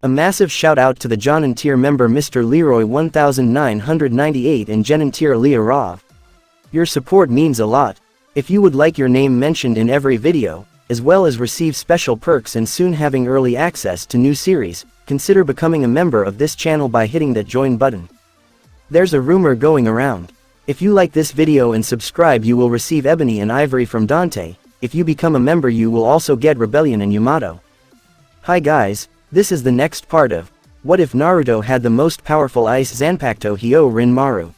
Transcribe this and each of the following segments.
A massive shout out to the Jonin tier member Mr. Leroy 1998 and Jenin tier Leah Rov. Your support means a lot. If you would like your name mentioned in every video, as well as receive special perks and soon having early access to new series, consider becoming a member of this channel by hitting that join button. There's a rumor going around. If you like this video and subscribe, you will receive Ebony and Ivory from Dante. If you become a member, you will also get Rebellion and Yamato. Hi guys, this is the next part of What If Naruto Had the Most Powerful Ice Zanpakuto Hyorinmaru.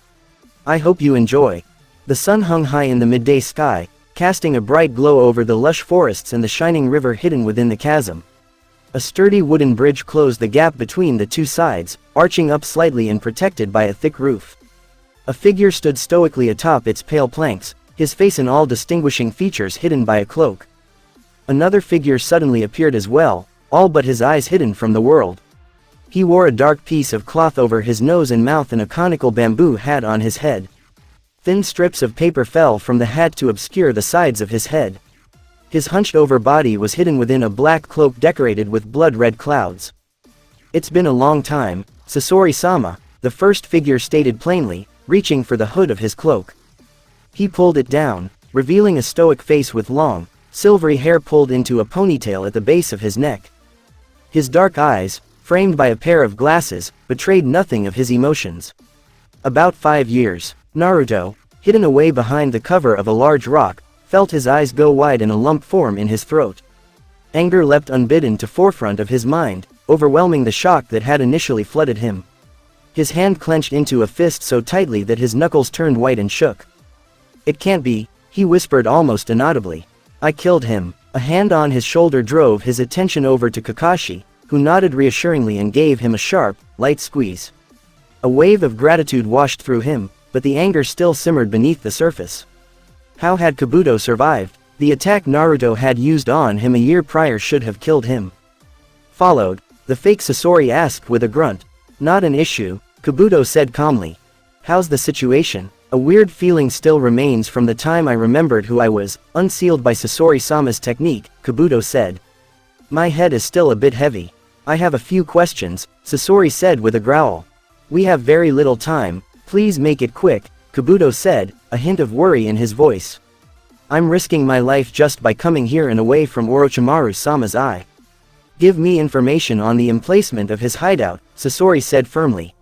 I hope you enjoy. The sun hung high in the midday sky, casting a bright glow over the lush forests and the shining river hidden within the chasm. A sturdy wooden bridge closed the gap between the two sides, arching up slightly and protected by a thick roof. A figure stood stoically atop its pale planks, his face and all distinguishing features hidden by a cloak. Another figure suddenly appeared as well, all but his eyes hidden from the world. He wore a dark piece of cloth over his nose and mouth and a conical bamboo hat on his head. Thin strips of paper fell from the hat to obscure the sides of his head. His hunched-over body was hidden within a black cloak decorated with blood-red clouds. It's been a long time, Sasori-sama, the first figure stated plainly, reaching for the hood of his cloak. He pulled it down, revealing a stoic face with long, silvery hair pulled into a ponytail at the base of his neck. His dark eyes, framed by a pair of glasses, betrayed nothing of his emotions. About 5 years, Naruto, hidden away behind the cover of a large rock, felt his eyes go wide and a lump form in his throat. Anger leapt unbidden to forefront of his mind, overwhelming the shock that had initially flooded him. His hand clenched into a fist so tightly that his knuckles turned white and shook. "It can't be," he whispered almost inaudibly. "I killed him." A hand on his shoulder drove his attention over to Kakashi, who nodded reassuringly and gave him a sharp, light squeeze. A wave of gratitude washed through him, but the anger still simmered beneath the surface. How had Kabuto survived? The attack Naruto had used on him a year prior should have killed him. Followed, the fake Sasori asked with a grunt. "Not an issue," Kabuto said calmly. "How's the situation?" "A weird feeling still remains from the time I remembered who I was, unsealed by Sasori-sama's technique," Kabuto said. "My head is still a bit heavy. I have a few questions," Sasori said with a growl. "We have very little time, please make it quick," Kabuto said, a hint of worry in his voice. "I'm risking my life just by coming here and away from Orochimaru-sama's eye." "Give me information on the emplacement of his hideout," Sasori said firmly.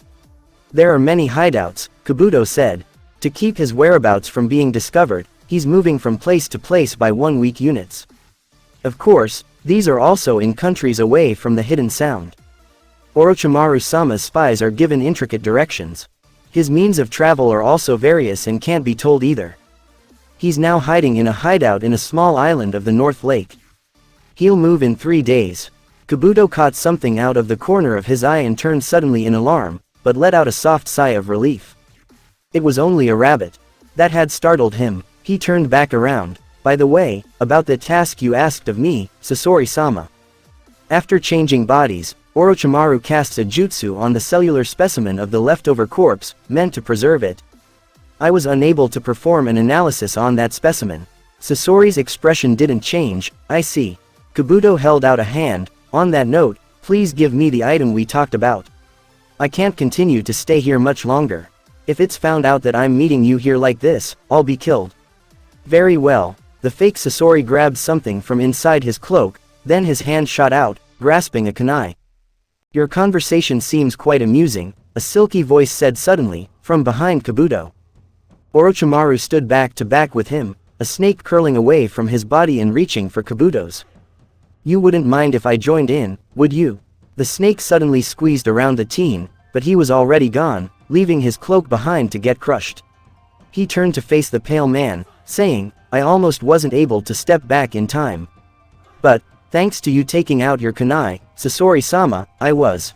"There are many hideouts," Kabuto said. "To keep his whereabouts from being discovered, he's moving from place to place by 1-week units. Of course, these are also in countries away from the hidden sound. Orochimaru-sama's spies are given intricate directions. His means of travel are also various and can't be told either. He's now hiding in a hideout in a small island of the North Lake. He'll move in 3 days." Kabuto caught something out of the corner of his eye and turned suddenly in alarm, but let out a soft sigh of relief. It was only a rabbit. That had startled him. He turned back around. "By the way, about the task you asked of me, Sasori-sama." After changing bodies, Orochimaru casts a jutsu on the cellular specimen of the leftover corpse, meant to preserve it. "I was unable to perform an analysis on that specimen." Sasori's expression didn't change. "I see." Kabuto held out a hand. "On that note, please give me the item we talked about. I can't continue to stay here much longer. If it's found out that I'm meeting you here like this, I'll be killed." "Very well." The fake Sasori grabbed something from inside his cloak, then his hand shot out, grasping a kunai. "Your conversation seems quite amusing," a silky voice said suddenly, from behind Kabuto. Orochimaru stood back to back with him, a snake curling away from his body and reaching for Kabuto's. "You wouldn't mind if I joined in, would you?" The snake suddenly squeezed around the teen, but he was already gone, leaving his cloak behind to get crushed. He turned to face the pale man, saying, "I almost wasn't able to step back in time. But, thanks to you taking out your kunai, Sasori-sama, I was."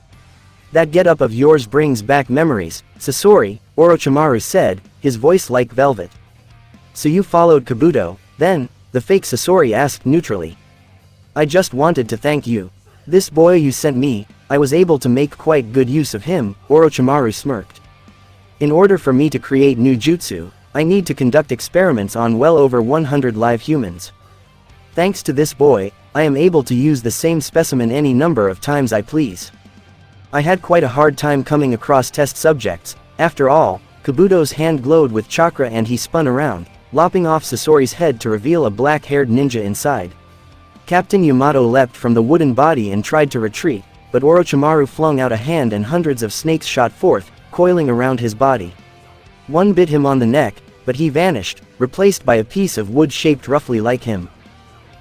"That get-up of yours brings back memories, Sasori," Orochimaru said, his voice like velvet. "So you followed Kabuto, then?" the fake Sasori asked neutrally. "I just wanted to thank you. This boy you sent me, I was able to make quite good use of him," Orochimaru smirked. "In order for me to create new jutsu, I need to conduct experiments on well over 100 live humans. Thanks to this boy, I am able to use the same specimen any number of times I please. I had quite a hard time coming across test subjects. After all, Kabuto's hand glowed with chakra and he spun around, lopping off Sasori's head to reveal a black-haired ninja inside. Captain Yamato leapt from the wooden body and tried to retreat, but Orochimaru flung out a hand and hundreds of snakes shot forth, coiling around his body. One bit him on the neck, but he vanished, replaced by a piece of wood shaped roughly like him.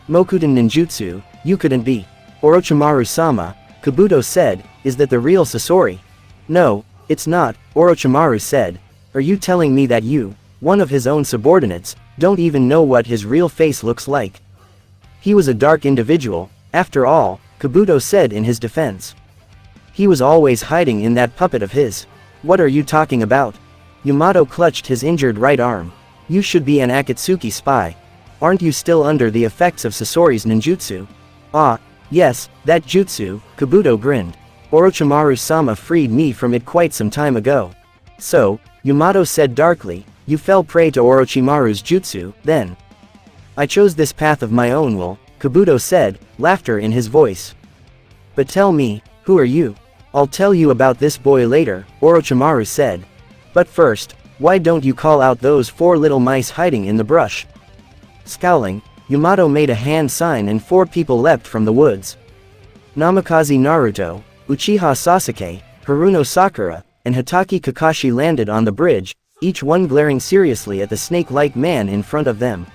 Mokuten ninjutsu, you couldn't be. Orochimaru-sama, Kabuto said, is that the real Sasori? No, it's not, Orochimaru said. Are you telling me that you, one of his own subordinates, don't even know what his real face looks like? He was a dark individual, after all, Kabuto said in his defense. He was always hiding in that puppet of his. What are you talking about? Yamato clutched his injured right arm. You should be an Akatsuki spy. Aren't you still under the effects of Sasori's ninjutsu? Ah, yes, that jutsu, Kabuto grinned. Orochimaru-sama freed me from it quite some time ago. So, Yamato said darkly, you fell prey to Orochimaru's jutsu, then. I chose this path of my own will, Kabuto said, laughter in his voice. But tell me, who are you? I'll tell you about this boy later, Orochimaru said. But first, why don't you call out those 4 little mice hiding in the brush? Scowling, Yamato made a hand sign and 4 people leapt from the woods. Namikaze Naruto, Uchiha Sasuke, Haruno Sakura, and Hitaki Kakashi landed on the bridge, each one glaring seriously at the snake-like man in front of them.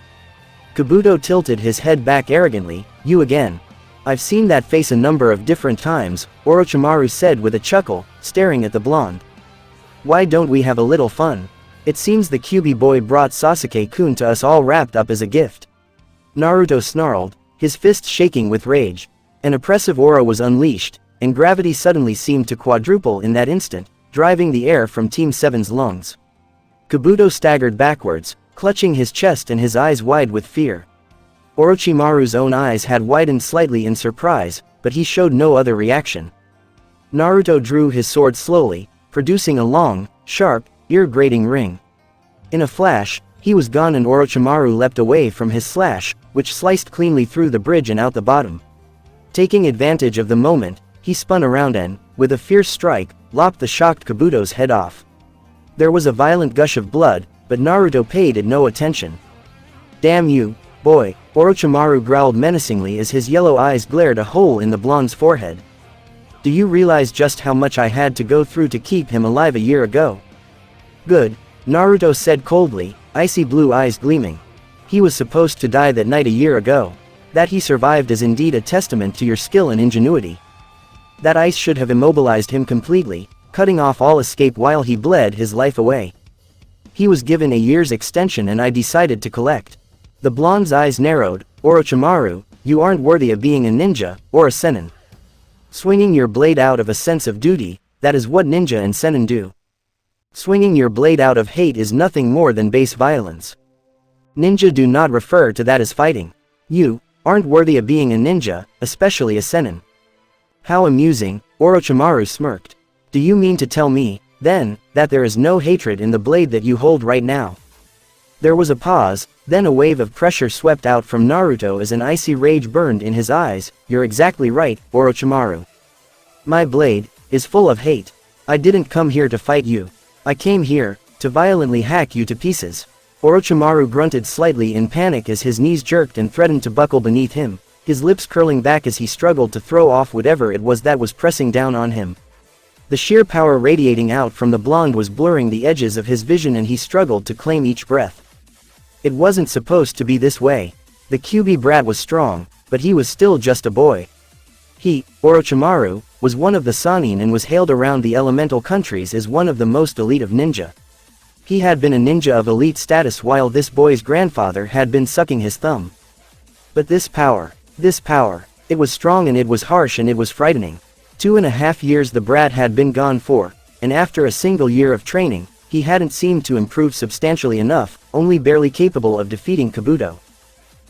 Kabuto tilted his head back arrogantly, you again. I've seen that face a number of different times, Orochimaru said with a chuckle, staring at the blonde. Why don't we have a little fun? It seems the Kyubi boy brought Sasuke-kun to us all wrapped up as a gift. Naruto snarled, his fists shaking with rage. An oppressive aura was unleashed, and gravity suddenly seemed to quadruple in that instant, driving the air from Team 7's lungs. Kabuto staggered backwards, clutching his chest and his eyes wide with fear. Orochimaru's own eyes had widened slightly in surprise, but he showed no other reaction. Naruto drew his sword slowly, producing a long, sharp, ear-grating ring. In a flash, he was gone and Orochimaru leapt away from his slash, which sliced cleanly through the bridge and out the bottom. Taking advantage of the moment, he spun around and, with a fierce strike, lopped the shocked Kabuto's head off. There was a violent gush of blood, but Naruto paid it no attention. Damn you, boy, Orochimaru growled menacingly as his yellow eyes glared a hole in the blonde's forehead. Do you realize just how much I had to go through to keep him alive a year ago? Good, Naruto said coldly, icy blue eyes gleaming. He was supposed to die that night a year ago. That he survived is indeed a testament to your skill and ingenuity. That ice should have immobilized him completely, cutting off all escape while he bled his life away. He was given a year's extension and I decided to collect. The blonde's eyes narrowed, Orochimaru, you aren't worthy of being a ninja, or a senin. Swinging your blade out of a sense of duty, that is what ninja and senin do. Swinging your blade out of hate is nothing more than base violence. Ninja do not refer to that as fighting. You aren't worthy of being a ninja, especially a senin. How amusing, Orochimaru smirked. Do you mean to tell me, then, that there is no hatred in the blade that you hold right now? There was a pause, then a wave of pressure swept out from Naruto as an icy rage burned in his eyes. You're exactly right, Orochimaru. My blade is full of hate. I didn't come here to fight you. I came here to violently hack you to pieces. Orochimaru grunted slightly in panic as his knees jerked and threatened to buckle beneath him, his lips curling back as he struggled to throw off whatever it was that was pressing down on him. The sheer power radiating out from the blonde was blurring the edges of his vision and he struggled to claim each breath. It wasn't supposed to be this way. The Kyubi brat was strong, but he was still just a boy. He, Orochimaru, was one of the Sannin and was hailed around the elemental countries as one of the most elite of ninja. He had been a ninja of elite status while this boy's grandfather had been sucking his thumb. But this power, it was strong and it was harsh and it was frightening. 2.5 years the brat had been gone for, and after a single year of training, he hadn't seemed to improve substantially enough, only barely capable of defeating Kabuto.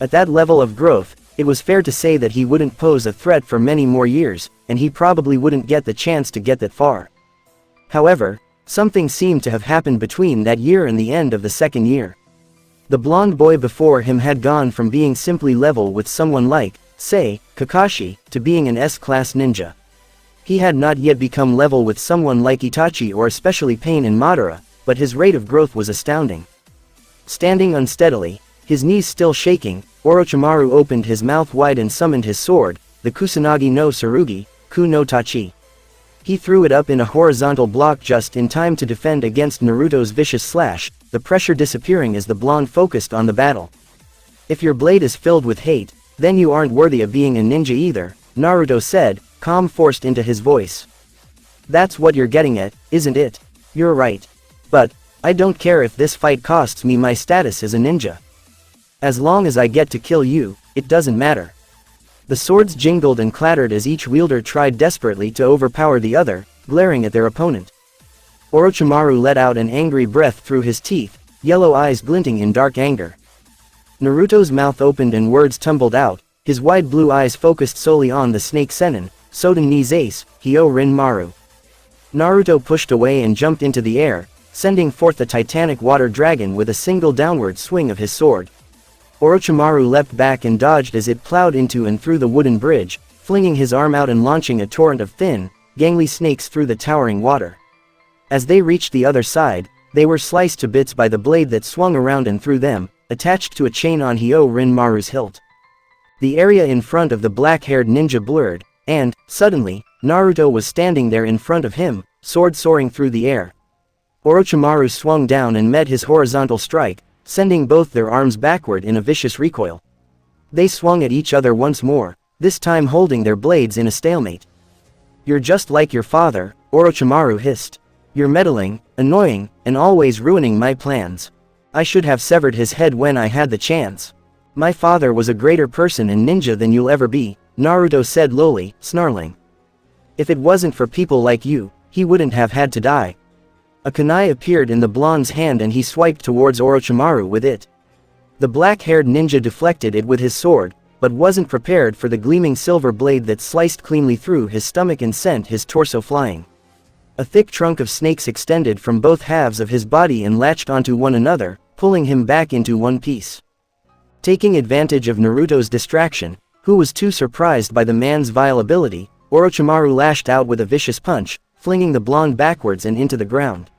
At that level of growth, it was fair to say that he wouldn't pose a threat for many more years, and he probably wouldn't get the chance to get that far. However, something seemed to have happened between that year and the end of the second year. The blonde boy before him had gone from being simply level with someone like, say, Kakashi, to being an S-class ninja. He had not yet become level with someone like Itachi or especially Pain and Madara, but his rate of growth was astounding. Standing unsteadily, his knees still shaking, Orochimaru opened his mouth wide and summoned his sword, the Kusanagi no Tsurugi, Ku no Tachi. He threw it up in a horizontal block just in time to defend against Naruto's vicious slash, the pressure disappearing as the blonde focused on the battle. If your blade is filled with hate, then you aren't worthy of being a ninja either, Naruto said, calm forced into his voice. That's what you're getting at, isn't it? You're right. But I don't care if this fight costs me my status as a ninja. As long as I get to kill you, it doesn't matter. The swords jingled and clattered as each wielder tried desperately to overpower the other, glaring at their opponent. Orochimaru let out an angry breath through his teeth, yellow eyes glinting in dark anger. Naruto's mouth opened and words tumbled out, his wide blue eyes focused solely on the snake Sôten, Sôten ni zase, Hyorinmaru. Naruto pushed away and jumped into the air, sending forth the titanic water dragon with a single downward swing of his sword. Orochimaru leapt back and dodged as it plowed into and through the wooden bridge, flinging his arm out and launching a torrent of thin, gangly snakes through the towering water. As they reached the other side, they were sliced to bits by the blade that swung around and through them, attached to a chain on Hyorinmaru's hilt. The area in front of the black-haired ninja blurred, and, suddenly, Naruto was standing there in front of him, sword soaring through the air. Orochimaru swung down and met his horizontal strike, sending both their arms backward in a vicious recoil. They swung at each other once more, this time holding their blades in a stalemate. You're just like your father, Orochimaru hissed. You're meddling, annoying, and always ruining my plans. I should have severed his head when I had the chance. My father was a greater person and ninja than you'll ever be, Naruto said lowly, snarling. If it wasn't for people like you, he wouldn't have had to die. A kunai appeared in the blonde's hand and he swiped towards Orochimaru with it. The black-haired ninja deflected it with his sword, but wasn't prepared for the gleaming silver blade that sliced cleanly through his stomach and sent his torso flying. A thick trunk of snakes extended from both halves of his body and latched onto one another, pulling him back into one piece. Taking advantage of Naruto's distraction, who was too surprised by the man's vile ability, Orochimaru lashed out with a vicious punch, flinging the blonde backwards and into the ground.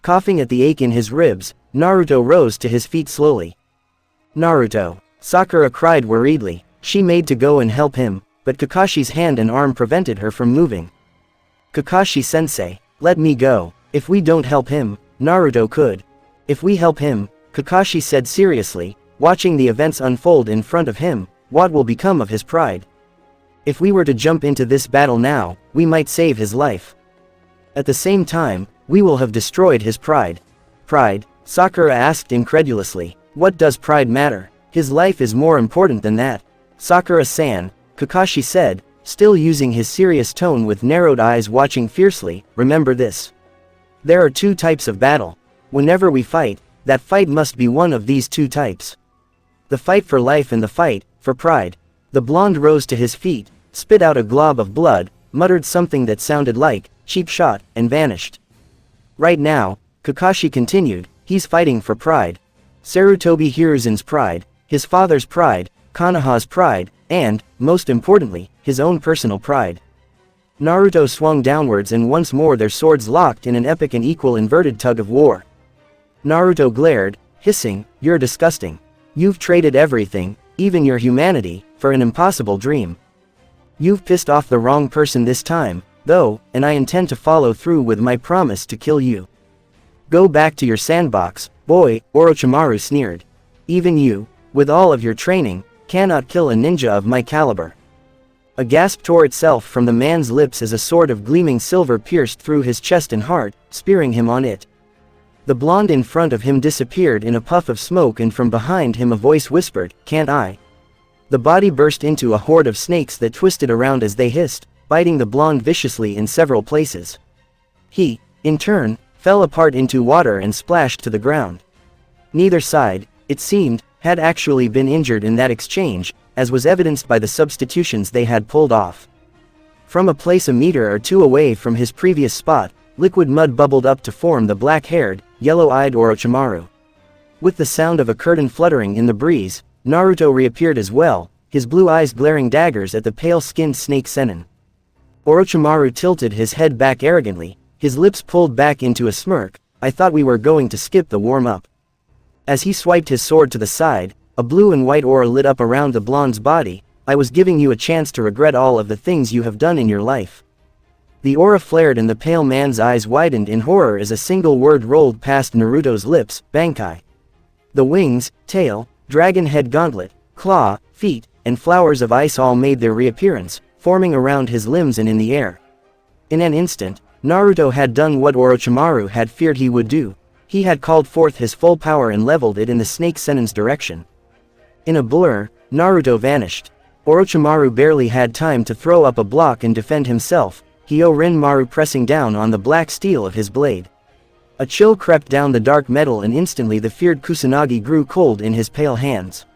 Coughing at the ache in his ribs, Naruto rose to his feet slowly. Naruto! Sakura cried worriedly. She made to go and help him, but Kakashi's hand and arm prevented her from moving. Kakashi-sensei, let me go. If we don't help him, Naruto could. If we help him, Kakashi said seriously, watching the events unfold in front of him, what will become of his pride? If we were to jump into this battle now, we might save his life. At the same time, we will have destroyed his pride. Pride? Sakura asked incredulously. What does pride matter? His life is more important than that. Sakura-san, Kakashi said, still using his serious tone with narrowed eyes watching fiercely, remember this. There are two types of battle. Whenever we fight, that fight must be one of these two types. The fight for life and the fight for pride. The blonde rose to his feet, spit out a glob of blood, muttered something that sounded like, cheap shot, and vanished. Right now, Kakashi continued, he's fighting for pride. Sarutobi Hiruzen's pride, his father's pride, Konoha's pride, and, most importantly, his own personal pride. Naruto swung downwards and once more their swords locked in an epic and equal inverted tug of war. Naruto glared, hissing, you're disgusting. You've traded everything, even your humanity, for an impossible dream. You've pissed off the wrong person this time, though, and I intend to follow through with my promise to kill you. Go back to your sandbox, boy, Orochimaru sneered. Even you, with all of your training, cannot kill a ninja of my caliber. A gasp tore itself from the man's lips as a sword of gleaming silver pierced through his chest and heart, spearing him on it. The blonde in front of him disappeared in a puff of smoke and from behind him a voice whispered, can't I? The body burst into a horde of snakes that twisted around as they hissed, biting the blonde viciously in several places. He, in turn, fell apart into water and splashed to the ground. Neither side, it seemed, had actually been injured in that exchange, as was evidenced by the substitutions they had pulled off. From a place a meter or two away from his previous spot, liquid mud bubbled up to form the black-haired, yellow-eyed Orochimaru. With the sound of a curtain fluttering in the breeze, Naruto reappeared as well, his blue eyes glaring daggers at the pale-skinned snake Sôten. Orochimaru tilted his head back arrogantly, his lips pulled back into a smirk. I thought we were going to skip the warm-up. As he swiped his sword to the side, a blue and white aura lit up around the blonde's body. I was giving you a chance to regret all of the things you have done in your life. The aura flared and the pale man's eyes widened in horror as a single word rolled past Naruto's lips, Bankai. The wings, tail, dragon head gauntlet, claw, feet, and flowers of ice all made their reappearance, forming around his limbs and in the air. In an instant, Naruto had done what Orochimaru had feared he would do. He had called forth his full power and leveled it in the snake Sennin's direction. In a blur, Naruto vanished. Orochimaru barely had time to throw up a block and defend himself, Hyôrinmaru pressing down on the black steel of his blade. A chill crept down the dark metal and instantly the feared Kusanagi grew cold in his pale hands.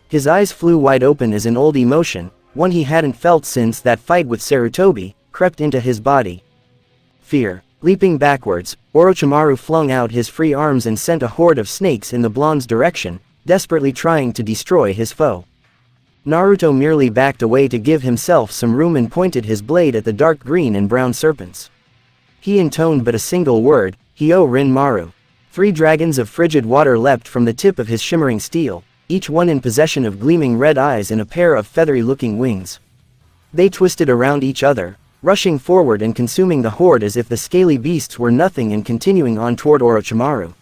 His eyes flew wide open as an old emotion, one he hadn't felt since that fight with Sarutobi, crept into his body. Fear. Leaping backwards, Orochimaru flung out his free arms and sent a horde of snakes in the blonde's direction, desperately trying to destroy his foe. Naruto merely backed away to give himself some room and pointed his blade at the dark green and brown serpents. He intoned but a single word, Hyôrinmaru. 3 dragons of frigid water leapt from the tip of his shimmering steel, each one in possession of gleaming red eyes and a pair of feathery-looking wings. They twisted around each other, rushing forward and consuming the horde as if the scaly beasts were nothing and continuing on toward Orochimaru.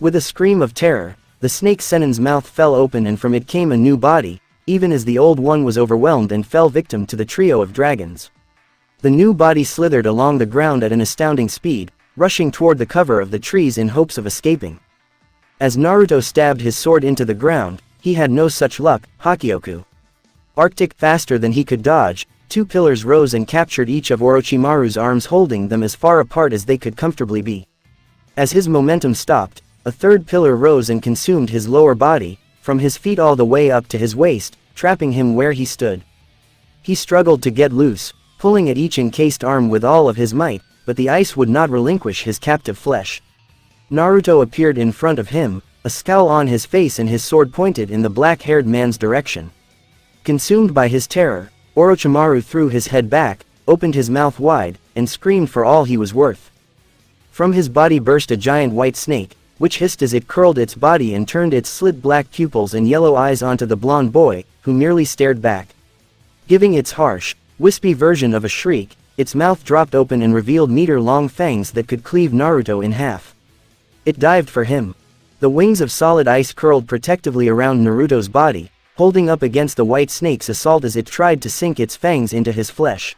With a scream of terror, the snake Sennin's mouth fell open and from it came a new body, even as the old one was overwhelmed and fell victim to the trio of dragons. The new body slithered along the ground at an astounding speed, rushing toward the cover of the trees in hopes of escaping. As Naruto stabbed his sword into the ground, he had no such luck. Hakyoku. Arctic. Faster than he could dodge, 2 pillars rose and captured each of Orochimaru's arms, holding them as far apart as they could comfortably be. As his momentum stopped, a 3rd pillar rose and consumed his lower body, from his feet all the way up to his waist, trapping him where he stood. He struggled to get loose, pulling at each encased arm with all of his might, but the ice would not relinquish his captive flesh. Naruto appeared in front of him, a scowl on his face and his sword pointed in the black-haired man's direction. Consumed by his terror, Orochimaru threw his head back, opened his mouth wide, and screamed for all he was worth. From his body burst a giant white snake, which hissed as it curled its body and turned its slit black pupils and yellow eyes onto the blonde boy, who merely stared back. Giving its harsh, wispy version of a shriek, its mouth dropped open and revealed meter-long fangs that could cleave Naruto in half. It dived for him. The wings of solid ice curled protectively around Naruto's body, holding up against the white snake's assault as it tried to sink its fangs into his flesh.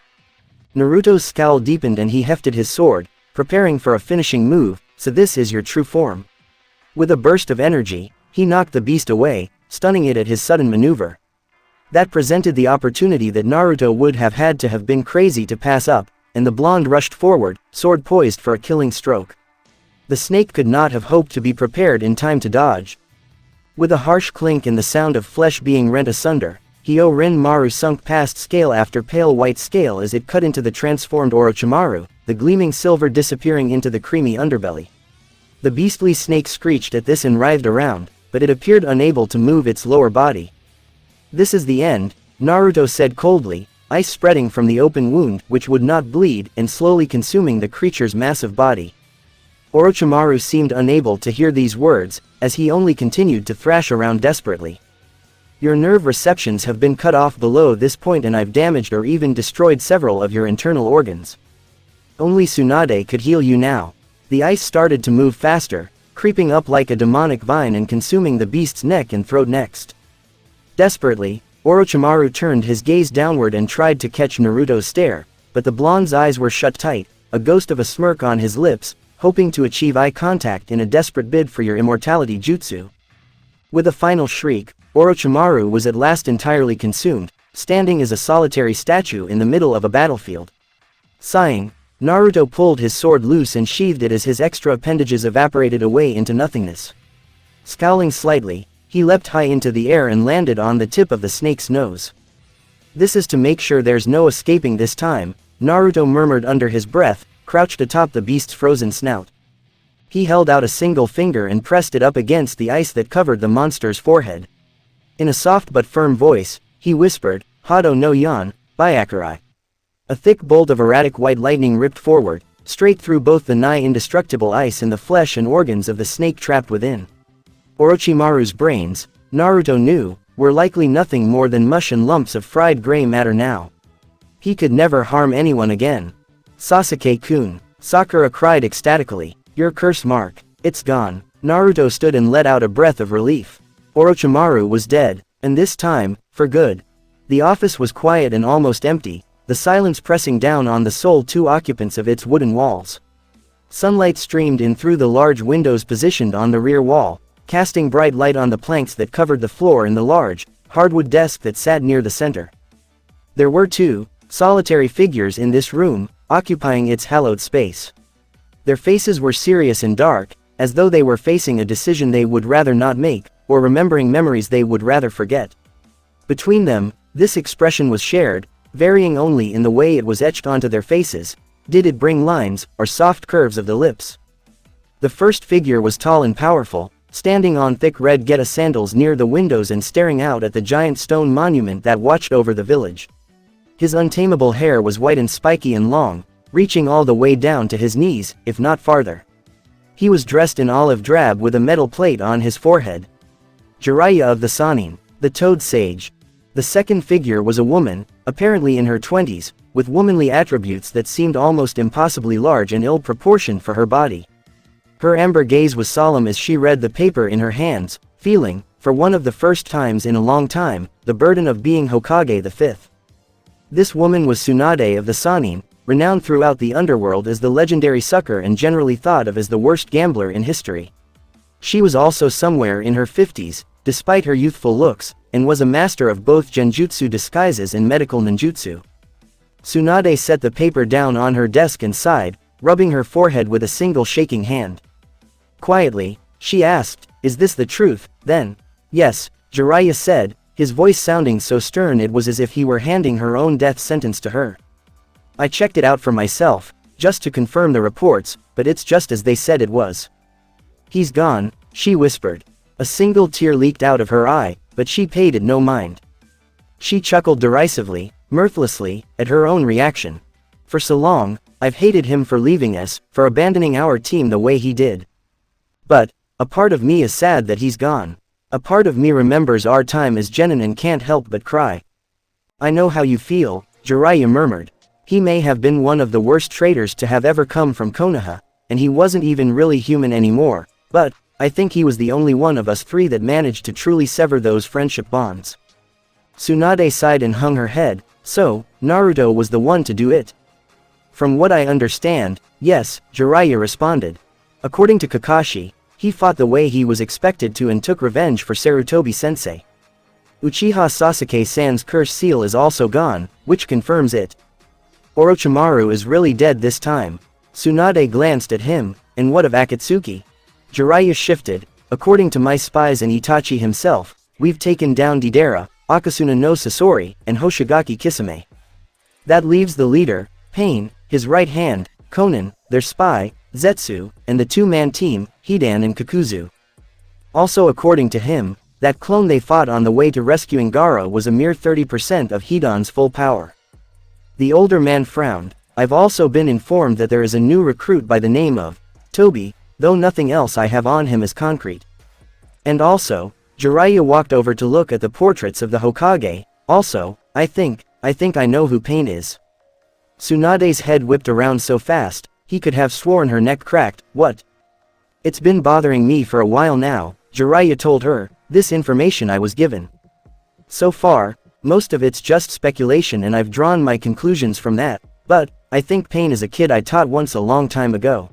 Naruto's scowl deepened and he hefted his sword, preparing for a finishing move. So this is your true form. With a burst of energy, he knocked the beast away, stunning it at his sudden maneuver. That presented the opportunity that Naruto would have had to have been crazy to pass up, and the blonde rushed forward, sword poised for a killing stroke. The snake could not have hoped to be prepared in time to dodge. With a harsh clink and the sound of flesh being rent asunder, Hyôrinmaru sunk past scale after pale white scale as it cut into the transformed Orochimaru, the gleaming silver disappearing into the creamy underbelly. The beastly snake screeched at this and writhed around, but it appeared unable to move its lower body. This is the end, Naruto said coldly, ice spreading from the open wound which would not bleed and slowly consuming the creature's massive body. Orochimaru seemed unable to hear these words, as he only continued to thrash around desperately. Your nerve receptions have been cut off below this point and I've damaged or even destroyed several of your internal organs. Only Tsunade could heal you now. The ice started to move faster, creeping up like a demonic vine and consuming the beast's neck and throat next. Desperately, Orochimaru turned his gaze downward and tried to catch Naruto's stare, but the blonde's eyes were shut tight, a ghost of a smirk on his lips, hoping to achieve eye contact in a desperate bid for your immortality jutsu. With a final shriek, Orochimaru was at last entirely consumed, standing as a solitary statue in the middle of a battlefield. Sighing, Naruto pulled his sword loose and sheathed it as his extra appendages evaporated away into nothingness. Scowling slightly, he leapt high into the air and landed on the tip of the snake's nose. This is to make sure there's no escaping this time, Naruto murmured under his breath, crouched atop the beast's frozen snout. He held out a single finger and pressed it up against the ice that covered the monster's forehead. In a soft but firm voice, he whispered, Hado no Yan, Byakurai. A thick bolt of erratic white lightning ripped forward, straight through both the nigh indestructible ice and the flesh and organs of the snake trapped within. Orochimaru's brains, Naruto knew, were likely nothing more than mush and lumps of fried gray matter now. He could never harm anyone again. Sasuke-kun, Sakura cried ecstatically, your curse mark, it's gone. Naruto stood and let out a breath of relief. Orochimaru was dead, and this time, for good. The office was quiet and almost empty, the silence pressing down on the sole two occupants of its wooden walls. Sunlight streamed in through the large windows positioned on the rear wall, casting bright light on the planks that covered the floor and the large, hardwood desk that sat near the center. There were two solitary figures in this room, occupying its hallowed space. Their faces were serious and dark, as though they were facing a decision they would rather not make, or remembering memories they would rather forget. Between them, this expression was shared, varying only in the way it was etched onto their faces. Did it bring lines, or soft curves of the lips? The first figure was tall and powerful, standing on thick red Geta sandals near the windows and staring out at the giant stone monument that watched over the village. His untamable hair was white and spiky and long, reaching all the way down to his knees, if not farther. He was dressed in olive drab with a metal plate on his forehead. Jiraiya of the Sannin, the Toad Sage. The second figure was a woman, apparently in her 20s, with womanly attributes that seemed almost impossibly large and ill-proportioned for her body. Her amber gaze was solemn as she read the paper in her hands, feeling, for one of the first times in a long time, the burden of being Hokage the Fifth. This woman was Tsunade of the Sannin, renowned throughout the underworld as the legendary sucker and generally thought of as the worst gambler in history. She was also somewhere in her 50s, despite her youthful looks, and was a master of both genjutsu disguises and medical ninjutsu. Tsunade set the paper down on her desk and sighed, rubbing her forehead with a single shaking hand. Quietly, she asked, is this the truth, then? Yes, Jiraiya said, his voice sounding so stern it was as if he were handing her own death sentence to her. I checked it out for myself, just to confirm the reports, but it's just as they said it was. He's gone, she whispered. A single tear leaked out of her eye, but she paid it no mind. She chuckled derisively, mirthlessly, at her own reaction. For so long, I've hated him for leaving us, for abandoning our team the way he did. But, a part of me is sad that he's gone. A part of me remembers our time as genin and can't help but cry. I know how you feel, Jiraiya murmured. He may have been one of the worst traitors to have ever come from Konoha, and he wasn't even really human anymore, but, I think he was the only one of us three that managed to truly sever those friendship bonds. Tsunade sighed and hung her head, so, Naruto was the one to do it. From what I understand, yes, Jiraiya responded. According to Kakashi, he fought the way he was expected to and took revenge for Sarutobi-sensei. Uchiha Sasuke-san's curse seal is also gone, which confirms it. Orochimaru is really dead this time. Tsunade glanced at him, and what of Akatsuki? Jiraiya shifted, according to my spies and Itachi himself, we've taken down Deidara, Akasuna no Sasori, and Hoshigaki Kisame. That leaves the leader, Pain, his right hand, Konan, their spy, Zetsu, and the two-man team, Hidan and Kakuzu. Also according to him, that clone they fought on the way to rescuing Gaara was a mere 30% of Hidan's full power. The older man frowned. I've also been informed that there is a new recruit by the name of Tobi, though nothing else I have on him is concrete. And also, Jiraiya walked over to look at the portraits of the Hokage. Also, I think I know who Pain is. Tsunade's head whipped around so fast, he could have sworn her neck cracked. What? It's been bothering me for a while now, Jiraiya told her, this information I was given. So far, most of it's just speculation and I've drawn my conclusions from that, but, I think Pain is a kid I taught once a long time ago.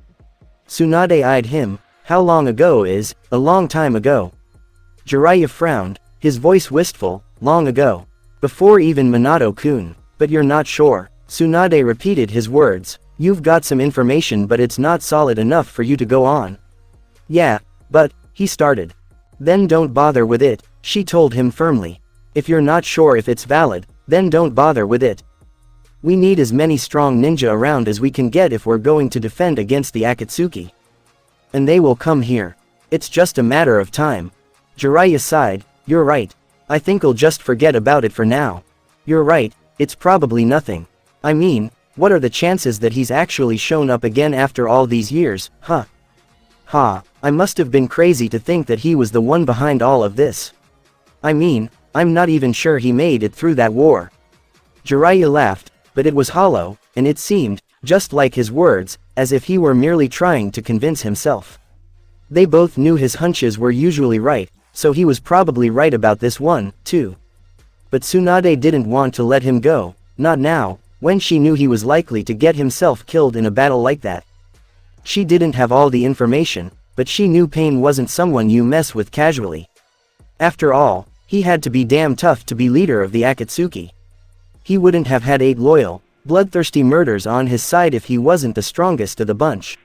Tsunade eyed him. How long ago is a long time ago? Jiraiya frowned, his voice wistful. Long ago. Before even Minato-kun. But you're not sure. Tsunade repeated his words. You've got some information but it's not solid enough for you to go on. Yeah, but, he started. Then don't bother with it, she told him firmly. If you're not sure if it's valid, then don't bother with it. We need as many strong ninja around as we can get if we're going to defend against the Akatsuki. And they will come here. It's just a matter of time. Jiraiya sighed, you're right. I think I'll just forget about it for now. You're right, it's probably nothing. I mean, what are the chances that he's actually shown up again after all these years, huh? Ha, I must have been crazy to think that he was the one behind all of this. I mean, I'm not even sure he made it through that war. Jiraiya laughed, but it was hollow, and it seemed, just like his words, as if he were merely trying to convince himself. They both knew his hunches were usually right, so he was probably right about this one, too. But Tsunade didn't want to let him go, not now, when she knew he was likely to get himself killed in a battle like that. She didn't have all the information, but she knew Pain wasn't someone you mess with casually. After all, he had to be damn tough to be leader of the Akatsuki. He wouldn't have had 8 loyal, bloodthirsty murders on his side if he wasn't the strongest of the bunch.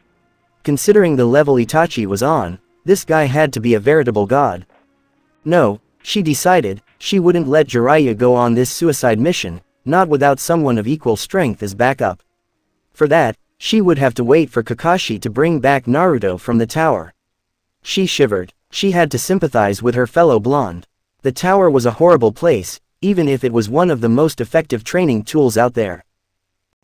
Considering the level Itachi was on, this guy had to be a veritable god. No, she decided, she wouldn't let Jiraiya go on this suicide mission, not without someone of equal strength as backup. For that, she would have to wait for Kakashi to bring back Naruto from the tower. She shivered. She had to sympathize with her fellow blonde. The tower was a horrible place, even if it was one of the most effective training tools out there.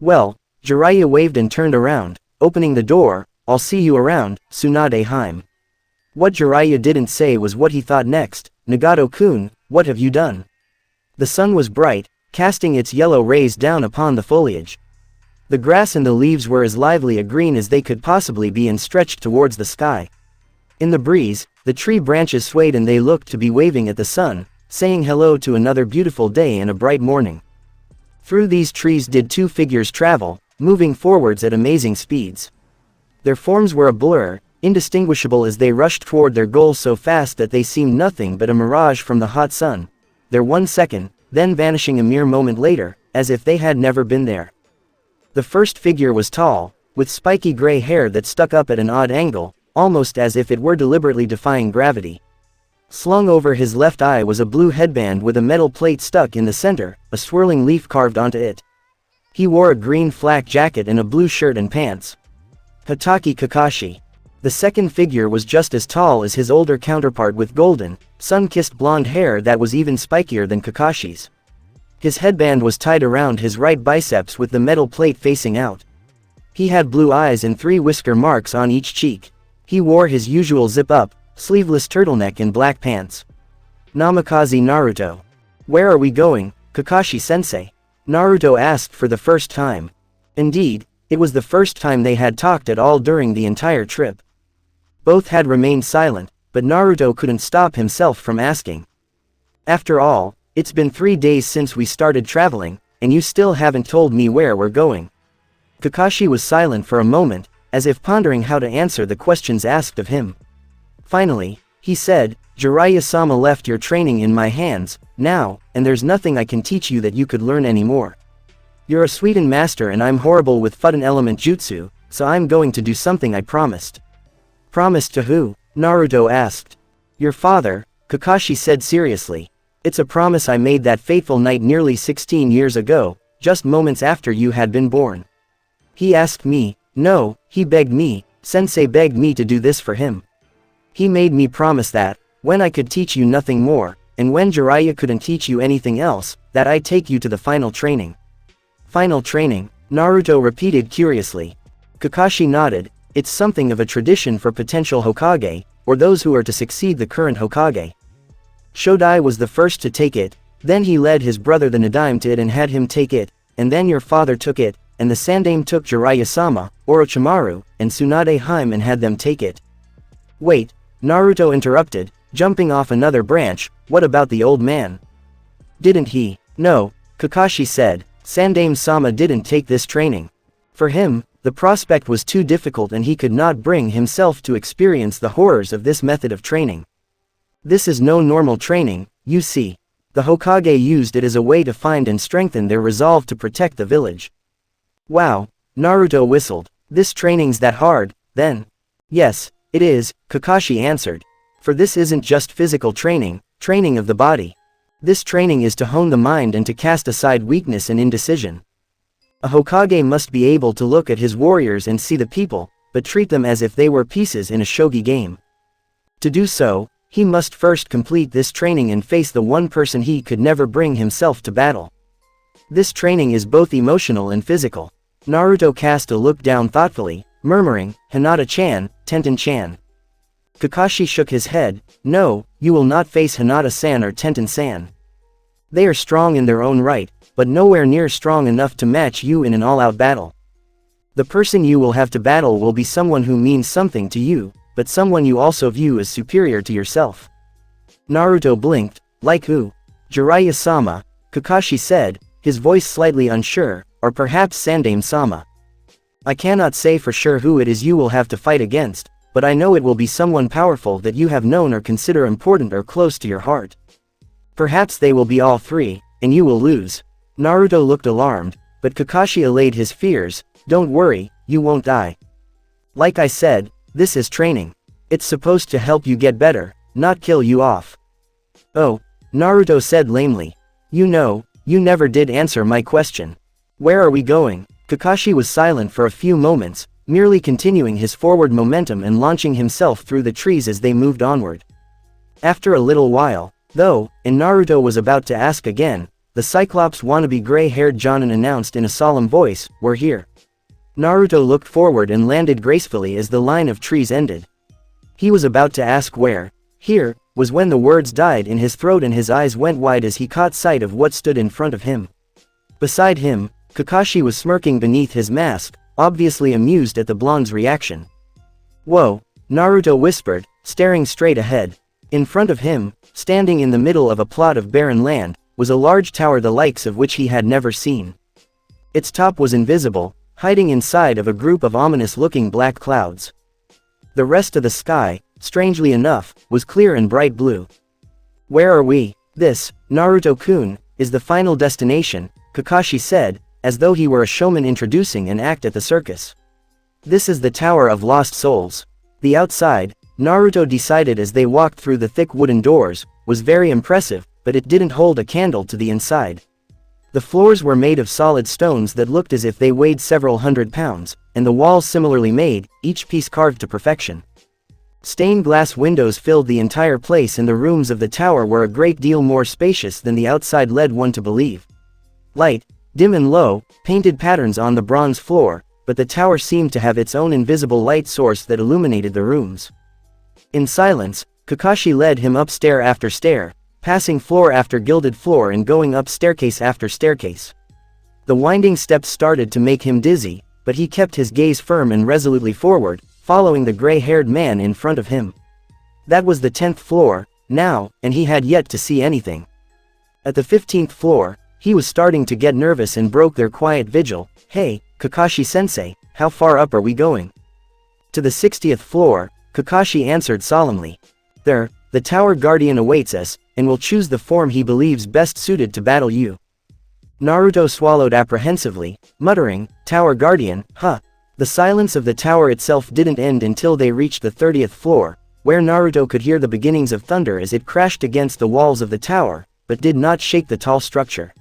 Well, Jiraiya waved and turned around, opening the door. I'll see you around, Tsunade-hime. What Jiraiya didn't say was what he thought next. Nagato-kun, what have you done? The sun was bright, casting its yellow rays down upon the foliage. The grass and the leaves were as lively a green as they could possibly be and stretched towards the sky. In the breeze, the tree branches swayed and they looked to be waving at the sun, saying hello to another beautiful day and a bright morning. Through these trees did 2 figures travel, moving forwards at amazing speeds. Their forms were a blur, indistinguishable as they rushed toward their goal so fast that they seemed nothing but a mirage from the hot sun. Their 1 second, then vanishing a mere moment later, as if they had never been there. The first figure was tall, with spiky gray hair that stuck up at an odd angle, almost as if it were deliberately defying gravity. Slung over his left eye was a blue headband with a metal plate stuck in the center, a swirling leaf carved onto it. He wore a green flak jacket and a blue shirt and pants. Hatake Kakashi. The second figure was just as tall as his older counterpart with golden, sun-kissed blonde hair that was even spikier than Kakashi's. His headband was tied around his right biceps with the metal plate facing out. He had blue eyes and 3 whisker marks on each cheek. He wore his usual zip-up, sleeveless turtleneck and black pants. Namikaze Naruto. Where are we going, Kakashi-sensei? Naruto asked for the first time. Indeed, it was the first time they had talked at all during the entire trip. Both had remained silent, but Naruto couldn't stop himself from asking. After all, it's been 3 days since we started traveling, and you still haven't told me where we're going. Kakashi was silent for a moment, as if pondering how to answer the questions asked of him. Finally, he said, Jiraiya-sama left your training in my hands, now, and there's nothing I can teach you that you could learn anymore. You're a Sôten master and I'm horrible with Fuden element jutsu, so I'm going to do something I promised. Promised to who? Naruto asked. Your father, Kakashi said seriously. It's a promise I made that fateful night nearly 16 years ago, just moments after you had been born. He asked me, no, he begged me, sensei begged me to do this for him. He made me promise that, when I could teach you nothing more, and when Jiraiya couldn't teach you anything else, that I'd take you to the final training. Final training? Naruto repeated curiously. Kakashi nodded. It's something of a tradition for potential Hokage, or those who are to succeed the current Hokage. Shodai was the first to take it, then he led his brother the Nadaime to it and had him take it, and then your father took it, and the Sandaime took Jiraiya-sama, Orochimaru, and Tsunade-hime and had them take it. Wait, Naruto interrupted, jumping off another branch, what about the old man? Didn't he? No, Kakashi said, Sandaime-sama didn't take this training. For him, the prospect was too difficult and he could not bring himself to experience the horrors of this method of training. This is no normal training, you see. The Hokage used it as a way to find and strengthen their resolve to protect the village. Wow, Naruto whistled. This training's that hard, then? Yes, it is, Kakashi answered. For this isn't just physical training, training of the body. This training is to hone the mind and to cast aside weakness and indecision. A Hokage must be able to look at his warriors and see the people, but treat them as if they were pieces in a shogi game. To do so, he must first complete this training and face the one person he could never bring himself to battle. This training is both emotional and physical. Naruto cast a look down thoughtfully, murmuring, Hinata-chan, Tenten-chan. Kakashi shook his head, no, you will not face Hinata-san or Tenten-san. They are strong in their own right, but nowhere near strong enough to match you in an all-out battle. The person you will have to battle will be someone who means something to you, but someone you also view as superior to yourself. Naruto blinked, like who? Jiraiya-sama, Kakashi said, his voice slightly unsure, or perhaps Sandaime-sama. I cannot say for sure who it is you will have to fight against, but I know it will be someone powerful that you have known or consider important or close to your heart. Perhaps they will be all three, and you will lose. Naruto looked alarmed, but Kakashi allayed his fears, don't worry, you won't die. Like I said, this is training. It's supposed to help you get better, not kill you off. Oh, Naruto said lamely. You know, you never did answer my question. Where are we going? Kakashi was silent for a few moments, merely continuing his forward momentum and launching himself through the trees as they moved onward. After a little while, though, and Naruto was about to ask again, the Cyclops wannabe gray-haired Jonin announced in a solemn voice, we're here. Naruto looked forward and landed gracefully as the line of trees ended. He was about to ask where, here, was when the words died in his throat and his eyes went wide as he caught sight of what stood in front of him. Beside him, Kakashi was smirking beneath his mask, obviously amused at the blonde's reaction. Whoa, Naruto whispered, staring straight ahead. In front of him, standing in the middle of a plot of barren land, was a large tower the likes of which he had never seen. Its top was invisible, hiding inside of a group of ominous-looking black clouds. The rest of the sky, strangely enough, was clear and bright blue. Where are we? This, Naruto-kun, is the final destination, Kakashi said, as though he were a showman introducing an act at the circus. This is the Tower of Lost Souls. The outside, Naruto decided as they walked through the thick wooden doors, was very impressive, but it didn't hold a candle to the inside. The floors were made of solid stones that looked as if they weighed several hundred pounds, and the walls similarly made, each piece carved to perfection. Stained glass windows filled the entire place and the rooms of the tower were a great deal more spacious than the outside led one to believe. Light, dim and low, painted patterns on the bronze floor, but the tower seemed to have its own invisible light source that illuminated the rooms. In silence, Kakashi led him up stair after stair, passing floor after gilded floor and going up staircase after staircase. The winding steps started to make him dizzy, but he kept his gaze firm and resolutely forward, following the gray-haired man in front of him. That was the 10th floor, now, and he had yet to see anything. At the 15th floor, he was starting to get nervous and broke their quiet vigil. Hey, Kakashi-sensei, how far up are we going? To the 60th floor, Kakashi answered solemnly. There, the tower guardian awaits us, and will choose the form he believes best suited to battle you. Naruto swallowed apprehensively, muttering, Tower guardian, huh? The silence of the tower itself didn't end until they reached the 30th floor, where Naruto could hear the beginnings of thunder as it crashed against the walls of the tower, but did not shake the tall structure.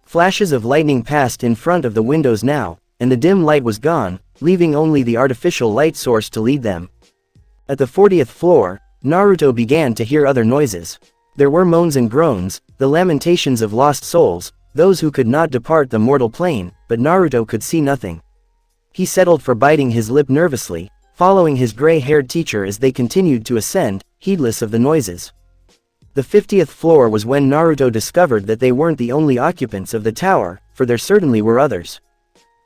Flashes of lightning passed in front of the windows now, and the dim light was gone, leaving only the artificial light source to lead them. At the 40th floor, Naruto began to hear other noises. There were moans and groans, the lamentations of lost souls, those who could not depart the mortal plane, but Naruto could see nothing. He settled for biting his lip nervously, following his gray-haired teacher as they continued to ascend, heedless of the noises. The 50th floor was when Naruto discovered that they weren't the only occupants of the tower, for there certainly were others.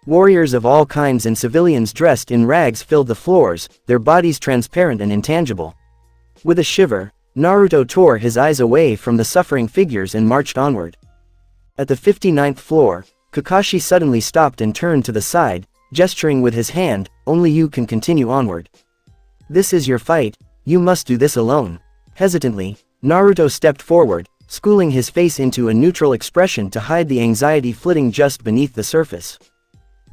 Warriors of all kinds and civilians dressed in rags filled the floors, their bodies transparent and intangible. With a shiver, Naruto tore his eyes away from the suffering figures and marched onward. At the 59th floor, Kakashi suddenly stopped and turned to the side, gesturing with his hand, only you can continue onward. This is your fight, you must do this alone. Hesitantly, Naruto stepped forward, schooling his face into a neutral expression to hide the anxiety flitting just beneath the surface.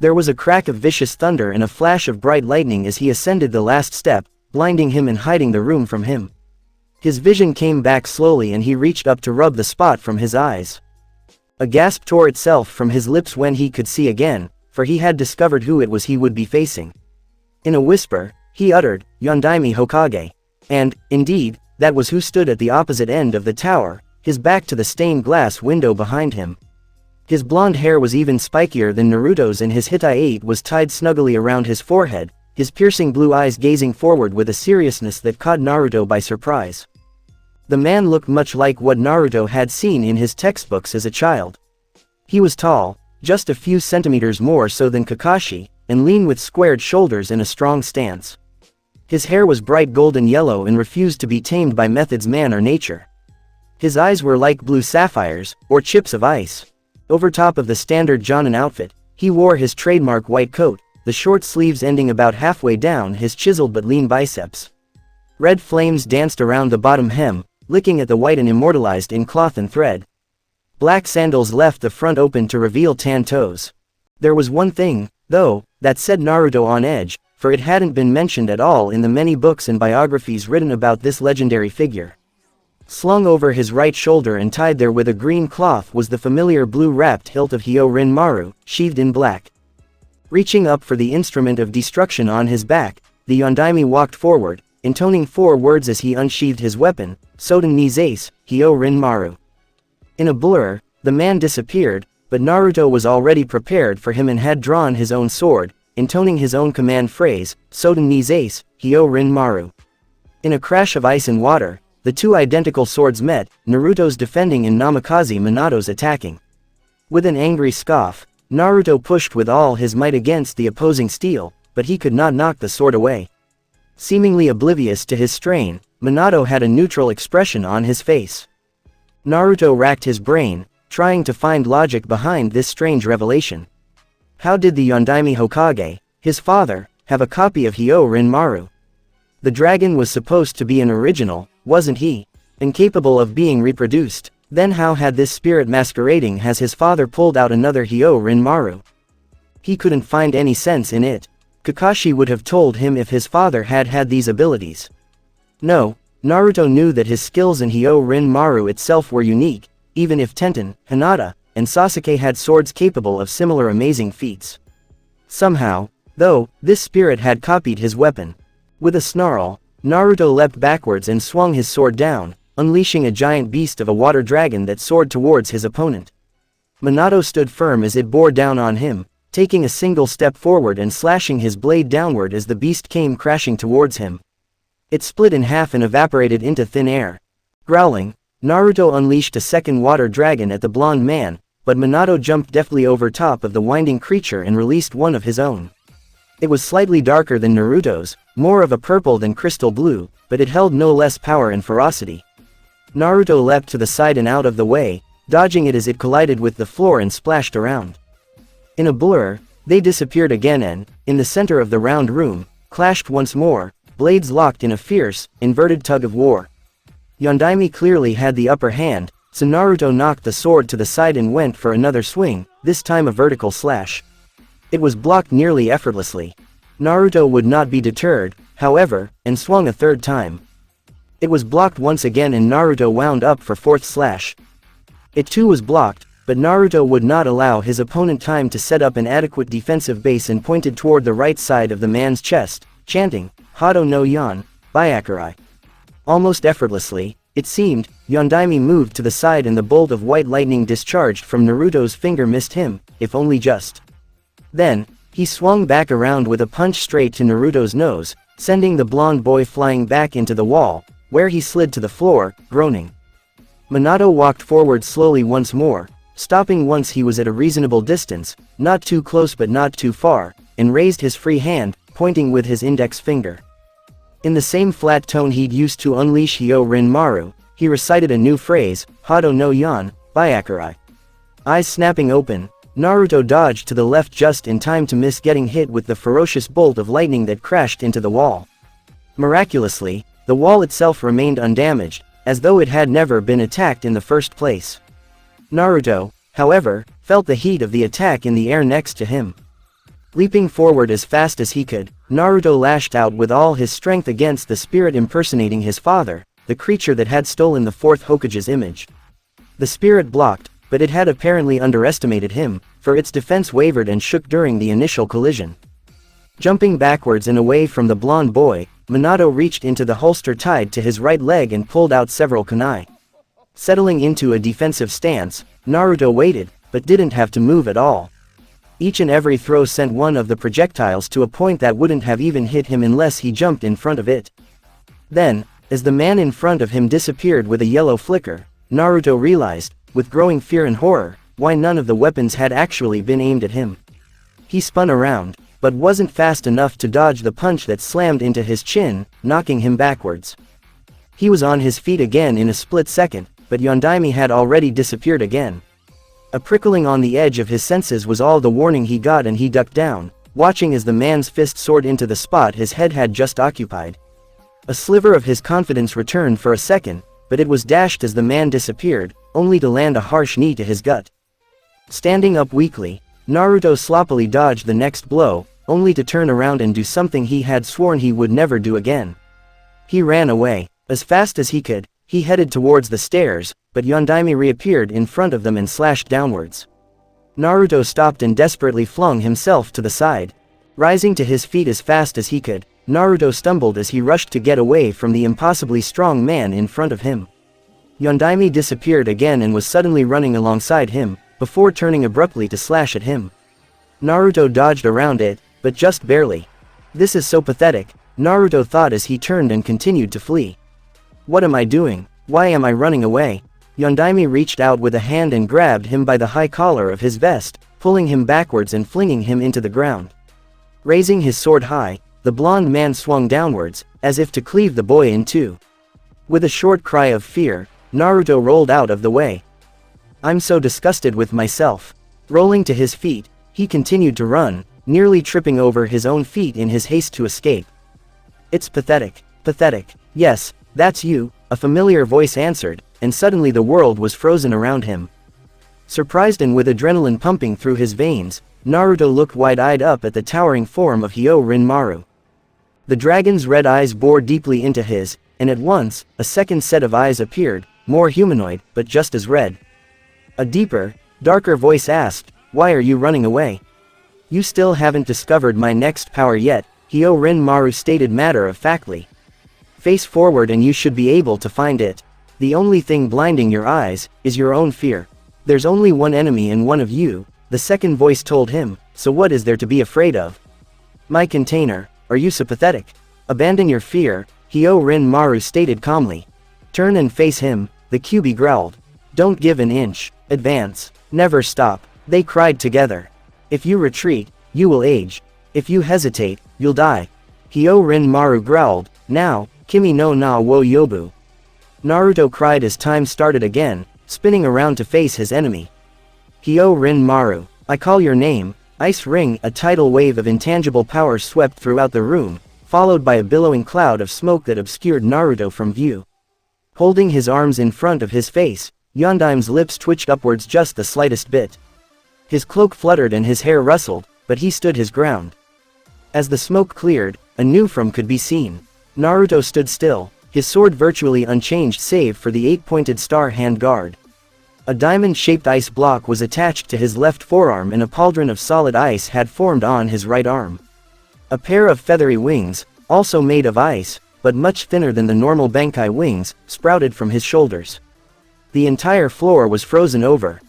There was a crack of vicious thunder and a flash of bright lightning as he ascended the last step, blinding him and hiding the room from him. His vision came back slowly and he reached up to rub the spot from his eyes. A gasp tore itself from his lips when he could see again, for he had discovered who it was he would be facing. In a whisper, he uttered, Yondaime Hokage. And, indeed, that was who stood at the opposite end of the tower, his back to the stained glass window behind him. His blonde hair was even spikier than Naruto's and his Hitai was tied snugly around his forehead, his piercing blue eyes gazing forward with a seriousness that caught Naruto by surprise. The man looked much like what Naruto had seen in his textbooks as a child. He was tall, just a few centimeters more so than Kakashi, and lean with squared shoulders and a strong stance. His hair was bright golden yellow and refused to be tamed by methods man or nature. His eyes were like blue sapphires, or chips of ice. Over top of the standard Jonin outfit, he wore his trademark white coat, the short sleeves ending about halfway down his chiseled but lean biceps. Red flames danced around the bottom hem, licking at the white and immortalized in cloth and thread. Black sandals left the front open to reveal tan toes. There was one thing, though, that set Naruto on edge, for it hadn't been mentioned at all in the many books and biographies written about this legendary figure. Slung over his right shoulder and tied there with a green cloth was the familiar blue-wrapped hilt of Hyorinmaru, sheathed in black. Reaching up for the instrument of destruction on his back, the Yondaime walked forward, intoning 4 words as he unsheathed his weapon, Sôten ni zase, Hyôrinmaru. In a blur, the man disappeared, but Naruto was already prepared for him and had drawn his own sword, intoning his own command phrase, Sôten ni zase, Hyôrinmaru. In a crash of ice and water, the two identical swords met, Naruto's defending and Namikaze Minato's attacking. With an angry scoff, Naruto pushed with all his might against the opposing steel, but he could not knock the sword away. Seemingly oblivious to his strain, Minato had a neutral expression on his face. Naruto racked his brain, trying to find logic behind this strange revelation. How did the Yondaime Hokage, his father, have a copy of Hyôrinmaru? The dragon was supposed to be an original, wasn't he? Incapable of being reproduced, then how had this spirit masquerading as his father pulled out another Hyôrinmaru? He couldn't find any sense in it. Kakashi would have told him if his father had had these abilities. No, Naruto knew that his skills in Hyôrinmaru itself were unique, even if Tenten, Hinata, and Sasuke had swords capable of similar amazing feats. Somehow, though, this spirit had copied his weapon. With a snarl, Naruto leapt backwards and swung his sword down, unleashing a giant beast of a water dragon that soared towards his opponent. Minato stood firm as it bore down on him, taking a single step forward and slashing his blade downward as the beast came crashing towards him. It split in half and evaporated into thin air. Growling, Naruto unleashed a second water dragon at the blonde man, but Minato jumped deftly over top of the winding creature and released one of his own. It was slightly darker than Naruto's, more of a purple than crystal blue, but it held no less power and ferocity. Naruto leapt to the side and out of the way, dodging it as it collided with the floor and splashed around. In a blur, they disappeared again and, in the center of the round room, clashed once more, blades locked in a fierce, inverted tug of war. Yondaime clearly had the upper hand, so Naruto knocked the sword to the side and went for another swing, this time a vertical slash. It was blocked nearly effortlessly. Naruto would not be deterred, however, and swung a third time. It was blocked once again and Naruto wound up for fourth slash. It too was blocked, but Naruto would not allow his opponent time to set up an adequate defensive base and pointed toward the right side of the man's chest, chanting, Hado no Yan, Byakurai. Almost effortlessly, it seemed, Yondaime moved to the side and the bolt of white lightning discharged from Naruto's finger missed him, if only just. Then, he swung back around with a punch straight to Naruto's nose, sending the blonde boy flying back into the wall, where he slid to the floor, groaning. Minato walked forward slowly once more, stopping once he was at a reasonable distance, not too close but not too far, and raised his free hand, pointing with his index finger. In the same flat tone he'd used to unleash Hyôrinmaru, he recited a new phrase, Hado no Yan, Byakurai. Eyes snapping open, Naruto dodged to the left just in time to miss getting hit with the ferocious bolt of lightning that crashed into the wall. Miraculously, the wall itself remained undamaged, as though it had never been attacked in the first place. Naruto, however, felt the heat of the attack in the air next to him. Leaping forward as fast as he could, Naruto lashed out with all his strength against the spirit impersonating his father, the creature that had stolen the fourth Hokage's image. The spirit blocked, but it had apparently underestimated him, for its defense wavered and shook during the initial collision. Jumping backwards and away from the blonde boy, Minato reached into the holster tied to his right leg and pulled out several kunai. Settling into a defensive stance, Naruto waited, but didn't have to move at all. Each and every throw sent one of the projectiles to a point that wouldn't have even hit him unless he jumped in front of it. Then, as the man in front of him disappeared with a yellow flicker, Naruto realized, with growing fear and horror, why none of the weapons had actually been aimed at him. He spun around, but wasn't fast enough to dodge the punch that slammed into his chin, knocking him backwards. He was on his feet again in a split second, but Yondaime had already disappeared again. A prickling on the edge of his senses was all the warning he got, and he ducked down, watching as the man's fist soared into the spot his head had just occupied. A sliver of his confidence returned for a second, but it was dashed as the man disappeared, only to land a harsh knee to his gut. Standing up weakly, Naruto sloppily dodged the next blow, only to turn around and do something he had sworn he would never do again. He ran away. As fast as he could, he headed towards the stairs, but Yondaime reappeared in front of them and slashed downwards. Naruto stopped and desperately flung himself to the side. Rising to his feet as fast as he could, Naruto stumbled as he rushed to get away from the impossibly strong man in front of him. Yondaime disappeared again and was suddenly running alongside him, before turning abruptly to slash at him. Naruto dodged around it, but just barely. This is so pathetic, Naruto thought as he turned and continued to flee. What am I doing? Why am I running away? Yondaime reached out with a hand and grabbed him by the high collar of his vest, pulling him backwards and flinging him into the ground. Raising his sword high, the blonde man swung downwards, as if to cleave the boy in two. With a short cry of fear, Naruto rolled out of the way. I'm so disgusted with myself. Rolling to his feet, he continued to run, nearly tripping over his own feet in his haste to escape. It's pathetic. Pathetic. Yes, that's you, a familiar voice answered, and suddenly the world was frozen around him. Surprised and with adrenaline pumping through his veins, Naruto looked wide-eyed up at the towering form of Hyôrinmaru. The dragon's red eyes bored deeply into his, and at once, a second set of eyes appeared, more humanoid, but just as red. A deeper, darker voice asked, "Why are you running away?" "You still haven't discovered my next power yet," Hyôrinmaru stated matter-of-factly. "Face forward and you should be able to find it. The only thing blinding your eyes is your own fear. There's only one enemy in one of you," the second voice told him, "so what is there to be afraid of?" "My container, are you so pathetic? Abandon your fear," Hyôrinmaru stated calmly. "Turn and face him," the Kyubi growled. "Don't give an inch. Advance. Never stop," they cried together. "If you retreat, you will age. If you hesitate, you'll die." Hyôrinmaru growled, "Now, Kimi no na wo yobu." Naruto cried as time started again, spinning around to face his enemy. "Hyôrinmaru, I call your name." Ice ring. A tidal wave of intangible power swept throughout the room, followed by a billowing cloud of smoke that obscured Naruto from view. Holding his arms in front of his face, Yondaime's lips twitched upwards just the slightest bit. His cloak fluttered and his hair rustled, but he stood his ground. As the smoke cleared, a new form could be seen. Naruto stood still, his sword virtually unchanged save for the 8-pointed star hand guard. A diamond-shaped ice block was attached to his left forearm and a pauldron of solid ice had formed on his right arm. A pair of feathery wings, also made of ice, but much thinner than the normal Bankai wings, sprouted from his shoulders. The entire floor was frozen over.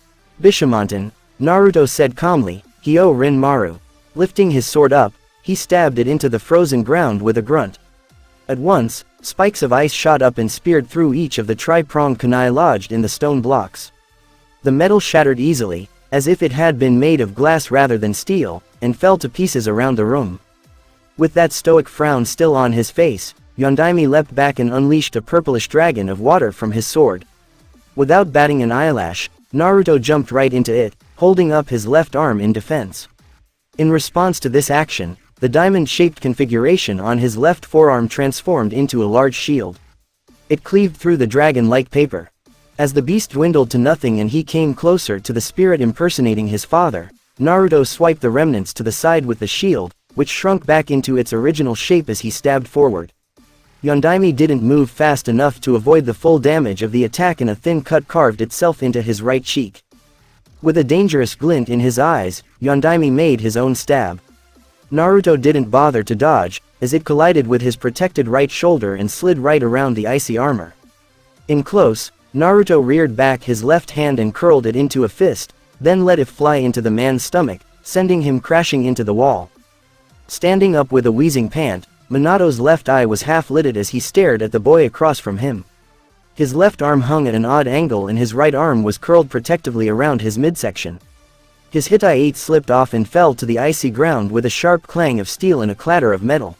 "Bishamon," Naruto said calmly, "Hyôrinmaru." Lifting his sword up, he stabbed it into the frozen ground with a grunt. At once, spikes of ice shot up and speared through each of the tri-pronged kunai lodged in the stone blocks. The metal shattered easily, as if it had been made of glass rather than steel, and fell to pieces around the room. With that stoic frown still on his face, Yondaime leapt back and unleashed a purplish dragon of water from his sword. Without batting an eyelash, Naruto jumped right into it, holding up his left arm in defense. In response to this action, the diamond-shaped configuration on his left forearm transformed into a large shield. It cleaved through the dragon like paper. As the beast dwindled to nothing and he came closer to the spirit impersonating his father, Naruto swiped the remnants to the side with the shield, which shrunk back into its original shape as he stabbed forward. Yondaime didn't move fast enough to avoid the full damage of the attack and a thin cut carved itself into his right cheek. With a dangerous glint in his eyes, Yondaime made his own stab. Naruto didn't bother to dodge, as it collided with his protected right shoulder and slid right around the icy armor. In close, Naruto reared back his left hand and curled it into a fist, then let it fly into the man's stomach, sending him crashing into the wall. Standing up with a wheezing pant, Minato's left eye was half-lidded as he stared at the boy across from him. His left arm hung at an odd angle and his right arm was curled protectively around his midsection. His Hittite slipped off and fell to the icy ground with a sharp clang of steel and a clatter of metal.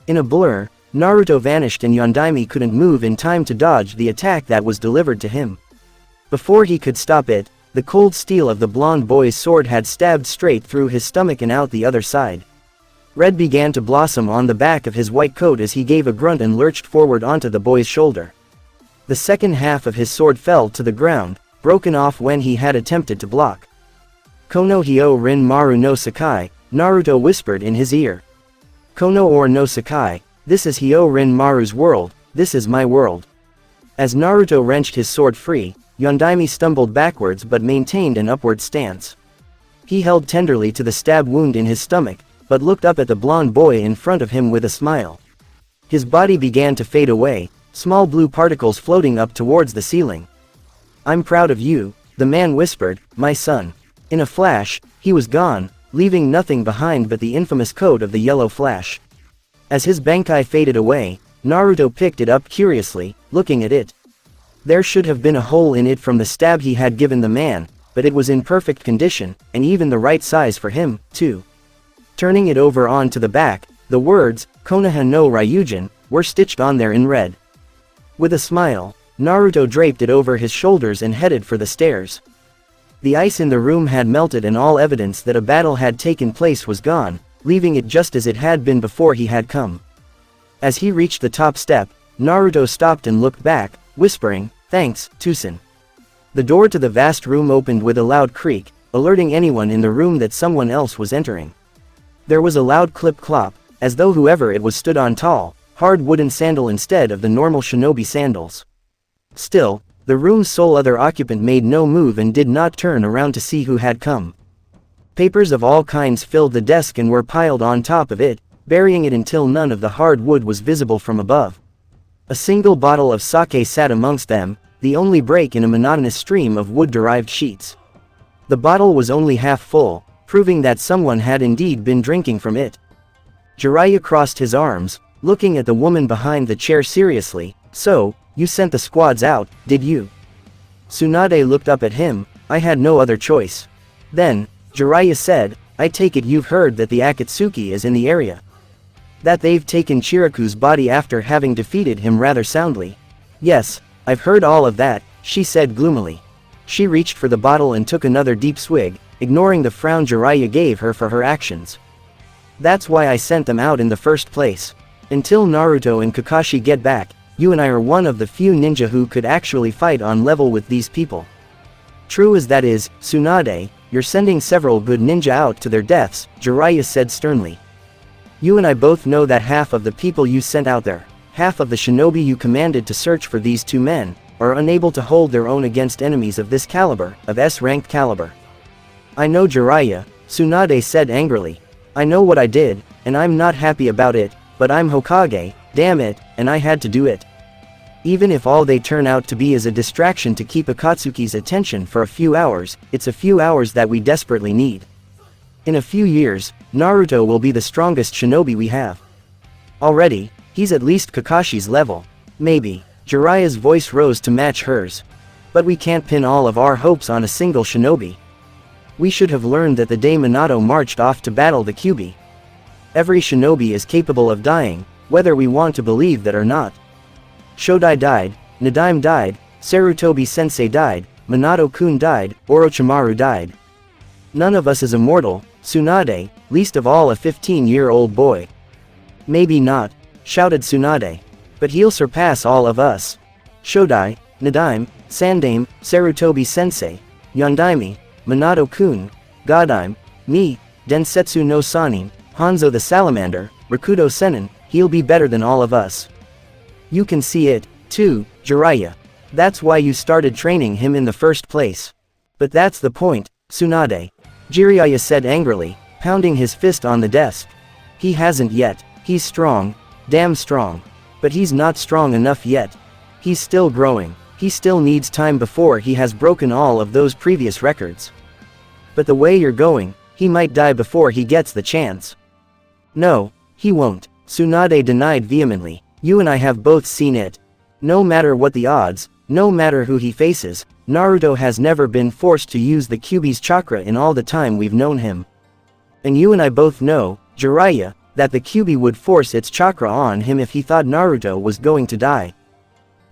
In a blur, Naruto vanished and Yondaime couldn't move in time to dodge the attack that was delivered to him. Before he could stop it, the cold steel of the blonde boy's sword had stabbed straight through his stomach and out the other side. Red began to blossom on the back of his white coat as he gave a grunt and lurched forward onto the boy's shoulder. The second half of his sword fell to the ground, broken off when he had attempted to block. Kono Hyorinmaru no Sakai, Naruto whispered in his ear. Kono or no Sakai, this is Hyorinmaru's world, this is my world. As Naruto wrenched his sword free, Yondaime stumbled backwards but maintained an upward stance. He held tenderly to the stab wound in his stomach, but looked up at the blonde boy in front of him with a smile. His body began to fade away, small blue particles floating up towards the ceiling. I'm proud of you, the man whispered, my son. In a flash, he was gone, leaving nothing behind but the infamous code of the yellow flash. As his Bankai faded away, Naruto picked it up curiously, looking at it. There should have been a hole in it from the stab he had given the man, but it was in perfect condition, and even the right size for him, too. Turning it over onto the back, the words, Konoha no Ryujin, were stitched on there in red. With a smile, Naruto draped it over his shoulders and headed for the stairs. The ice in the room had melted and all evidence that a battle had taken place was gone, leaving it just as it had been before he had come. As he reached the top step, Naruto stopped and looked back, whispering, thanks, Tusen. The door to the vast room opened with a loud creak, alerting anyone in the room that someone else was entering. There was a loud clip-clop, as though whoever it was stood on tall, hard wooden sandal instead of the normal shinobi sandals. Still, the room's sole other occupant made no move and did not turn around to see who had come. Papers of all kinds filled the desk and were piled on top of it, burying it until none of the hard wood was visible from above. A single bottle of sake sat amongst them, the only break in a monotonous stream of wood-derived sheets. The bottle was only half full, proving that someone had indeed been drinking from it. Jiraiya crossed his arms, looking at the woman behind the chair seriously. So, you sent the squads out, did you? Tsunade looked up at him. I had no other choice. Then, Jiraiya said, I take it you've heard that the Akatsuki is in the area. That they've taken Chiraku's body after having defeated him rather soundly. Yes, I've heard all of that, she said gloomily. She reached for the bottle and took another deep swig, ignoring the frown Jiraiya gave her for her actions. That's why I sent them out in the first place. Until Naruto and Kakashi get back, you and I are one of the few ninja who could actually fight on level with these people. True as that is, Tsunade, you're sending several good ninja out to their deaths, Jiraiya said sternly. You and I both know that half of the people you sent out there, half of the shinobi you commanded to search for these two men, are unable to hold their own against enemies of this caliber, of S-ranked caliber. I know Jiraiya, Tsunade said angrily. I know what I did, and I'm not happy about it, but I'm Hokage, damn it, and I had to do it. Even if all they turn out to be is a distraction to keep Akatsuki's attention for a few hours, it's a few hours that we desperately need. In a few years, Naruto will be the strongest shinobi we have. Already, he's at least Kakashi's level. Maybe. Jiraiya's voice rose to match hers. But we can't pin all of our hopes on a single shinobi. We should have learned that the day Minato marched off to battle the Kyubi. Every shinobi is capable of dying, whether we want to believe that or not. Shodai died, Nadaime died, Sarutobi-sensei died, Minato-kun died, Orochimaru died. None of us is immortal, Tsunade, least of all a 15-year-old boy. Maybe not, shouted Tsunade. But he'll surpass all of us. Shodai, Nadaime, Sandaime, Sarutobi-sensei, Yondaime, Minato-kun, Gadaime, me, Densetsu no Sanin, Hanzo the Salamander, Rakudo Sennin, he'll be better than all of us. You can see it, too, Jiraiya. That's why you started training him in the first place. But that's the point, Tsunade. Jiraiya said angrily, pounding his fist on the desk. He hasn't yet. He's strong, damn strong. But he's not strong enough yet. He's still growing. He still needs time before he has broken all of those previous records. But the way you're going, he might die before he gets the chance. No, he won't, Tsunade denied vehemently. You and I have both seen it. No matter what the odds, no matter who he faces, Naruto has never been forced to use the Kyubi's chakra in all the time we've known him. And you and I both know, Jiraiya, that the Kyubi would force its chakra on him if he thought Naruto was going to die.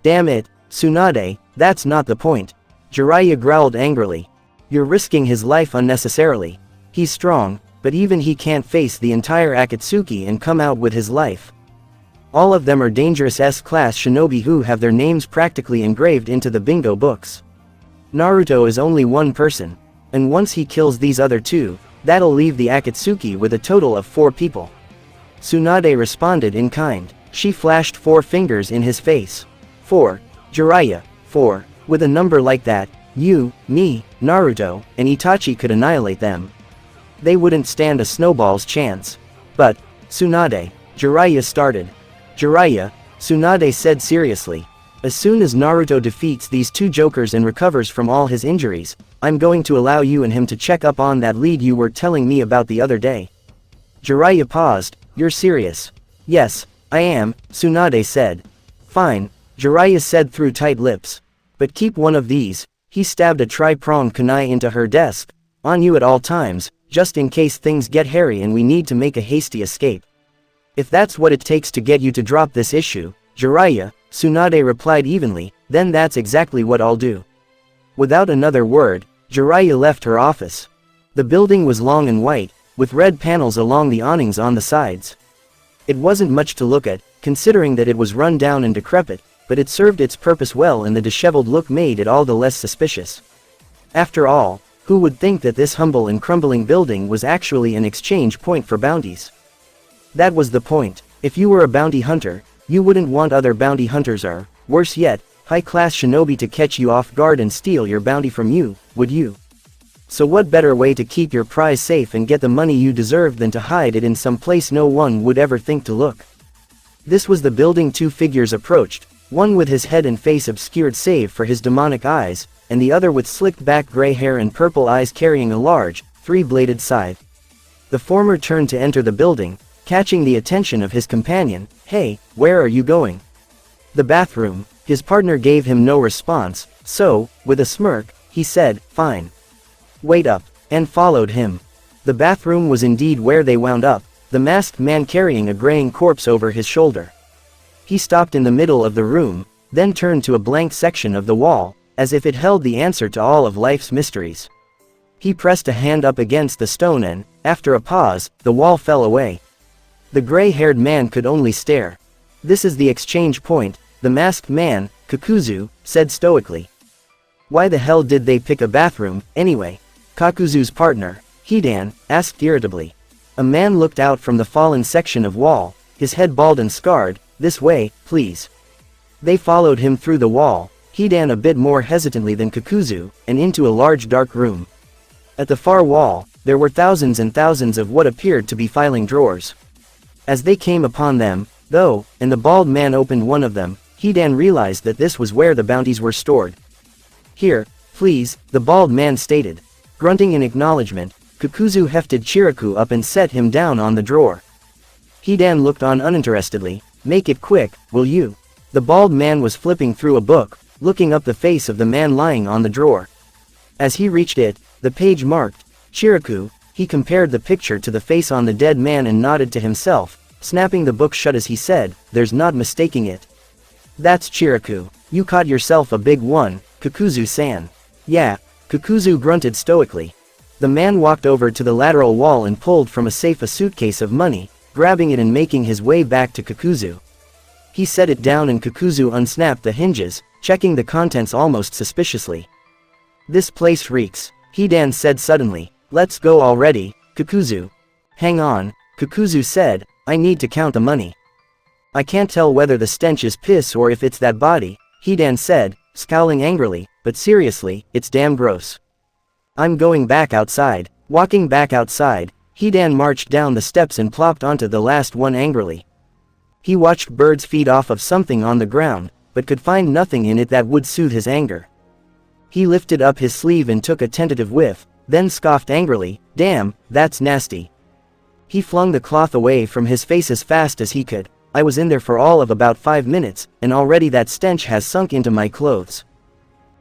Damn it, Tsunade, that's not the point. Jiraiya growled angrily. You're risking his life unnecessarily. He's strong, but even he can't face the entire Akatsuki and come out with his life. All of them are dangerous S-class shinobi who have their names practically engraved into the bingo books. Naruto is only one person, and once he kills these other two, that'll leave the Akatsuki with a total of 4 people. Tsunade responded in kind. She flashed 4 fingers in his face. 4. Jiraiya. 4. With a number like that, you, me, Naruto, and Itachi could annihilate them. They wouldn't stand a snowball's chance. But, Tsunade, Jiraiya started. Jiraiya, Tsunade said seriously. As soon as Naruto defeats these 2 jokers and recovers from all his injuries, I'm going to allow you and him to check up on that lead you were telling me about the other day. Jiraiya paused. You're serious? Yes, I am, Tsunade said. Fine, Jiraiya said through tight lips. But keep one of these. He stabbed a tri-pronged kunai into her desk. On you at all times, just in case things get hairy and we need to make a hasty escape. If that's what it takes to get you to drop this issue, Jiraiya, Tsunade replied evenly, then that's exactly what I'll do. Without another word, Jiraiya left her office. The building was long and white, with red panels along the awnings on the sides. It wasn't much to look at, considering that it was run down and decrepit, but it served its purpose well and the disheveled look made it all the less suspicious. After all, who would think that this humble and crumbling building was actually an exchange point for bounties? That was the point. If you were a bounty hunter, you wouldn't want other bounty hunters or, worse yet, high-class shinobi to catch you off guard and steal your bounty from you, would you? So what better way to keep your prize safe and get the money you deserved than to hide it in some place no one would ever think to look? This was the building 2 figures approached, one with his head and face obscured save for his demonic eyes, and the other with slicked back gray hair and purple eyes carrying a large, 3-bladed scythe. The former turned to enter the building, catching the attention of his companion. Hey, where are you going? The bathroom. His partner gave him no response, so, with a smirk, he said, fine. Wait up, and followed him. The bathroom was indeed where they wound up, the masked man carrying a graying corpse over his shoulder. He stopped in the middle of the room, then turned to a blank section of the wall, as if it held the answer to all of life's mysteries. He pressed a hand up against the stone and, after a pause, the wall fell away. The gray-haired man could only stare. This is the exchange point, the masked man, Kakuzu, said stoically. Why the hell did they pick a bathroom, anyway? Kakuzu's partner, Hidan, asked irritably. A man looked out from the fallen section of wall, his head bald and scarred. This way, please. They followed him through the wall, Hidan a bit more hesitantly than Kakuzu, and into a large dark room. At the far wall, there were thousands and thousands of what appeared to be filing drawers. As they came upon them, though, and the bald man opened one of them, Hidan realized that this was where the bounties were stored. Here, please, the bald man stated. Grunting in acknowledgement, Kakuzu hefted Chiriku up and set him down on the drawer. Hidan looked on uninterestedly. Make it quick, will you? The bald man was flipping through a book, looking up the face of the man lying on the drawer. As he reached it, the page marked, Chiriku, he compared the picture to the face on the dead man and nodded to himself, snapping the book shut as he said, there's not mistaking it. That's Chiriku. You caught yourself a big one, Kakuzu-san. Yeah, Kakuzu grunted stoically. The man walked over to the lateral wall and pulled from a safe a suitcase of money, grabbing it and making his way back to Kakuzu. He set it down and Kakuzu unsnapped the hinges, checking the contents almost suspiciously. This place reeks, Hidan said suddenly. Let's go already, Kakuzu. Hang on, Kakuzu said, I need to count the money. I can't tell whether the stench is piss or if it's that body, Hidan said, scowling angrily, but seriously, it's damn gross. I'm going back outside. Walking back outside, Hidan marched down the steps and plopped onto the last one angrily. He watched birds feed off of something on the ground, but could find nothing in it that would soothe his anger. He lifted up his sleeve and took a tentative whiff, then scoffed angrily, "Damn, that's nasty." He flung the cloth away from his face as fast as he could. "I was in there for all of about 5 minutes, and already that stench has sunk into my clothes."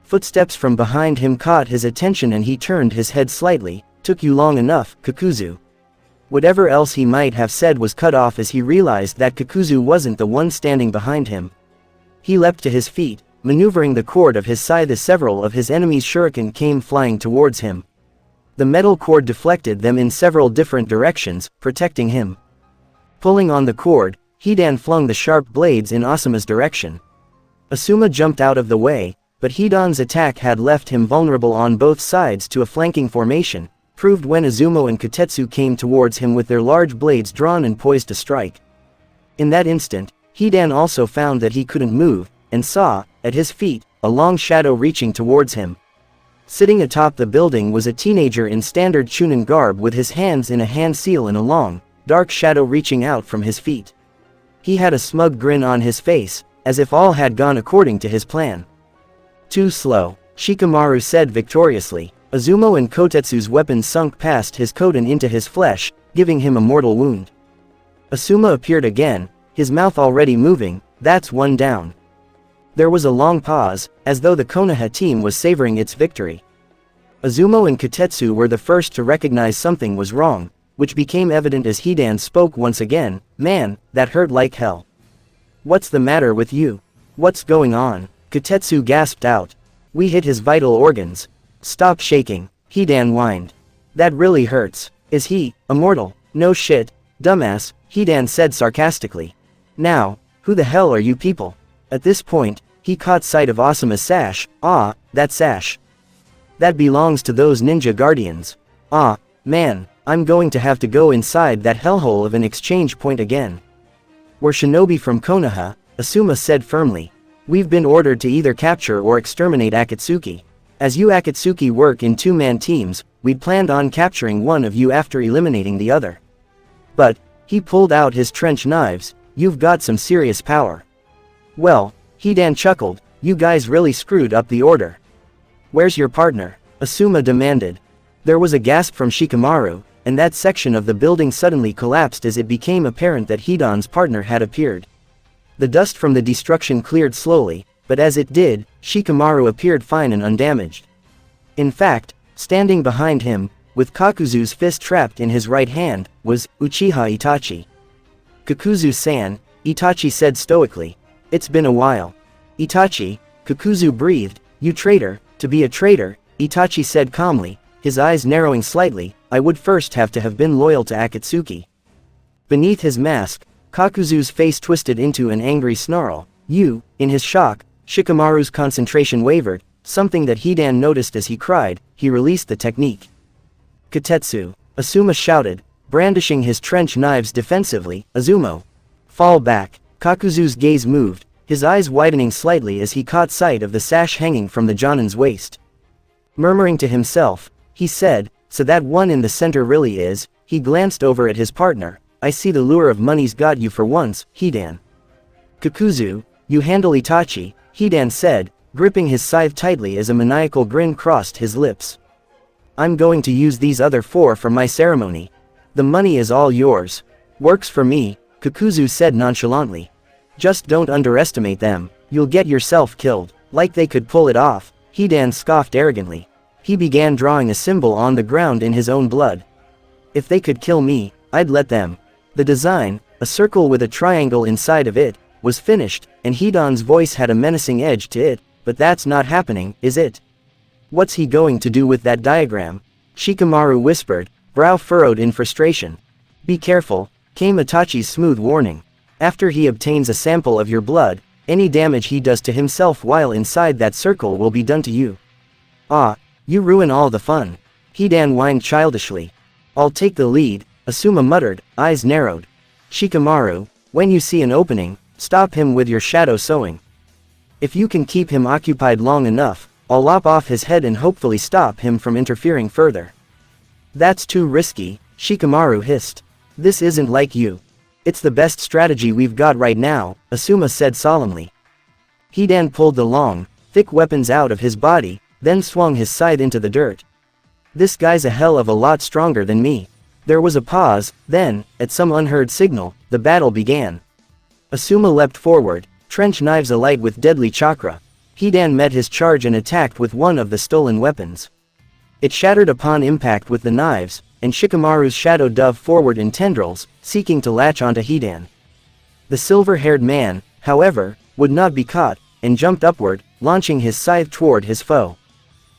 Footsteps from behind him caught his attention and he turned his head slightly. "Took you long enough, Kakuzu." Whatever else he might have said was cut off as he realized that Kakuzu wasn't the one standing behind him. He leapt to his feet, maneuvering the cord of his scythe as several of his enemy's shuriken came flying towards him. The metal cord deflected them in several different directions, protecting him. Pulling on the cord, Hidan flung the sharp blades in Asuma's direction. Asuma jumped out of the way, but Hidan's attack had left him vulnerable on both sides to a flanking formation, proved when Izumo and Kotetsu came towards him with their large blades drawn and poised to strike. In that instant, Hidan also found that he couldn't move, and saw, at his feet, a long shadow reaching towards him. Sitting atop the building was a teenager in standard Chunin garb with his hands in a hand seal and a long, dark shadow reaching out from his feet. He had a smug grin on his face, as if all had gone according to his plan. "Too slow," Shikamaru said victoriously. Izumo and Kotetsu's weapons sunk past his coat and into his flesh, giving him a mortal wound. Asuma appeared again, his mouth already moving. "That's one down." There was a long pause, as though the Konoha team was savoring its victory. Izumo and Kotetsu were the first to recognize something was wrong, which became evident as Hidan spoke once again. "Man, that hurt like hell. What's the matter with you? What's going on?" Kotetsu gasped out. "We hit his vital organs." "Stop shaking," Hidan whined. "That really hurts. Is he immortal?" "No shit, dumbass," Hidan said sarcastically. "Now, who the hell are you people?" At this point, he caught sight of Asuma's sash. "Ah, that sash. That belongs to those ninja guardians. Ah, man, I'm going to have to go inside that hellhole of an exchange point again." "We're shinobi from Konoha," Asuma said firmly. "We've been ordered to either capture or exterminate Akatsuki. As you Akatsuki work in two-man teams, we'd planned on capturing one of you after eliminating the other. But," he pulled out his trench knives, "you've got some serious power." "Well," Hidan chuckled, "you guys really screwed up the order." "Where's your partner?" Asuma demanded. There was a gasp from Shikamaru, and that section of the building suddenly collapsed as it became apparent that Hidan's partner had appeared. The dust from the destruction cleared slowly, but as it did, Shikamaru appeared fine and undamaged. In fact, standing behind him, with Kakuzu's fist trapped in his right hand, was Uchiha Itachi. "Kakuzu-san," Itachi said stoically. "It's been a while." "Itachi," Kakuzu breathed. "You traitor." "To be a traitor," Itachi said calmly, his eyes narrowing slightly, "I would first have to have been loyal to Akatsuki." Beneath his mask, Kakuzu's face twisted into an angry snarl. "You," in his shock, Shikamaru's concentration wavered, something that Hidan noticed as he cried. He released the technique. "Kotetsu," Asuma shouted, brandishing his trench knives defensively. "Izumo, fall back." Kakuzu's gaze moved, his eyes widening slightly as he caught sight of the sash hanging from the Jonin's waist. Murmuring to himself, he said, "So that one in the center really is." He glanced over at his partner. "I see the lure of money's got you for once, Hidan." "Kakuzu, you handle Itachi," Hidan said, gripping his scythe tightly as a maniacal grin crossed his lips. "I'm going to use these other 4 for my ceremony. The money is all yours." "Works for me," Kakuzu said nonchalantly. "Just don't underestimate them, you'll get yourself killed." "Like they could pull it off," Hidan scoffed arrogantly. He began drawing a symbol on the ground in his own blood. "If they could kill me, I'd let them." The design, a circle with a triangle inside of it, was finished, and Hidan's voice had a menacing edge to it. "But that's not happening, is it? What's he going to do with that diagram?" Shikamaru whispered, brow furrowed in frustration. "Be careful," came Itachi's smooth warning. "After he obtains a sample of your blood, any damage he does to himself while inside that circle will be done to you." "Ah, you ruin all the fun," Hidan whined childishly. "I'll take the lead," Asuma muttered, eyes narrowed. "Shikamaru, when you see an opening, stop him with your shadow sewing. If you can keep him occupied long enough, I'll lop off his head and hopefully stop him from interfering further." "That's too risky," Shikamaru hissed. "This isn't like you." "It's the best strategy we've got right now," Asuma said solemnly. Hidan pulled the long, thick weapons out of his body, then swung his scythe into the dirt. This guy's a hell of a lot stronger than me. There was a pause, then, at some unheard signal, the battle began. Asuma leapt forward, trench knives alight with deadly chakra. Hidan met his charge and attacked with one of the stolen weapons. It shattered upon impact with the knives, and Shikamaru's shadow dove forward in tendrils, seeking to latch onto Hidan. The silver-haired man, however, would not be caught, and jumped upward, launching his scythe toward his foe.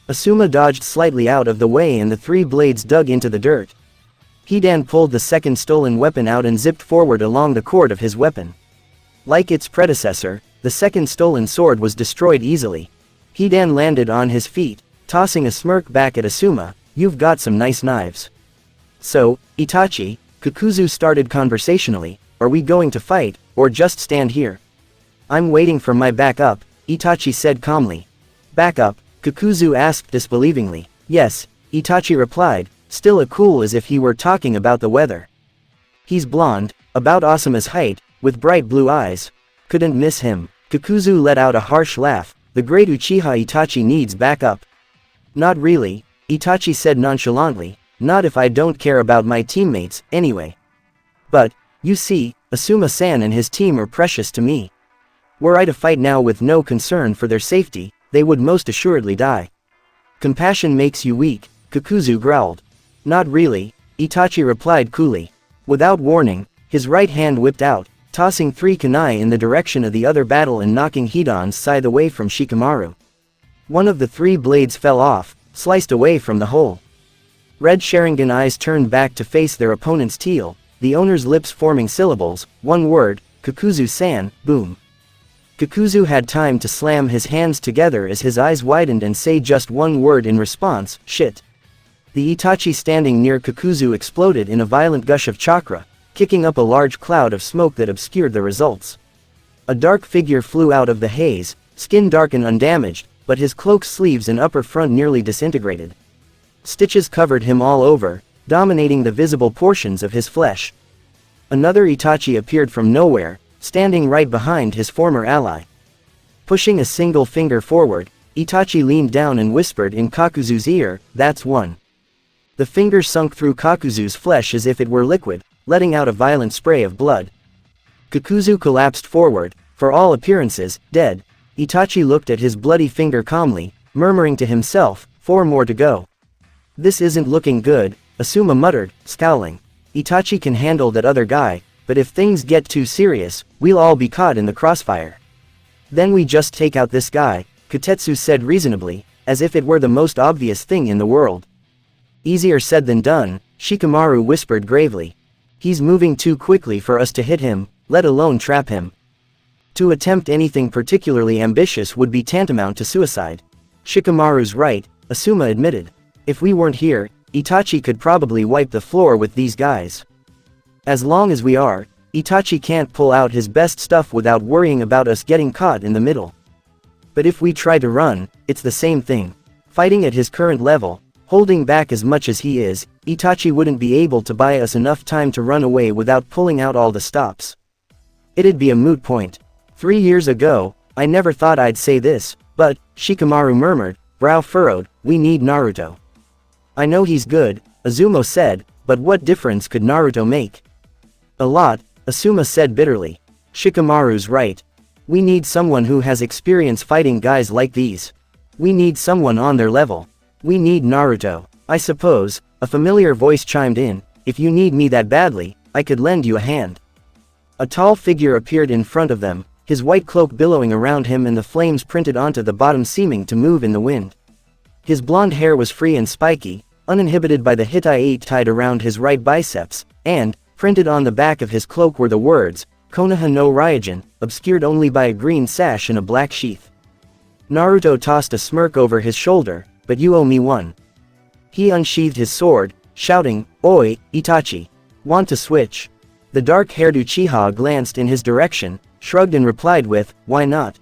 Asuma dodged slightly out of the way and the three blades dug into the dirt. Hidan pulled the second stolen weapon out and zipped forward along the cord of his weapon. Like its predecessor, the second stolen sword was destroyed easily. Hidan landed on his feet, tossing a smirk back at Asuma. "You've got some nice knives." "So, Itachi," Kakuzu started conversationally, "are we going to fight, or just stand here?" "I'm waiting for my backup," Itachi said calmly. "Backup?" Kakuzu asked disbelievingly. "Yes," Itachi replied, still as cool as if he were talking about the weather. "He's blonde, about Asuma's height, with bright blue eyes. Couldn't miss him." Kakuzu let out a harsh laugh. "The great Uchiha Itachi needs backup." "Not really," Itachi said nonchalantly, "not if I don't care about my teammates, anyway. But, you see, Asuma-san and his team are precious to me. Were I to fight now with no concern for their safety, they would most assuredly die." "Compassion makes you weak," Kakuzu growled. "Not really," Itachi replied coolly. Without warning, his right hand whipped out, tossing 3 kunai in the direction of the other battle and knocking Hidan's scythe away from Shikamaru. One of the 3 blades fell off, sliced away from the hole. Red Sharingan eyes turned back to face their opponent's teal, the owner's lips forming syllables, one word, "Kakuzu-san," boom. Kakuzu had time to slam his hands together as his eyes widened and say just one word in response, "Shit." The Itachi standing near Kakuzu exploded in a violent gush of chakra, kicking up a large cloud of smoke that obscured the results. A dark figure flew out of the haze, skin dark and undamaged, but his cloak's sleeves and upper front nearly disintegrated. Stitches covered him all over, dominating the visible portions of his flesh. Another Itachi appeared from nowhere, standing right behind his former ally. Pushing a single finger forward, Itachi leaned down and whispered in Kakuzu's ear, "That's one." The finger sunk through Kakuzu's flesh as if it were liquid, letting out a violent spray of blood. Kakuzu collapsed forward, for all appearances, dead. Itachi looked at his bloody finger calmly, murmuring to himself, 4 more to go. "This isn't looking good," Asuma muttered, scowling. "Itachi can handle that other guy, but if things get too serious, we'll all be caught in the crossfire." "Then we just take out this guy," Kotetsu said reasonably, as if it were the most obvious thing in the world. "Easier said than done," Shikamaru whispered gravely. "He's moving too quickly for us to hit him, let alone trap him. To attempt anything particularly ambitious would be tantamount to suicide." "Shikamaru's right," Asuma admitted. "If we weren't here, Itachi could probably wipe the floor with these guys. As long as we are, Itachi can't pull out his best stuff without worrying about us getting caught in the middle. But if we try to run, it's the same thing. Fighting at his current level, holding back as much as he is, Itachi wouldn't be able to buy us enough time to run away without pulling out all the stops. It'd be a moot point. 3 years ago, I never thought I'd say this, but," Shikamaru murmured, brow furrowed, "we need Naruto." "I know he's good," Azumo said, "but what difference could Naruto make?" "A lot," Asuma said bitterly. "Shikamaru's right. We need someone who has experience fighting guys like these. We need someone on their level. We need Naruto." "I suppose," a familiar voice chimed in, "if you need me that badly, I could lend you a hand." A tall figure appeared in front of them, his white cloak billowing around him and the flames printed onto the bottom seeming to move in the wind. His blonde hair was free and spiky, uninhibited by the Hittite tied around his right biceps, and, printed on the back of his cloak were the words, "Konoha no Ryujin," obscured only by a green sash and a black sheath. Naruto tossed a smirk over his shoulder, "But you owe me one." He unsheathed his sword, shouting, "Oi, Itachi. Want to switch?" The dark-haired Uchiha glanced in his direction, shrugged and replied with, "Why not?"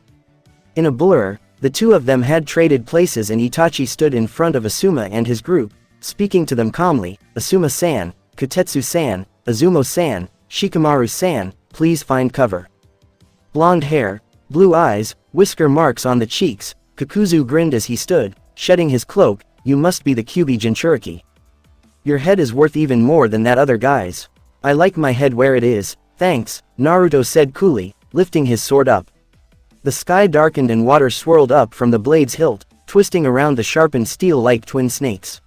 In a blur, the two of them had traded places and Itachi stood in front of Asuma and his group, speaking to them calmly, "Asuma-san, Kotetsu-san, Azumo-san, Shikamaru-san, please find cover." Blonde hair, blue eyes, whisker marks on the cheeks, Kakuzu grinned as he stood, shedding his cloak, you must be the Kyubi Jinchuriki. Your head is worth even more than that other guy's. I like my head where it is, thanks, Naruto said coolly, lifting his sword up. The sky darkened and water swirled up from the blade's hilt, twisting around the sharpened steel like twin snakes.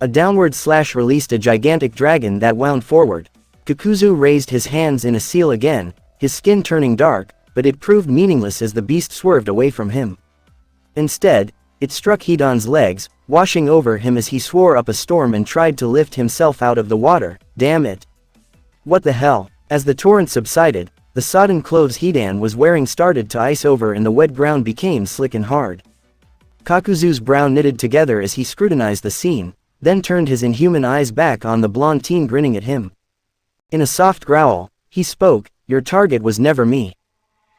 A downward slash released a gigantic dragon that wound forward. Kakuzu raised his hands in a seal again, his skin turning dark, but it proved meaningless as the beast swerved away from him. Instead, it struck Hidan's legs, washing over him as he swore up a storm and tried to lift himself out of the water. Damn it. What the hell? As the torrent subsided, the sodden clothes Hidan was wearing started to ice over and the wet ground became slick and hard. Kakuzu's brow knitted together as he scrutinized the scene, then turned his inhuman eyes back on the blonde teen grinning at him. In a soft growl, he spoke, "Your target was never me.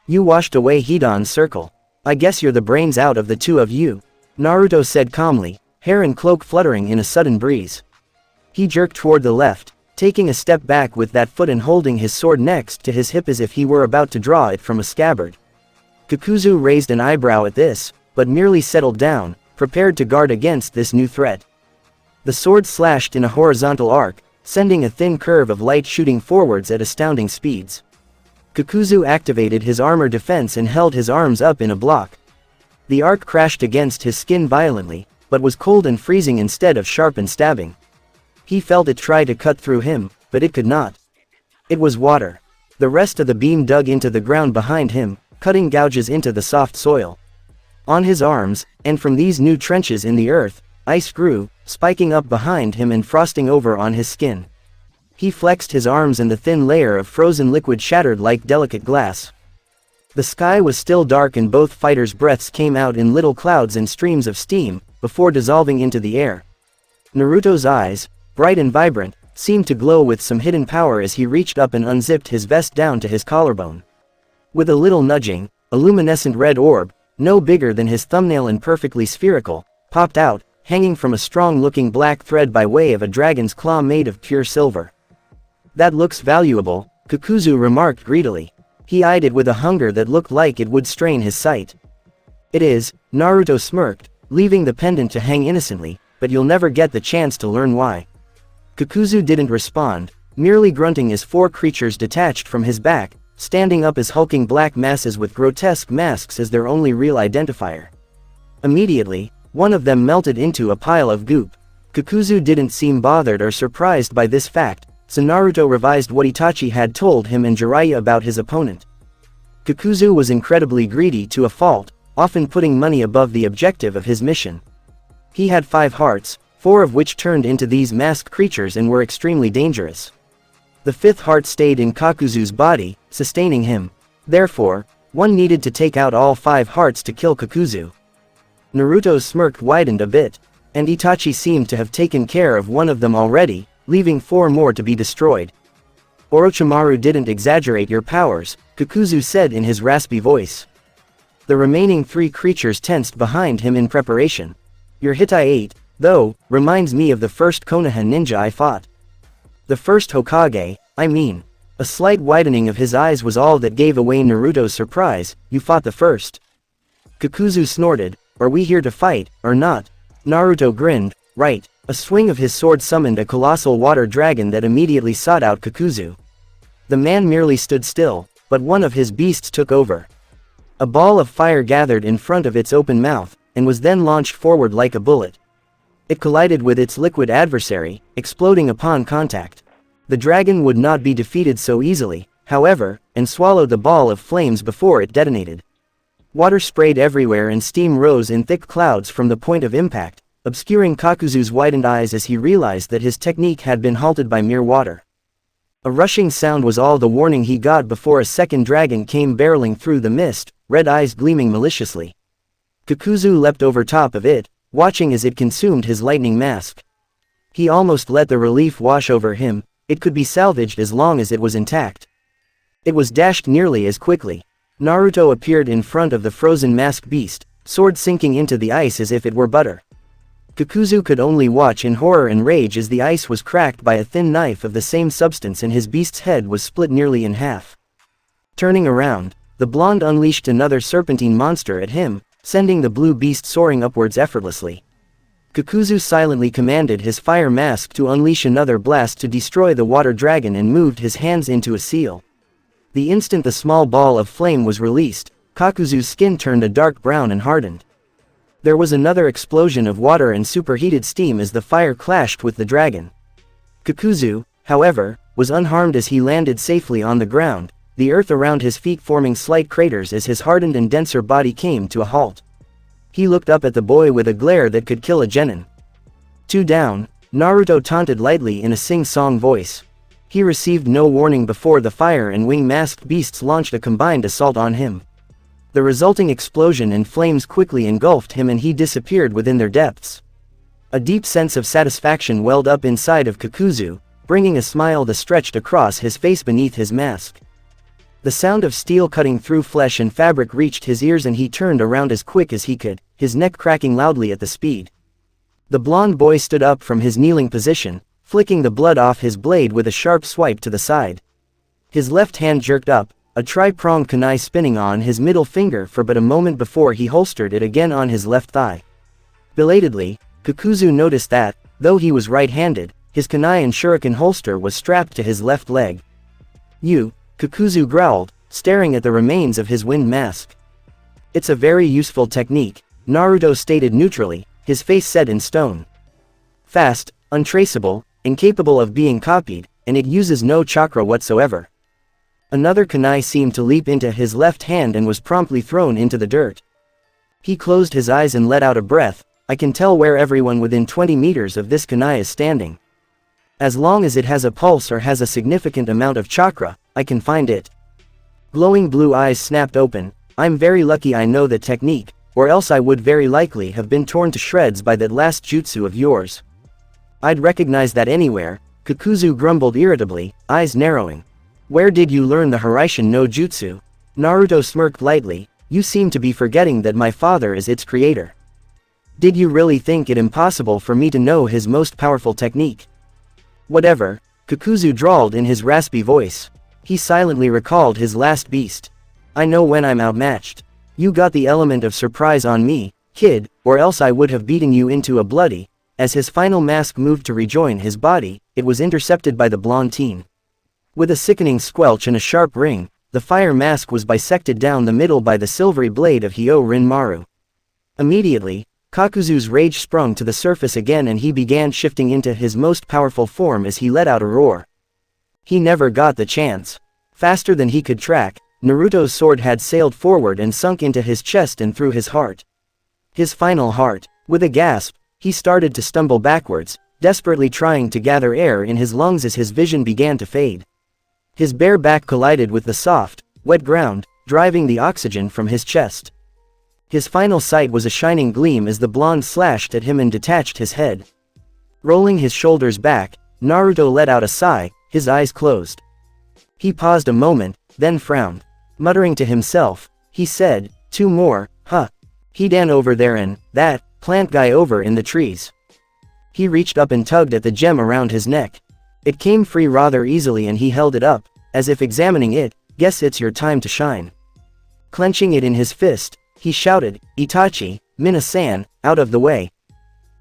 You washed away Hidan's circle. I guess you're the brains out of the two of you," Naruto said calmly, hair and cloak fluttering in a sudden breeze. He jerked toward the left, taking a step back with that foot and holding his sword next to his hip as if he were about to draw it from a scabbard. Kakuzu raised an eyebrow at this, but merely settled down, prepared to guard against this new threat. The sword slashed in a horizontal arc, sending a thin curve of light shooting forwards at astounding speeds. Kakuzu activated his armor defense and held his arms up in a block. The arc crashed against his skin violently, but was cold and freezing instead of sharp and stabbing. He felt it try to cut through him, but it could not. It was water. The rest of the beam dug into the ground behind him, cutting gouges into the soft soil. On his arms, and from these new trenches in the earth, ice grew, spiking up behind him and frosting over on his skin. He flexed his arms and the thin layer of frozen liquid shattered like delicate glass. The sky was still dark and both fighters' breaths came out in little clouds and streams of steam, before dissolving into the air. Naruto's eyes, bright and vibrant, seemed to glow with some hidden power as he reached up and unzipped his vest down to his collarbone. With a little nudging, a luminescent red orb, no bigger than his thumbnail and perfectly spherical, popped out, hanging from a strong-looking black thread by way of a dragon's claw made of pure silver. "That looks valuable," Kakuzu remarked greedily. He eyed it with a hunger that looked like it would strain his sight. "It is," Naruto smirked, leaving the pendant to hang innocently, "but you'll never get the chance to learn why." Kakuzu didn't respond, merely grunting as four creatures detached from his back, standing up as hulking black masses with grotesque masks as their only real identifier. Immediately, one of them melted into a pile of goop. Kakuzu didn't seem bothered or surprised by this fact, so Naruto revised what Itachi had told him and Jiraiya about his opponent. Kakuzu was incredibly greedy to a fault, often putting money above the objective of his mission. He had 5 hearts, 4 of which turned into these masked creatures and were extremely dangerous. The 5th heart stayed in Kakuzu's body, sustaining him. Therefore, one needed to take out all 5 hearts to kill Kakuzu. Naruto's smirk widened a bit, and Itachi seemed to have taken care of one of them already, leaving 4 more to be destroyed. "Orochimaru didn't exaggerate your powers," Kakuzu said in his raspy voice. The remaining 3 creatures tensed behind him in preparation. "Your Hitai-8, though, reminds me of the first Konoha ninja I fought. The first Hokage, I mean." A slight widening of his eyes was all that gave away Naruto's surprise. "You fought the first?" Kakuzu snorted. "Are we here to fight, or not?" Naruto grinned. "Right." A swing of his sword summoned a colossal water dragon that immediately sought out Kakuzu. The man merely stood still, but one of his beasts took over. A ball of fire gathered in front of its open mouth, and was then launched forward like a bullet. It collided with its liquid adversary, exploding upon contact. The dragon would not be defeated so easily, however, and swallowed the ball of flames before it detonated. Water sprayed everywhere and steam rose in thick clouds from the point of impact, obscuring Kakuzu's widened eyes as he realized that his technique had been halted by mere water. A rushing sound was all the warning he got before a second dragon came barreling through the mist, red eyes gleaming maliciously. Kakuzu leapt over top of it, watching as it consumed his lightning mask. He almost let the relief wash over him. It could be salvaged as long as it was intact. It was dashed nearly as quickly. Naruto appeared in front of the frozen masked beast, sword sinking into the ice as if it were butter. Kakuzu could only watch in horror and rage as the ice was cracked by a thin knife of the same substance and his beast's head was split nearly in half. Turning around, the blonde unleashed another serpentine monster at him, sending the blue beast soaring upwards effortlessly. Kakuzu silently commanded his fire mask to unleash another blast to destroy the water dragon and moved his hands into a seal. The instant the small ball of flame was released, Kakuzu's skin turned a dark brown and hardened. There was another explosion of water and superheated steam as the fire clashed with the dragon. Kakuzu, however, was unharmed as he landed safely on the ground, the earth around his feet forming slight craters as his hardened and denser body came to a halt. He looked up at the boy with a glare that could kill a genin. "Two down," Naruto taunted lightly in a sing-song voice. He received no warning before the fire and wing-masked beasts launched a combined assault on him. The resulting explosion and flames quickly engulfed him and he disappeared within their depths. A deep sense of satisfaction welled up inside of Kakuzu, bringing a smile that stretched across his face beneath his mask. The sound of steel cutting through flesh and fabric reached his ears and he turned around as quick as he could, his neck cracking loudly at the speed. The blonde boy stood up from his kneeling position, flicking the blood off his blade with a sharp swipe to the side. His left hand jerked up, a tri-pronged kunai spinning on his middle finger for but a moment before he holstered it again on his left thigh. Belatedly, Kakuzu noticed that, though he was right-handed, his kunai and shuriken holster was strapped to his left leg. "You," Kakuzu growled, staring at the remains of his wind mask. "It's a very useful technique," Naruto stated neutrally, his face set in stone. "Fast, untraceable, incapable of being copied, and it uses no chakra whatsoever." Another kunai seemed to leap into his left hand and was promptly thrown into the dirt. He closed his eyes and let out a breath. "I can tell where everyone within 20 meters of this kunai is standing. As long as it has a pulse or has a significant amount of chakra, I can find it." Glowing blue eyes snapped open. "I'm very lucky I know the technique, or else I would very likely have been torn to shreds by that last jutsu of yours." "I'd recognize that anywhere," Kakuzu grumbled irritably, eyes narrowing. "Where did you learn the Hyorishin no jutsu?" Naruto smirked lightly. "You seem to be forgetting that my father is its creator. Did you really think it impossible for me to know his most powerful technique?" "Whatever," Kakuzu drawled in his raspy voice. He silently recalled his last beast. "I know when I'm outmatched. You got the element of surprise on me, kid, or else I would have beaten you into a bloody." As his final mask moved to rejoin his body, it was intercepted by the blonde teen. With a sickening squelch and a sharp ring, the fire mask was bisected down the middle by the silvery blade of Hyôrinmaru. Immediately, Kakuzu's rage sprung to the surface again and he began shifting into his most powerful form as he let out a roar. He never got the chance. Faster than he could track, Naruto's sword had sailed forward and sunk into his chest and through his heart. His final heart. With a gasp, he started to stumble backwards, desperately trying to gather air in his lungs as his vision began to fade. His bare back collided with the soft, wet ground, driving the oxygen from his chest. His final sight was a shining gleam as the blonde slashed at him and detached his head. Rolling his shoulders back, Naruto let out a sigh, his eyes closed. He paused a moment, then frowned. Muttering to himself, he said, "Two more, huh? Hidan over there and that plant guy over in the trees." He reached up and tugged at the gem around his neck. It came free rather easily and he held it up, as if examining it. "Guess it's your time to shine." Clenching it in his fist, he shouted, "Itachi, Mina-san, out of the way."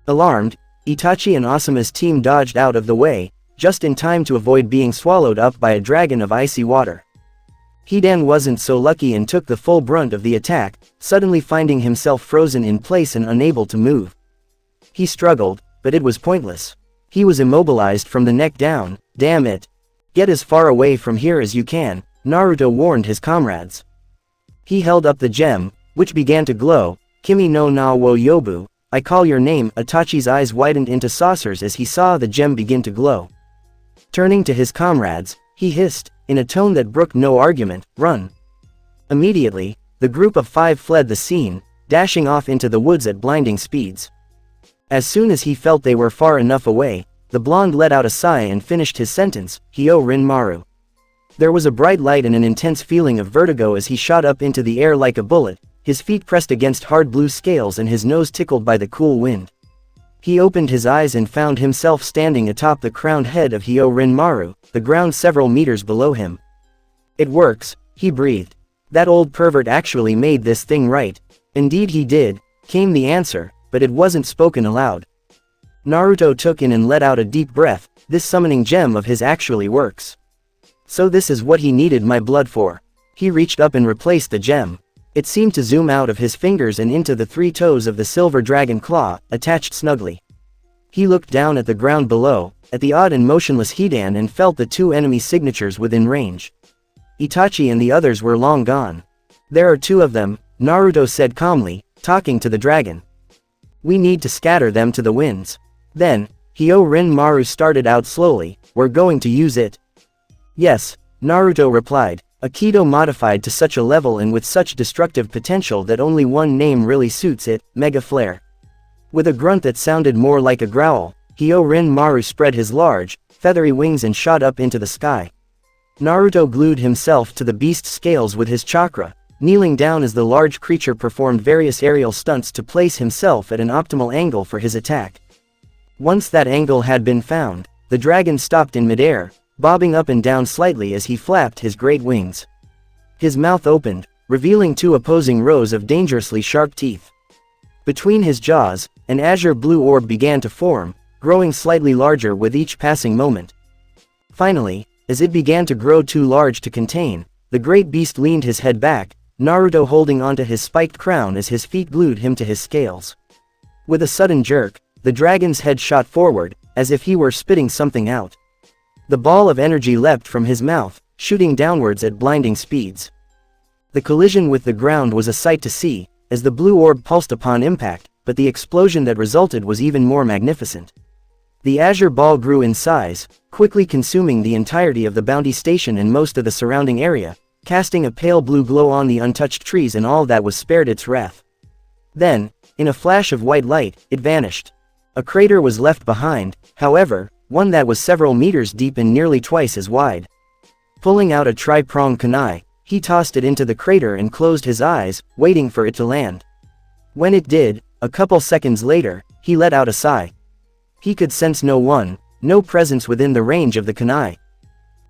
Alarmed, Itachi and Asuma's team dodged out of the way, just in time to avoid being swallowed up by a dragon of icy water. Hidan wasn't so lucky and took the full brunt of the attack, suddenly finding himself frozen in place and unable to move. He struggled, but it was pointless. He was immobilized from the neck down. "Damn it. Get as far away from here as you can," Naruto warned his comrades. He held up the gem, which began to glow. "Kimi no na wo yobu, I call your name." Itachi's eyes widened into saucers as he saw the gem begin to glow. Turning to his comrades, he hissed, in a tone that brooked no argument, "Run." Immediately, the group of 5 fled the scene, dashing off into the woods at blinding speeds. As soon as he felt they were far enough away, the blonde let out a sigh and finished his sentence, "Hyôrinmaru." There was a bright light and an intense feeling of vertigo as he shot up into the air like a bullet, his feet pressed against hard blue scales and his nose tickled by the cool wind. He opened his eyes and found himself standing atop the crowned head of Hyôrinmaru, the ground several meters below him. "It works," he breathed. "That old pervert actually made this thing right." "Indeed he did," came the answer, but it wasn't spoken aloud. Naruto took in and let out a deep breath. This summoning gem of his actually works. So this is what he needed my blood for. He reached up and replaced the gem. It seemed to zoom out of his fingers and into the 3 toes of the silver dragon claw, attached snugly. He looked down at the ground below, at the odd and motionless Hidan, and felt the 2 enemy signatures within range. Itachi and the others were long gone. There are 2 of them, Naruto said calmly, talking to the dragon. We need to scatter them to the winds. Then, Hyôrinmaru started out slowly, we're going to use it. Yes, Naruto replied, a Kido modified to such a level and with such destructive potential that only one name really suits it, Mega Flare. With a grunt that sounded more like a growl, Hyôrinmaru spread his large, feathery wings and shot up into the sky. Naruto glued himself to the beast's scales with his chakra, kneeling down as the large creature performed various aerial stunts to place himself at an optimal angle for his attack. Once that angle had been found, the dragon stopped in midair, bobbing up and down slightly as he flapped his great wings. His mouth opened, revealing 2 opposing rows of dangerously sharp teeth. Between his jaws, an azure blue orb began to form, growing slightly larger with each passing moment. Finally, as it began to grow too large to contain, the great beast leaned his head back, Naruto holding onto his spiked crown as his feet glued him to his scales. With a sudden jerk, the dragon's head shot forward, as if he were spitting something out. The ball of energy leapt from his mouth, shooting downwards at blinding speeds. The collision with the ground was a sight to see, as the blue orb pulsed upon impact, but the explosion that resulted was even more magnificent. The azure ball grew in size, quickly consuming the entirety of the bounty station and most of the surrounding area, casting a pale blue glow on the untouched trees and all that was spared its wrath. Then, in a flash of white light, it vanished. A crater was left behind, however, one that was several meters deep and nearly twice as wide. Pulling out a tri-pronged kunai, he tossed it into the crater and closed his eyes, waiting for it to land. When it did, a couple seconds later, he let out a sigh. He could sense no presence within the range of the kunai.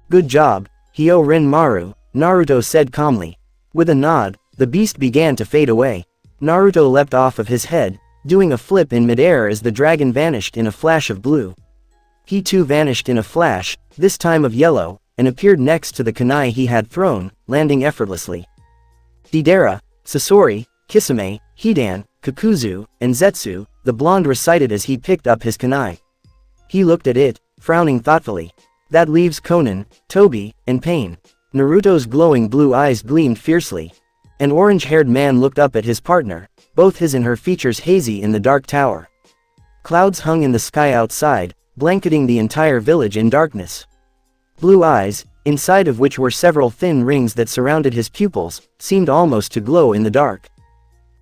Good job, Hyôrinmaru, Naruto said calmly. With a nod, the beast began to fade away. Naruto leapt off of his head, doing a flip in midair as the dragon vanished in a flash of blue. He too vanished in a flash, this time of yellow, and appeared next to the kunai he had thrown, landing effortlessly. Deidara, Sasori, Kisame, Hidan, Kakuzu, and Zetsu, the blonde recited as he picked up his kunai. He looked at it, frowning thoughtfully. That leaves Konan, Tobi, and Pain. Naruto's glowing blue eyes gleamed fiercely. An orange-haired man looked up at his partner, both his and her features hazy in the dark tower. Clouds hung in the sky outside, blanketing the entire village in darkness. Blue eyes, inside of which were several thin rings that surrounded his pupils, seemed almost to glow in the dark.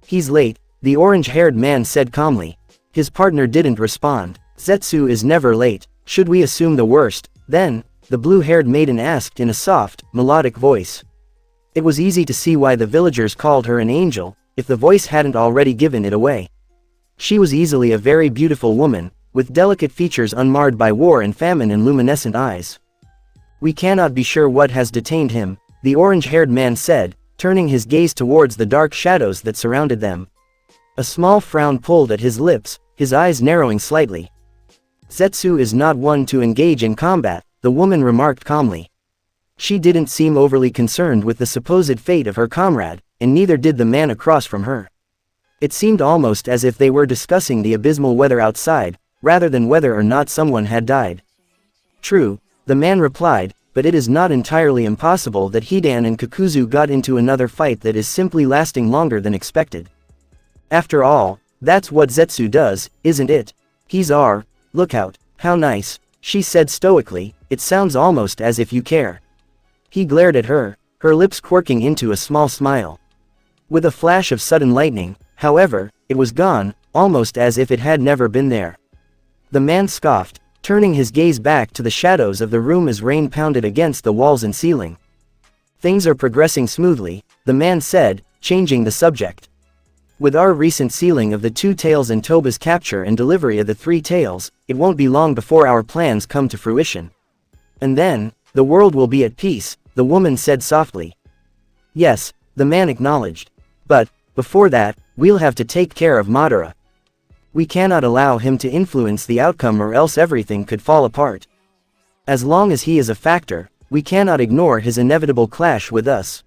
He's late, the orange-haired man said calmly. His partner didn't respond. Zetsu is never late. Should we assume the worst, then? The blue-haired maiden asked in a soft, melodic voice. It was easy to see why the villagers called her an angel, if the voice hadn't already given it away. She was easily a very beautiful woman, with delicate features unmarred by war and famine and luminescent eyes. We cannot be sure what has detained him, the orange-haired man said, turning his gaze towards the dark shadows that surrounded them. A small frown pulled at his lips, his eyes narrowing slightly. Zetsu is not one to engage in combat, the woman remarked calmly. She didn't seem overly concerned with the supposed fate of her comrade, and neither did the man across from her. It seemed almost as if they were discussing the abysmal weather outside, rather than whether or not someone had died. True, the man replied, but it is not entirely impossible that Hidan and Kakuzu got into another fight that is simply lasting longer than expected. After all, that's what Zetsu does, isn't it? He's our lookout. How nice, she said stoically, it sounds almost as if you care. He glared at her, her lips quirking into a small smile. With a flash of sudden lightning, however, it was gone, almost as if it had never been there. The man scoffed, turning his gaze back to the shadows of the room as rain pounded against the walls and ceiling. Things are progressing smoothly, the man said, changing the subject. With our recent sealing of the 2 tails and Toba's capture and delivery of the 3 tails, it won't be long before our plans come to fruition. And then, the world will be at peace, the woman said softly. Yes, the man acknowledged. But, before that, we'll have to take care of Madara. We cannot allow him to influence the outcome or else everything could fall apart. As long as he is a factor, we cannot ignore his inevitable clash with us.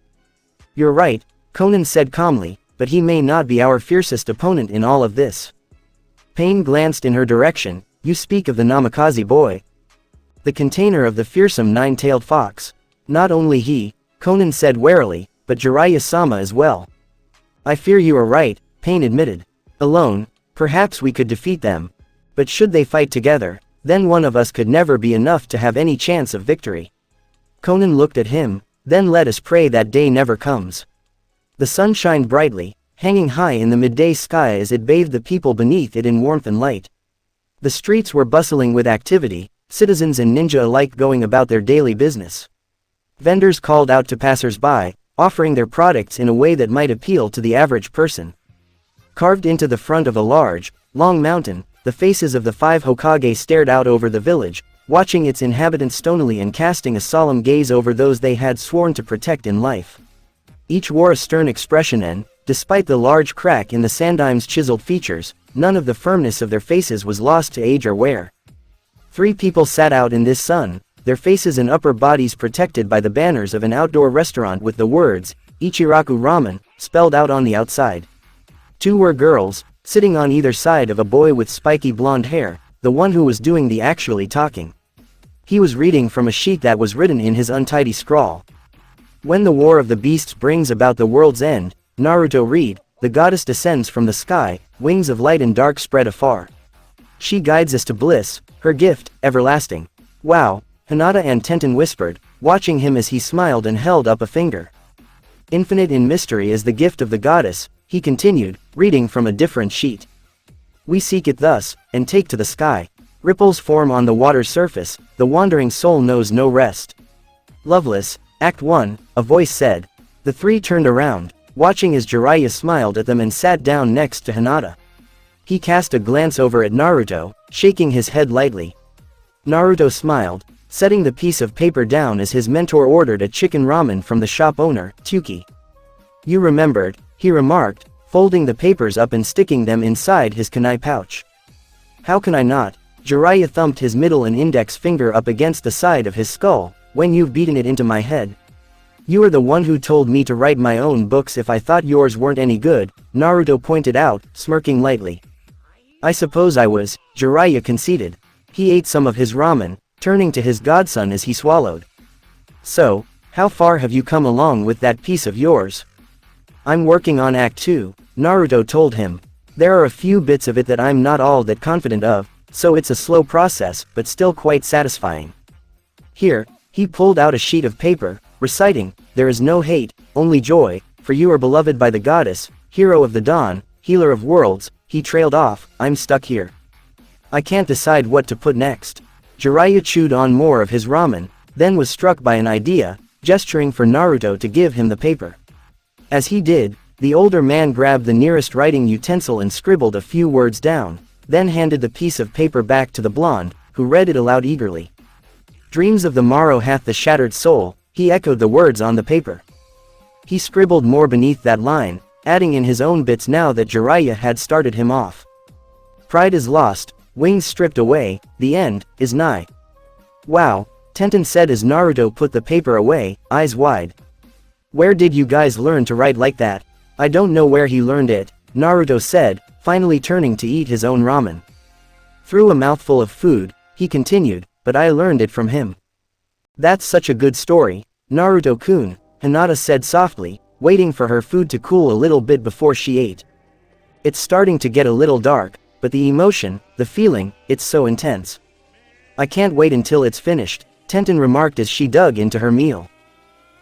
You're right, Conan said calmly, but he may not be our fiercest opponent in all of this. Pain glanced in her direction. You speak of the Namikaze boy. The container of the fearsome nine-tailed fox. Not only he, Conan said warily, but Jiraiya-sama as well. I fear you are right, Pain admitted. Alone, perhaps we could defeat them. But should they fight together, then one of us could never be enough to have any chance of victory. Conan looked at him. Then let us pray that day never comes. The sun shined brightly, hanging high in the midday sky as it bathed the people beneath it in warmth and light. The streets were bustling with activity, citizens and ninja alike going about their daily business. Vendors called out to passers-by, offering their products in a way that might appeal to the average person. Carved into the front of a large, long mountain, the faces of the 5 Hokage stared out over the village, watching its inhabitants stonily and casting a solemn gaze over those they had sworn to protect in life. Each wore a stern expression and, despite the large crack in the Sandaim's chiseled features, none of the firmness of their faces was lost to age or wear. 3 people sat out in this sun, their faces and upper bodies protected by the banners of an outdoor restaurant with the words, Ichiraku Ramen, spelled out on the outside. 2 were girls, sitting on either side of a boy with spiky blonde hair, the one who was doing the actually talking. He was reading from a sheet that was written in his untidy scrawl. When the war of the beasts brings about the world's end, Naruto read, the goddess descends from the sky, wings of light and dark spread afar. She guides us to bliss, her gift, everlasting. Wow, Hinata and Tenten whispered, watching him as he smiled and held up a finger. Infinite in mystery is the gift of the goddess, he continued, reading from a different sheet. We seek it thus, and take to the sky. Ripples form on the water's surface, the wandering soul knows no rest. Loveless, Act 1, a voice said. The 3 turned around, watching as Jiraiya smiled at them and sat down next to Hinata. He cast a glance over at Naruto, shaking his head lightly. Naruto smiled, setting the piece of paper down as his mentor ordered a chicken ramen from the shop owner, Tuki. You remembered, he remarked, folding the papers up and sticking them inside his kunai pouch. How can I not? Jiraiya thumped his middle and index finger up against the side of his skull. When you've beaten it into my head. You are the one who told me to write my own books if I thought yours weren't any good, Naruto pointed out, smirking lightly. I suppose I was, Jiraiya conceded. He ate some of his ramen, turning to his godson as he swallowed. So, how far have you come along with that piece of yours? I'm working on Act 2, Naruto told him. There are a few bits of it that I'm not all that confident of, so it's a slow process, but still quite satisfying. Here, he pulled out a sheet of paper, reciting, there is no hate, only joy, for you are beloved by the goddess, hero of the dawn, healer of worlds. He trailed off, I'm stuck here. I can't decide what to put next. Jiraiya chewed on more of his ramen, then was struck by an idea, gesturing for Naruto to give him the paper. As he did, the older man grabbed the nearest writing utensil and scribbled a few words down, then handed the piece of paper back to the blonde, who read it aloud eagerly. Dreams of the morrow hath the shattered soul, he echoed the words on the paper. He scribbled more beneath that line, adding in his own bits now that Jiraiya had started him off. Pride is lost, wings stripped away, the end is nigh. Wow, Tenten said as Naruto put the paper away, eyes wide. Where did you guys learn to write like that? I don't know where he learned it, Naruto said, finally turning to eat his own ramen. Through a mouthful of food, he continued, but I learned it from him. That's such a good story, Naruto-kun, Hinata said softly, waiting for her food to cool a little bit before she ate. It's starting to get a little dark, but the emotion, the feeling, it's so intense. I can't wait until it's finished, Tenten remarked as she dug into her meal.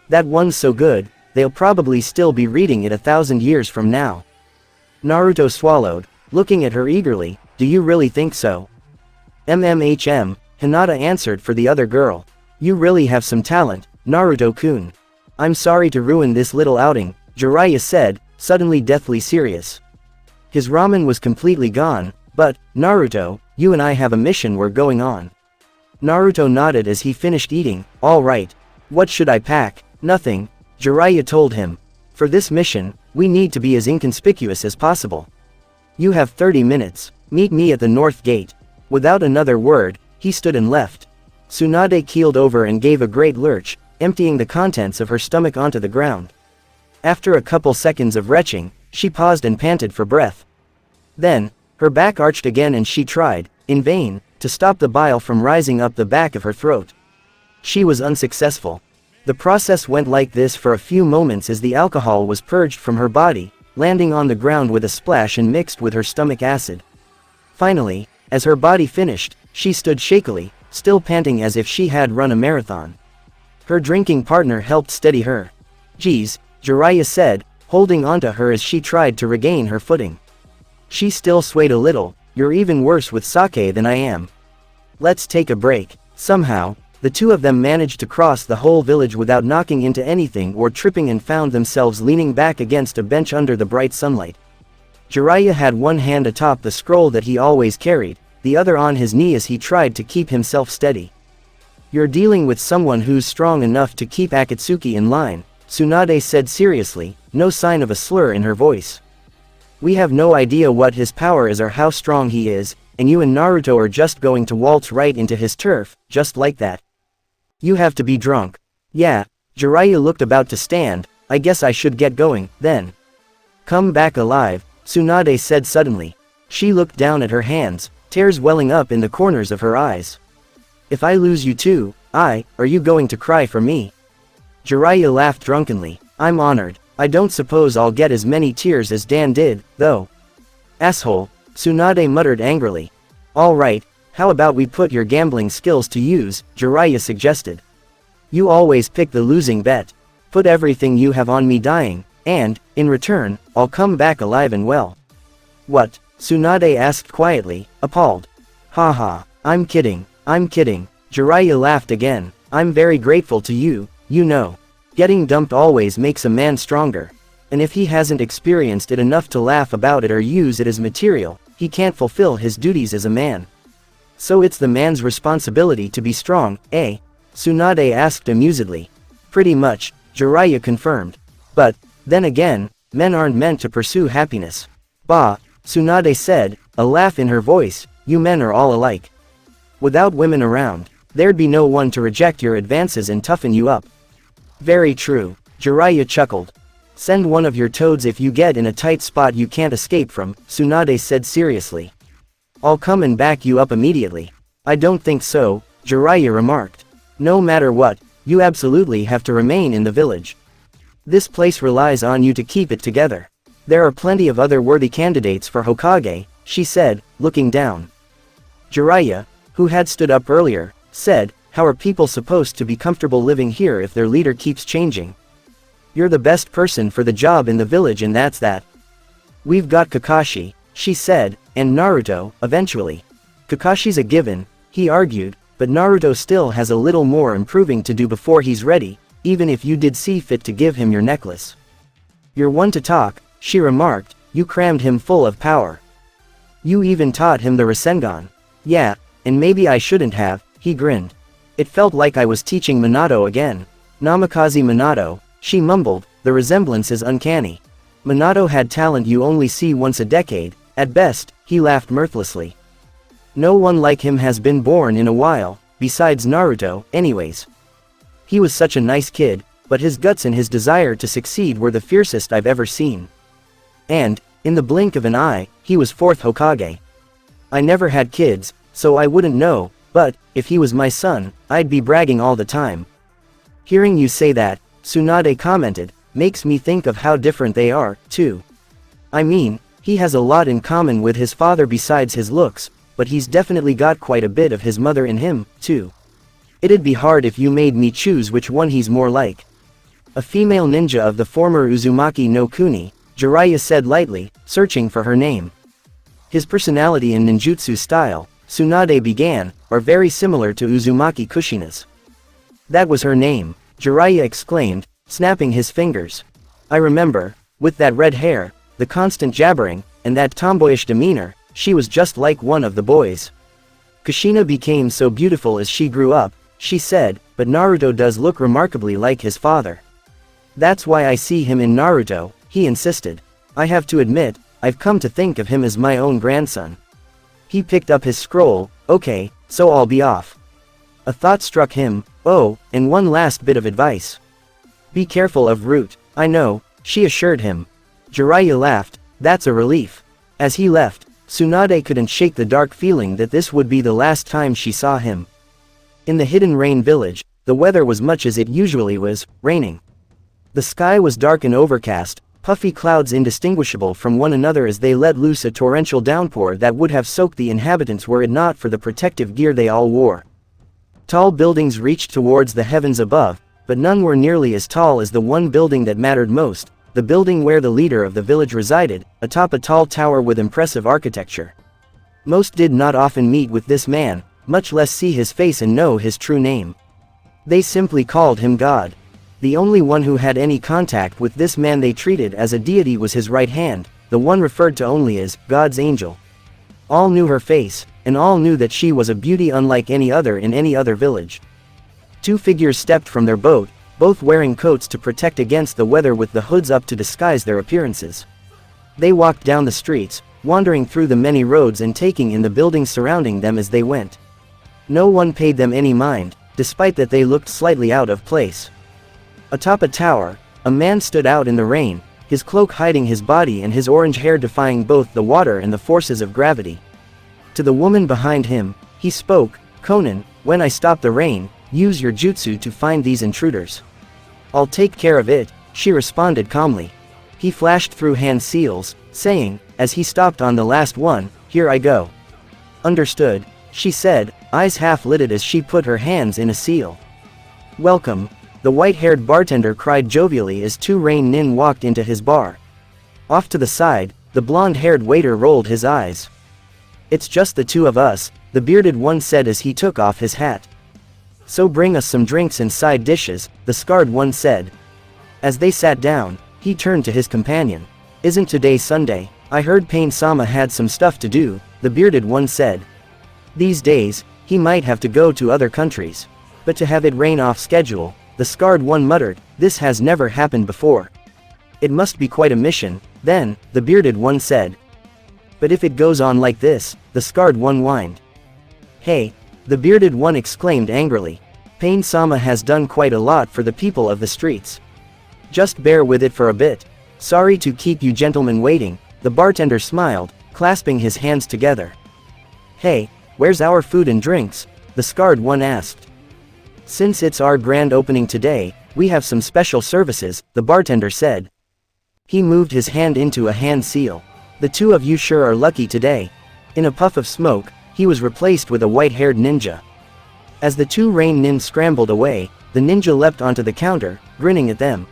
That one's so good, they'll probably still be reading it 1,000 years from now. Naruto swallowed, looking at her eagerly, do you really think so? MMHM, Hinata answered for the other girl. You really have some talent, Naruto-kun. I'm sorry to ruin this little outing, Jiraiya said, suddenly deathly serious. His ramen was completely gone, but, Naruto, you and I have a mission we're going on. Naruto nodded as he finished eating, all right. What should I pack? Nothing, Jiraiya told him. For this mission, we need to be as inconspicuous as possible. You have 30 minutes. Meet me at the north gate. Without another word, he stood and left. Tsunade keeled over and gave a great lurch, emptying the contents of her stomach onto the ground. After a couple seconds of retching, she paused and panted for breath. Then, her back arched again and she tried, in vain, to stop the bile from rising up the back of her throat. She was unsuccessful. The process went like this for a few moments as the alcohol was purged from her body, landing on the ground with a splash and mixed with her stomach acid. Finally, as her body finished, she stood shakily, still panting as if she had run a marathon. Her drinking partner helped steady her. "Geez," Jiraiya said, holding onto her as she tried to regain her footing. She still swayed a little. "You're even worse with sake than I am. Let's take a break." Somehow, the two of them managed to cross the whole village without knocking into anything or tripping and found themselves leaning back against a bench under the bright sunlight. Jiraiya had one hand atop the scroll that he always carried, the other on his knee as he tried to keep himself steady. "You're dealing with someone who's strong enough to keep Akatsuki in line," Tsunade said seriously, no sign of a slur in her voice. "We have no idea what his power is or how strong he is, and you and Naruto are just going to waltz right into his turf, just like that. You have to be drunk." "Yeah." Jiraiya looked about to stand. "I guess I should get going, then." "Come back alive," Tsunade said suddenly. She looked down at her hands, tears welling up in the corners of her eyes. "If I lose you too, are you going to cry for me?" Jiraiya laughed drunkenly. "I'm honored. I don't suppose I'll get as many tears as Dan did, though." "Asshole," Tsunade muttered angrily. "All right, how about we put your gambling skills to use," Jiraiya suggested. "You always pick the losing bet. Put everything you have on me dying, and, in return, I'll come back alive and well." "What?" Tsunade asked quietly, appalled. "Haha, I'm kidding, Jiraiya laughed again. "I'm very grateful to you, you know. Getting dumped always makes a man stronger. And if he hasn't experienced it enough to laugh about it or use it as material, he can't fulfill his duties as a man. So it's the man's responsibility to be strong, eh?" Tsunade asked amusedly. "Pretty much," Jiraiya confirmed. "But, then again, men aren't meant to pursue happiness." "Bah," Tsunade said, a laugh in her voice, "you men are all alike. Without women around, there'd be no one to reject your advances and toughen you up." "Very true," Jiraiya chuckled. "Send one of your toads if you get in a tight spot you can't escape from," Tsunade said seriously. "I'll come and back you up immediately." "I don't think so," Jiraiya remarked. "No matter what, you absolutely have to remain in the village. This place relies on you to keep it together. There are plenty of other worthy candidates for Hokage," she said, looking down. Jiraiya, who had stood up earlier, said, "How are people supposed to be comfortable living here if their leader keeps changing? You're the best person for the job in the village and that's that." "We've got Kakashi," she said, "and Naruto, eventually." "Kakashi's a given," he argued, "but Naruto still has a little more improving to do before he's ready, even if you did see fit to give him your necklace." "You're one to talk," she remarked, "you crammed him full of power. You even taught him the Rasengan." "Yeah, and maybe I shouldn't have," he grinned. "It felt like I was teaching Minato again." "Namikaze Minato," she mumbled, "the resemblance is uncanny. Minato had talent you only see once a decade, at best," he laughed mirthlessly. "No one like him has been born in a while, besides Naruto, anyways. He was such a nice kid, but his guts and his desire to succeed were the fiercest I've ever seen. And, in the blink of an eye, he was fourth Hokage. I never had kids, so I wouldn't know, but, if he was my son, I'd be bragging all the time." "Hearing you say that," Tsunade commented, "makes me think of how different they are, too. I mean, he has a lot in common with his father besides his looks, but he's definitely got quite a bit of his mother in him, too. It'd be hard if you made me choose which one he's more like." "A female ninja of the former Uzumaki no Kuni," Jiraiya said lightly, searching for her name. "His personality and ninjutsu style," Tsunade began, "are very similar to Uzumaki Kushina's." "That was her name," Jiraiya exclaimed, snapping his fingers. "I remember, with that red hair, the constant jabbering, and that tomboyish demeanor, she was just like one of the boys. Kushina became so beautiful as she grew up," she said, "but Naruto does look remarkably like his father. That's why I see him in Naruto," he insisted. "I have to admit, I've come to think of him as my own grandson. He picked up his scroll. Okay, so I'll be off. A thought struck him. Oh, and one last bit of advice. Be careful of Root. I know, she assured him. Jiraiya laughed. That's a relief. As he left, Tsunade couldn't shake the dark feeling that this would be the last time she saw him. In the Hidden Rain village, the weather was much as it usually was, raining. The sky was dark and overcast, puffy clouds indistinguishable from one another as they let loose a torrential downpour that would have soaked the inhabitants were it not for the protective gear they all wore. Tall buildings reached towards the heavens above, but none were nearly as tall as the one building that mattered most, the building where the leader of the village resided, atop a tall tower with impressive architecture. Most did not often meet with this man, much less see his face and know his true name. They simply called him God. The only one who had any contact with this man they treated as a deity was his right hand, the one referred to only as God's angel. All knew her face, and all knew that she was a beauty unlike any other in any other village. Two figures stepped from their boat, both wearing coats to protect against the weather with the hoods up to disguise their appearances. They walked down the streets, wandering through the many roads and taking in the buildings surrounding them as they went. No one paid them any mind, despite that they looked slightly out of place. Atop a tower, a man stood out in the rain, his cloak hiding his body and his orange hair defying both the water and the forces of gravity. To the woman behind him, he spoke, "Conan, when I stop the rain, use your jutsu to find these intruders." "I'll take care of it," she responded calmly. He flashed through hand seals, saying, as he stopped on the last one, "Here I go." "Understood," she said, eyes half-lidded as she put her hands in a seal. "Welcome," the white-haired bartender cried jovially as two rain nin walked into his bar. Off to the side, the blonde-haired waiter rolled his eyes. "It's just the two of us," the bearded one said as he took off his hat. "So bring us some drinks and side dishes," the scarred one said. As they sat down, he turned to his companion. "Isn't today Sunday? I heard Pain-sama had some stuff to do," the bearded one said. These days, he might have to go to other countries. But to have it rain off schedule, the scarred one muttered, "This has never happened before. It must be quite a mission," then, the bearded one said. "But if it goes on like this," the scarred one whined. "Hey," the bearded one exclaimed angrily. "Pain-sama has done quite a lot for the people of the streets. Just bear with it for a bit. Sorry to keep you gentlemen waiting," the bartender smiled, clasping his hands together. "Hey, where's our food and drinks?" the scarred one asked. "Since it's our grand opening today, we have some special services," the bartender said. He moved his hand into a hand seal. "The two of you sure are lucky today." In a puff of smoke, he was replaced with a white-haired ninja. As the two rain nin scrambled away, the ninja leapt onto the counter, grinning at them.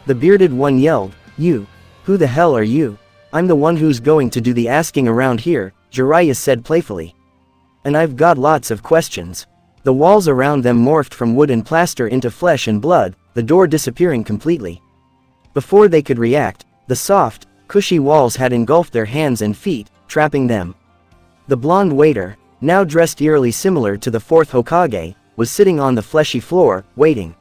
The bearded one yelled, "You! Who the hell are you?" "I'm the one who's going to do the asking around here," Jiraiya said playfully. "And I've got lots of questions." The walls around them morphed from wood and plaster into flesh and blood, the door disappearing completely. Before they could react, the soft, cushy walls had engulfed their hands and feet, trapping them. The blonde waiter, now dressed eerily similar to the fourth Hokage, was sitting on the fleshy floor, waiting.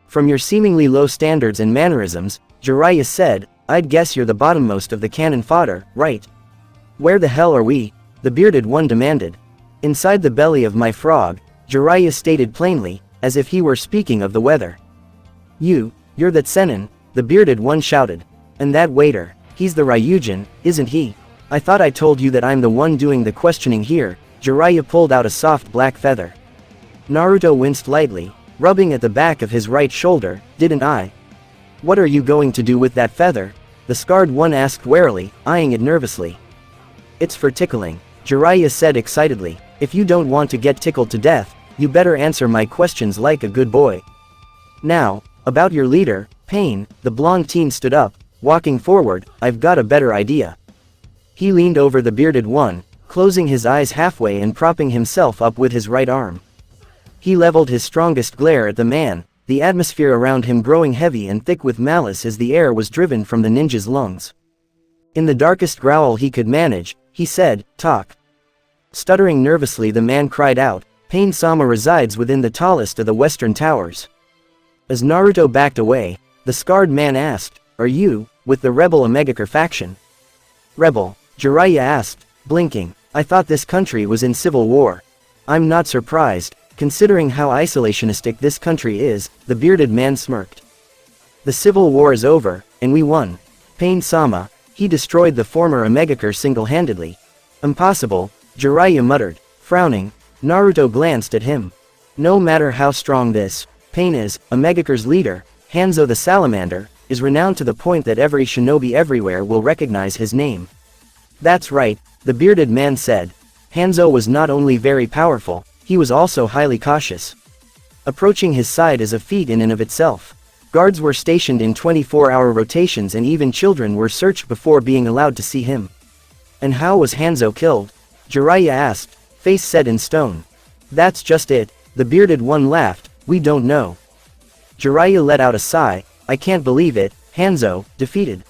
"From your seemingly low standards and mannerisms," Jiraiya said, "I'd guess you're the bottommost of the cannon fodder, right?" "Where the hell are we?" the bearded one demanded. "Inside the belly of my frog," Jiraiya stated plainly, as if he were speaking of the weather. You're that Sennin," the bearded one shouted. "And that waiter, he's the Ryujin, isn't he? I thought I told you that I'm the one doing the questioning here." Jiraiya pulled out a soft black feather. Naruto winced lightly, rubbing at the back of his right shoulder. "Didn't I?" "What are you going to do with that feather?" the scarred one asked warily, eyeing it nervously. "It's for tickling," Jiraiya said excitedly. "If you don't want to get tickled to death, you better answer my questions like a good boy. Now, about your leader, Pain," the blonde teen stood up, walking forward. "I've got a better idea." He leaned over the bearded one, closing his eyes halfway and propping himself up with his right arm. He leveled his strongest glare at the man, the atmosphere around him growing heavy and thick with malice as the air was driven from the ninja's lungs. In the darkest growl he could manage, he said, "Talk." Stuttering nervously, the man cried out, "Pain-sama resides within the tallest of the western towers." As Naruto backed away, the scarred man asked, "Are you, with the rebel Omegakure faction?" Rebel, Jiraiya asked, blinking. I thought this country was in civil war. I'm not surprised, considering how isolationistic this country is, the bearded man smirked. The civil war is over, and we won. Pain-sama, he destroyed the former Omegakure single-handedly. Impossible, Jiraiya muttered, frowning. Naruto glanced at him. No matter how strong this Pain is, Omegakure's leader, Hanzo the Salamander, is renowned to the point that every shinobi everywhere will recognize his name. That's right, the bearded man said. Hanzo was not only very powerful, he was also highly cautious. Approaching his side is a feat in and of itself. Guards were stationed in 24-hour rotations and even children were searched before being allowed to see him. And how was Hanzo killed? Jiraiya asked, face set in stone. That's just it, the bearded one laughed, we don't know. Jiraiya let out a sigh, I can't believe it, Hanzo, defeated.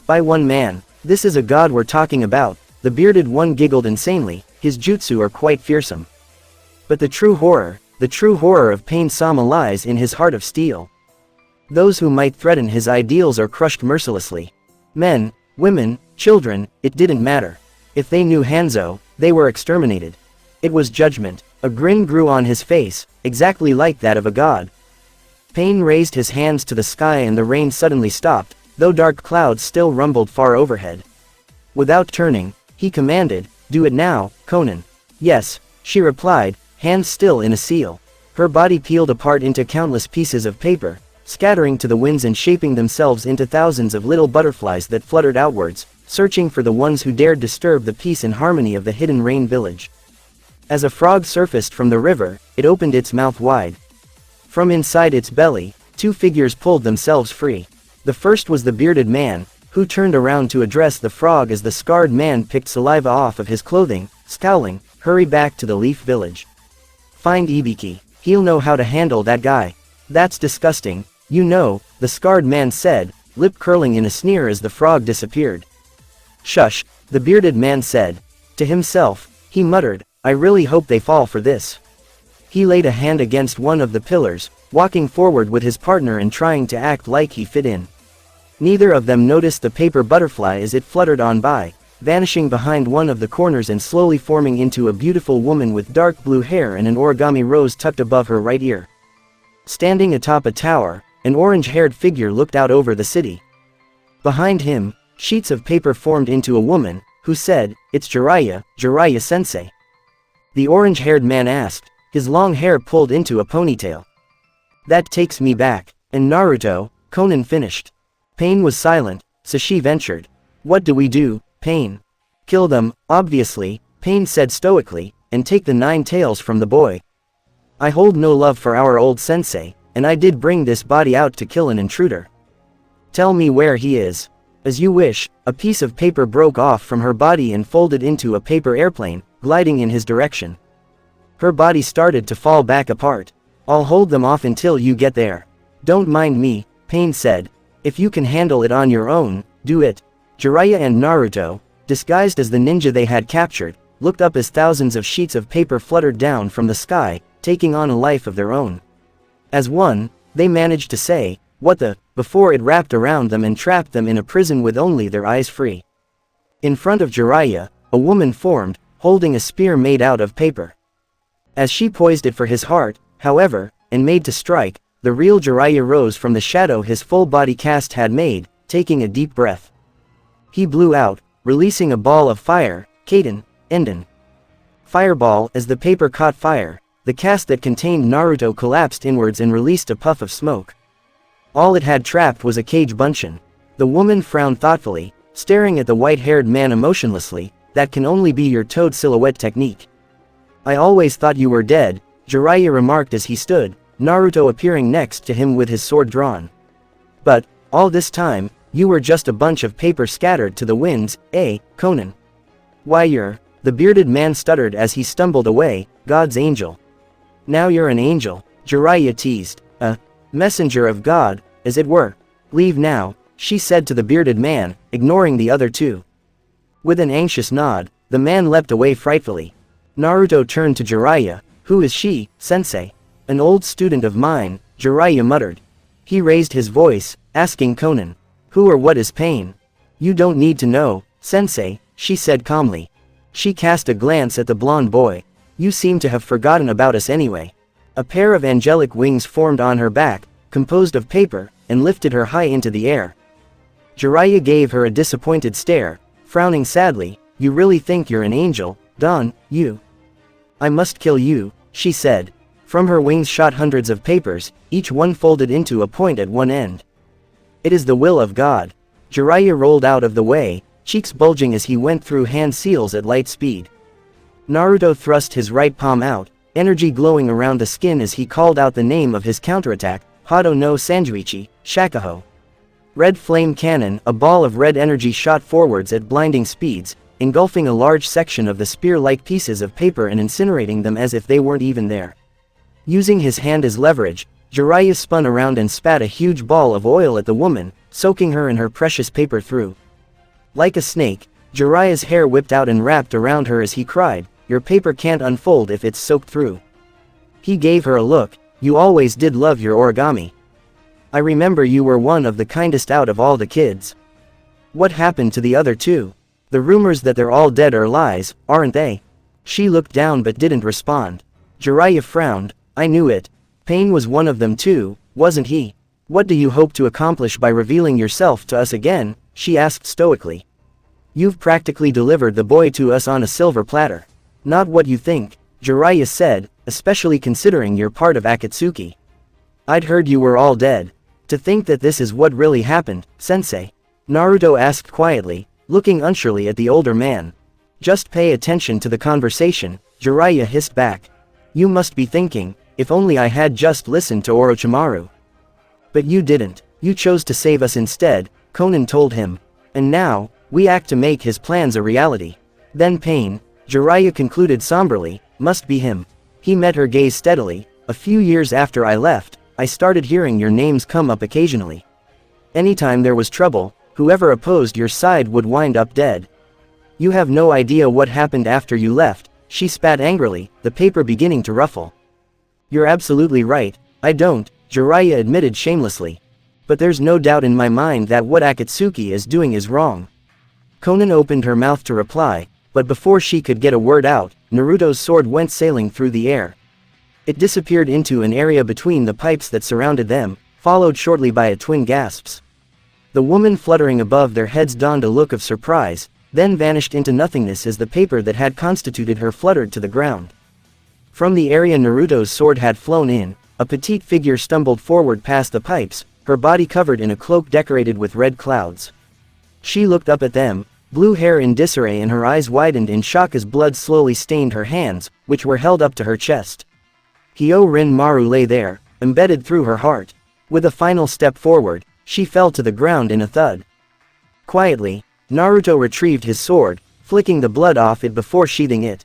By one man, this is a god we're talking about, the bearded one giggled insanely, his jutsu are quite fearsome. But the true horror of Pain-sama lies in his heart of steel. Those who might threaten his ideals are crushed mercilessly. Men, women, children, it didn't matter. If they knew Hanzo, they were exterminated. It was judgment. A grin grew on his face, exactly like that of a god. Pain raised his hands to the sky and the rain suddenly stopped, though dark clouds still rumbled far overhead. Without turning, he commanded, do it now, Conan. Yes, she replied, hands still in a seal. Her body peeled apart into countless pieces of paper, scattering to the winds and shaping themselves into thousands of little butterflies that fluttered outwards, searching for the ones who dared disturb the peace and harmony of the hidden rain village. As a frog surfaced from the river, it opened its mouth wide. From inside its belly, two figures pulled themselves free. The first was the bearded man, who turned around to address the frog as the scarred man picked saliva off of his clothing, scowling, hurry back to the leaf village. Find Ibiki, he'll know how to handle that guy. That's disgusting, you know, the scarred man said, lip curling in a sneer as the frog disappeared. Shush, the bearded man said. To himself, he muttered, I really hope they fall for this. He laid a hand against one of the pillars, walking forward with his partner and trying to act like he fit in. Neither of them noticed the paper butterfly as it fluttered on by, vanishing behind one of the corners and slowly forming into a beautiful woman with dark blue hair and an origami rose tucked above her right ear. Standing atop a tower, an orange-haired figure looked out over the city. Behind him, sheets of paper formed into a woman, who said, it's Jiraiya, Jiraiya-sensei. The orange-haired man asked, his long hair pulled into a ponytail. That takes me back, and Naruto, Conan finished. Pain was silent, so she ventured. What do we do, Pain? Kill them, obviously, Pain said stoically, and take the 9 tails from the boy. I hold no love for our old sensei, and I did bring this body out to kill an intruder. Tell me where he is. As you wish, a piece of paper broke off from her body and folded into a paper airplane, gliding in his direction. Her body started to fall back apart. I'll hold them off until you get there. Don't mind me, Pain said. If you can handle it on your own, do it. Jiraiya and Naruto, disguised as the ninja they had captured, looked up as thousands of sheets of paper fluttered down from the sky, taking on a life of their own. As one, they managed to say, what the, before it wrapped around them and trapped them in a prison with only their eyes free. In front of Jiraiya, a woman formed, holding a spear made out of paper. As she poised it for his heart, however, and made to strike, the real Jiraiya rose from the shadow his full body cast had made, taking a deep breath. He blew out, releasing a ball of fire, Kaden, Enden. Fireball. As the paper caught fire, the cast that contained Naruto collapsed inwards and released a puff of smoke. All it had trapped was a cage bunchen. The woman frowned thoughtfully, staring at the white-haired man emotionlessly. That can only be your toad silhouette technique. I always thought you were dead, Jiraiya remarked as he stood, Naruto appearing next to him with his sword drawn. But, all this time, you were just a bunch of paper scattered to the winds, eh, Conan? Why the bearded man stuttered as he stumbled away, God's angel. Now you're an angel, Jiraiya teased, a messenger of God, as it were. Leave now, she said to the bearded man, ignoring the other two. With an anxious nod, the man leapt away frightfully. Naruto turned to Jiraiya. Who is she, sensei? An old student of mine, Jiraiya muttered. He raised his voice, asking Conan. Who or what is Pain? You don't need to know, Sensei, she said calmly. She cast a glance at the blonde boy. You seem to have forgotten about us anyway. A pair of angelic wings formed on her back, composed of paper, and lifted her high into the air. Jiraiya gave her a disappointed stare, frowning sadly. You really think you're an angel, Don, you? I must kill you, she said. From her wings shot hundreds of papers, each one folded into a point at one end. It is the will of God. Jiraiya rolled out of the way, cheeks bulging as he went through hand seals at light speed. Naruto thrust his right palm out, energy glowing around the skin as he called out the name of his counterattack, Hado no Sanjuichi, Shakuho. Red flame cannon, a ball of red energy shot forwards at blinding speeds, engulfing a large section of the spear-like pieces of paper and incinerating them as if they weren't even there. Using his hand as leverage, Jiraiya spun around and spat a huge ball of oil at the woman, soaking her in her precious paper through. Like a snake, Jiraiya's hair whipped out and wrapped around her as he cried, your paper can't unfold if it's soaked through. He gave her a look. You always did love your origami. I remember you were one of the kindest out of all the kids. What happened to the other two? The rumors that they're all dead are lies, aren't they? She looked down but didn't respond. Jiraiya frowned. I knew it. Pain was one of them too, wasn't he? What do you hope to accomplish by revealing yourself to us again? She asked stoically. You've practically delivered the boy to us on a silver platter. Not what you think, Jiraiya said, especially considering you're part of Akatsuki. I'd heard you were all dead. To think that this is what really happened, sensei? Naruto asked quietly, looking unsurely at the older man. Just pay attention to the conversation, Jiraiya hissed back. You must be thinking, if only I had just listened to Orochimaru. But you didn't, you chose to save us instead, Konan told him. And now, we act to make his plans a reality. Then pain, Jiraiya concluded somberly, must be him. He met her gaze steadily. A few years after I left, I started hearing your names come up occasionally. Anytime there was trouble, whoever opposed your side would wind up dead. You have no idea what happened after you left, she spat angrily, the paper beginning to ruffle. You're absolutely right, I don't, Jiraiya admitted shamelessly. But there's no doubt in my mind that what Akatsuki is doing is wrong. Konan opened her mouth to reply, but before she could get a word out, Naruto's sword went sailing through the air. It disappeared into an area between the pipes that surrounded them, followed shortly by a twin gasps. The woman fluttering above their heads donned a look of surprise, then vanished into nothingness as the paper that had constituted her fluttered to the ground. From the area Naruto's sword had flown in, a petite figure stumbled forward past the pipes, her body covered in a cloak decorated with red clouds. She looked up at them, blue hair in disarray and her eyes widened in shock as blood slowly stained her hands, which were held up to her chest. Hyôrinmaru lay there, embedded through her heart. With a final step forward, she fell to the ground in a thud. Quietly, Naruto retrieved his sword, flicking the blood off it before sheathing it.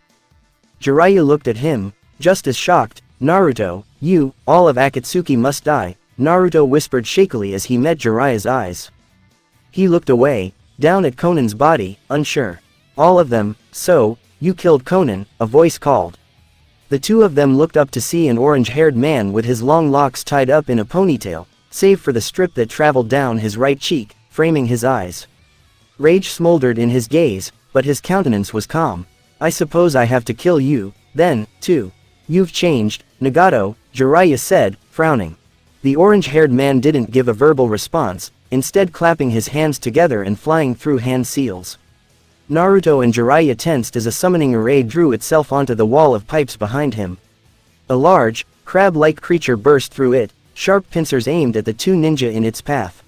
Jiraiya looked at him, just as shocked. Naruto, you, all of Akatsuki must die, Naruto whispered shakily as he met Jiraiya's eyes. He looked away, down at Konan's body, unsure. All of them, so, you killed Konan, a voice called. The two of them looked up to see an orange-haired man with his long locks tied up in a ponytail, save for the strip that traveled down his right cheek, framing his eyes. Rage smoldered in his gaze, but his countenance was calm. I suppose I have to kill you, then, too. You've changed, Nagato, Jiraiya said, frowning. The orange-haired man didn't give a verbal response, instead clapping his hands together and flying through hand seals. Naruto and Jiraiya tensed as a summoning array drew itself onto the wall of pipes behind him. A large, crab-like creature burst through it, sharp pincers aimed at the two ninja in its path.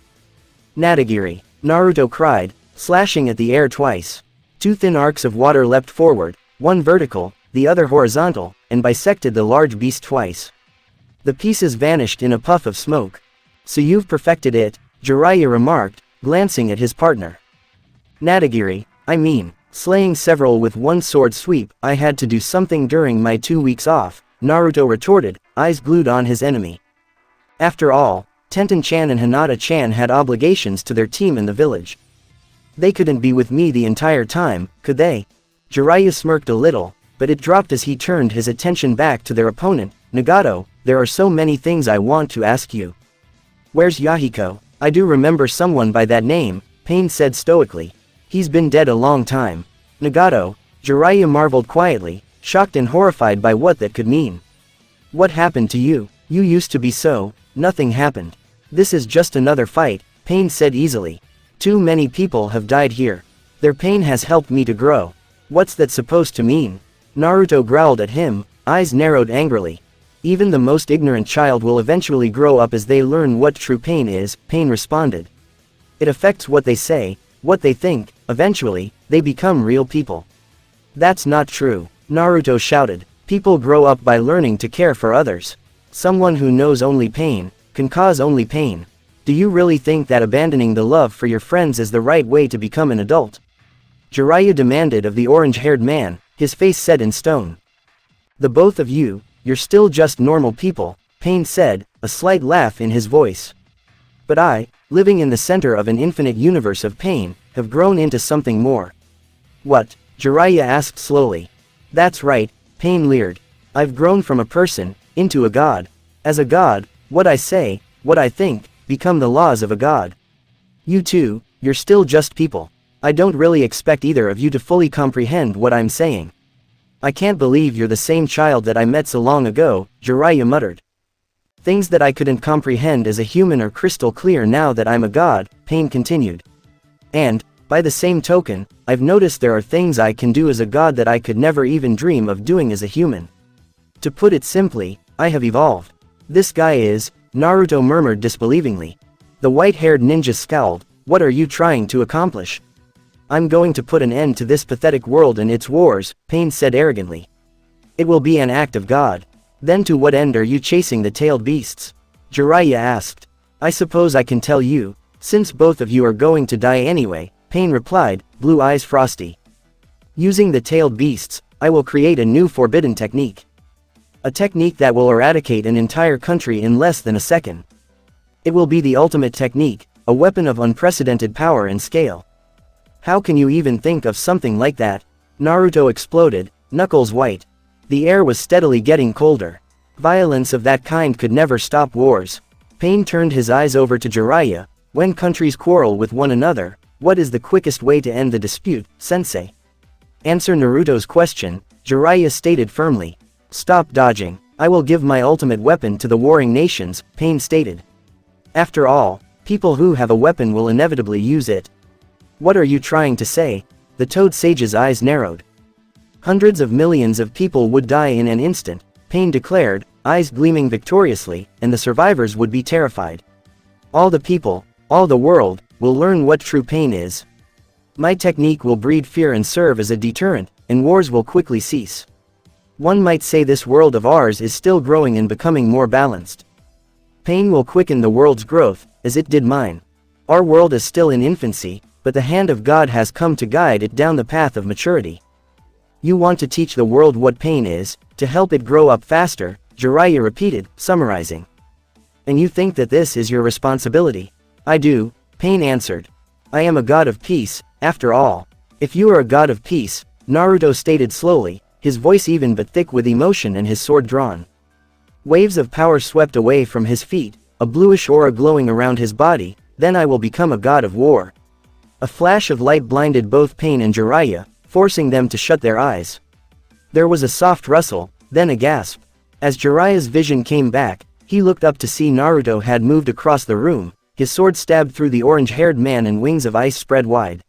Natagiri, Naruto cried, slashing at the air twice. Two thin arcs of water leapt forward, one vertical, the other horizontal, and bisected the large beast twice. The pieces vanished in a puff of smoke. So you've perfected it, Jiraiya remarked, glancing at his partner. Natagiri, I mean, slaying several with one sword sweep. I had to do something during my 2 weeks off, Naruto retorted, eyes glued on his enemy. After all, Tenten-chan and Hinata-chan had obligations to their team in the village. They couldn't be with me the entire time, could they? Jiraiya smirked a little, but it dropped as he turned his attention back to their opponent. Nagato, there are so many things I want to ask you. Where's Yahiko? I do remember someone by that name, Pain said stoically. He's been dead a long time. Nagato, Jiraiya marveled quietly, shocked and horrified by what that could mean. What happened to you? You used to be so. Nothing happened. This is just another fight, Pain said easily. Too many people have died here. Their pain has helped me to grow. What's that supposed to mean? Naruto growled at him, eyes narrowed angrily. Even the most ignorant child will eventually grow up as they learn what true pain is, Pain responded. It affects what they say, what they think, eventually, they become real people. That's not true, Naruto shouted. People grow up by learning to care for others. Someone who knows only pain, can cause only pain. Do you really think that abandoning the love for your friends is the right way to become an adult? Jiraiya demanded of the orange-haired man, his face set in stone. The both of you, you're still just normal people, Pain said, a slight laugh in his voice. But I, living in the center of an infinite universe of pain, have grown into something more. What? Jiraiya asked slowly. That's right, Pain leered. I've grown from a person, into a god. As a god, what I say, what I think, become the laws of a god. You too, you're still just people. I don't really expect either of you to fully comprehend what I'm saying. I can't believe you're the same child that I met so long ago, Jiraiya muttered. Things that I couldn't comprehend as a human are crystal clear now that I'm a god, Pain continued. And, by the same token, I've noticed there are things I can do as a god that I could never even dream of doing as a human. To put it simply, I have evolved. This guy is, Naruto murmured disbelievingly. The white-haired ninja scowled, what are you trying to accomplish? I'm going to put an end to this pathetic world and its wars, Pain said arrogantly. It will be an act of God. Then to what end are you chasing the tailed beasts? Jiraiya asked. I suppose I can tell you, since both of you are going to die anyway, Pain replied, blue eyes frosty. Using the tailed beasts, I will create a new forbidden technique. A technique that will eradicate an entire country in less than a second. It will be the ultimate technique, a weapon of unprecedented power and scale. How can you even think of something like that? Naruto exploded, knuckles white. The air was steadily getting colder. Violence of that kind could never stop wars. Pain turned his eyes over to Jiraiya. When countries quarrel with one another, what is the quickest way to end the dispute, sensei? Answer Naruto's question, Jiraiya stated firmly. Stop dodging. I will give my ultimate weapon to the warring nations, Pain stated. After all, people who have a weapon will inevitably use it. What are you trying to say? The Toad Sage's eyes narrowed. Hundreds of millions of people would die in an instant, Pain declared, eyes gleaming victoriously, and the survivors would be terrified. All the people, all the world, will learn what true pain is. My technique will breed fear and serve as a deterrent, and wars will quickly cease. One might say this world of ours is still growing and becoming more balanced. Pain will quicken the world's growth, as it did mine. Our world is still in infancy, but the hand of God has come to guide it down the path of maturity. You want to teach the world what pain is, to help it grow up faster, Jiraiya repeated, summarizing. And you think that this is your responsibility? I do, Pain answered. I am a god of peace, after all. If you are a god of peace, Naruto stated slowly, his voice even but thick with emotion and his sword drawn. Waves of power swept away from his feet, a bluish aura glowing around his body, then I will become a god of war. A flash of light blinded both Pain and Jiraiya, forcing them to shut their eyes. There was a soft rustle, then a gasp. As Jiraiya's vision came back, he looked up to see Naruto had moved across the room, his sword stabbed through the orange-haired man and wings of ice spread wide.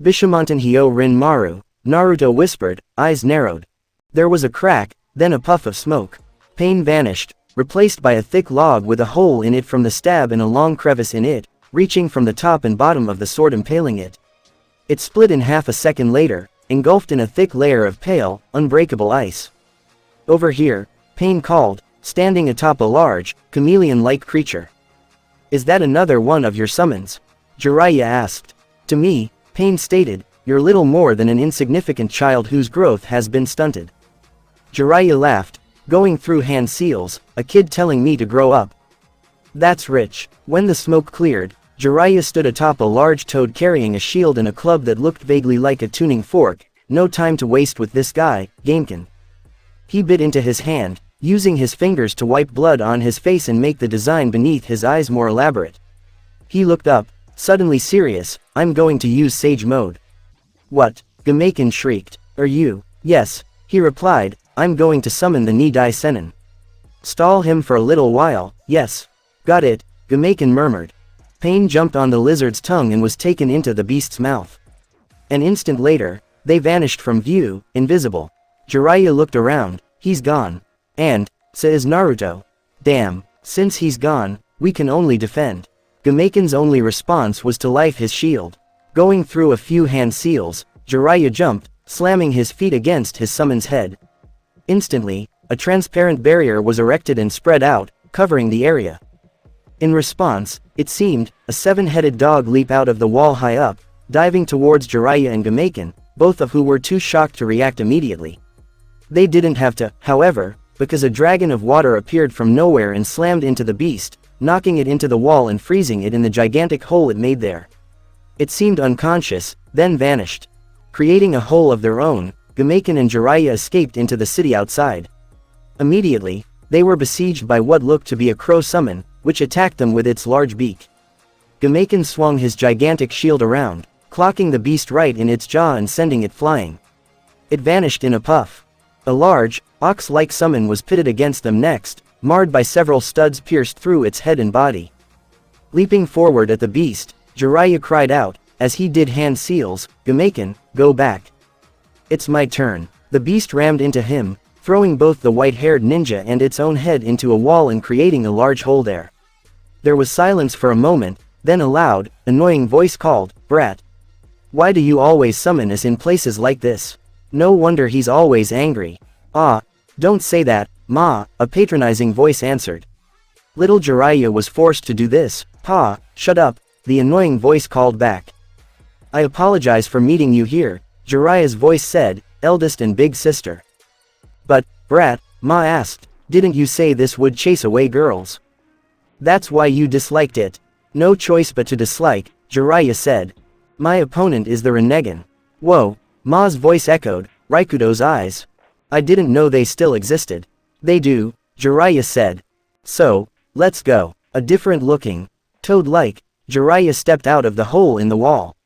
Bishamonten Hyorinmaru, Naruto whispered, eyes narrowed. There was a crack, then a puff of smoke. Pain vanished, replaced by a thick log with a hole in it from the stab and a long crevice in it, reaching from the top and bottom of the sword impaling it. It split in half a second later, engulfed in a thick layer of pale, unbreakable ice. Over here, Pain called, standing atop a large, chameleon-like creature. Is that another one of your summons? Jiraiya asked. To me, Pain stated, you're little more than an insignificant child whose growth has been stunted. Jiraiya laughed, going through hand seals, a kid telling me to grow up. That's rich. When the smoke cleared, Jiraiya stood atop a large toad carrying a shield and a club that looked vaguely like a tuning fork. No time to waste with this guy, Gamekin. He bit into his hand, using his fingers to wipe blood on his face and make the design beneath his eyes more elaborate. He looked up, suddenly serious, I'm going to use Sage Mode. What? Gameiken shrieked. Are you? Yes, he replied, I'm going to summon the Nidai Sennin. Stall him for a little while, yes. Got it, Gameiken murmured. Pain jumped on the lizard's tongue and was taken into the beast's mouth. An instant later, they vanished from view, invisible. Jiraiya looked around, he's gone. And, says Naruto. Damn, since he's gone, we can only defend. Gameiken's only response was to life his shield. Going through a few hand seals, Jiraiya jumped, slamming his feet against his summon's head. Instantly, a transparent barrier was erected and spread out, covering the area. In response, it seemed, a seven-headed dog leap out of the wall high up, diving towards Jiraiya and Gameiken, both of who were too shocked to react immediately. They didn't have to, however, because a dragon of water appeared from nowhere and slammed into the beast, knocking it into the wall and freezing it in the gigantic hole it made there. It seemed unconscious, then vanished. Creating a hole of their own, Gameiken and Jiraiya escaped into the city outside. Immediately, they were besieged by what looked to be a crow summon, which attacked them with its large beak. Gameiken swung his gigantic shield around, clocking the beast right in its jaw and sending it flying. It vanished in a puff. A large, ox-like summon was pitted against them next, marred by several studs pierced through its head and body. Leaping forward at the beast, Jiraiya cried out, as he did hand seals, Gameiken, go back. It's my turn. The beast rammed into him, throwing both the white-haired ninja and its own head into a wall and creating a large hole there. There was silence for a moment, then a loud, annoying voice called, Brat. Why do you always summon us in places like this? No wonder he's always angry. Ah, don't say that, Ma, a patronizing voice answered. Little Jiraiya was forced to do this. Pa, shut up, the annoying voice called back. I apologize for meeting you here, Jiraiya's voice said, eldest and big sister. But, Brat, Ma asked, didn't you say this would chase away girls? That's why you disliked it. No choice but to dislike, Jiraiya said. My opponent is the Rinnegan. Whoa, Ma's voice echoed, Raikudo's eyes. I didn't know they still existed. They do, Jiraiya said. So, let's go. A different-looking, toad-like, Jiraiya stepped out of the hole in the wall.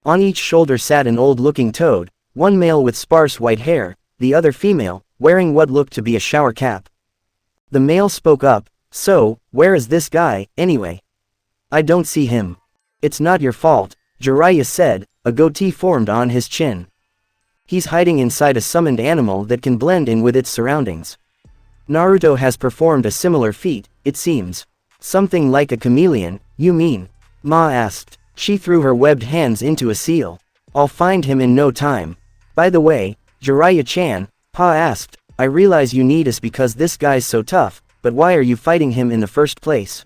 On each shoulder sat an old-looking toad, one male with sparse white hair, the other female, wearing what looked to be a shower cap. The male spoke up, so, where is this guy, anyway? I don't see him. It's not your fault, Jiraiya said, a goatee formed on his chin. He's hiding inside a summoned animal that can blend in with its surroundings. Naruto has performed a similar feat, it seems. Something like a chameleon, you mean? Ma asked. She threw her webbed hands into a seal. I'll find him in no time. By the way, Jiraiya-chan, Pa asked, I realize you need us because this guy's so tough, but why are you fighting him in the first place?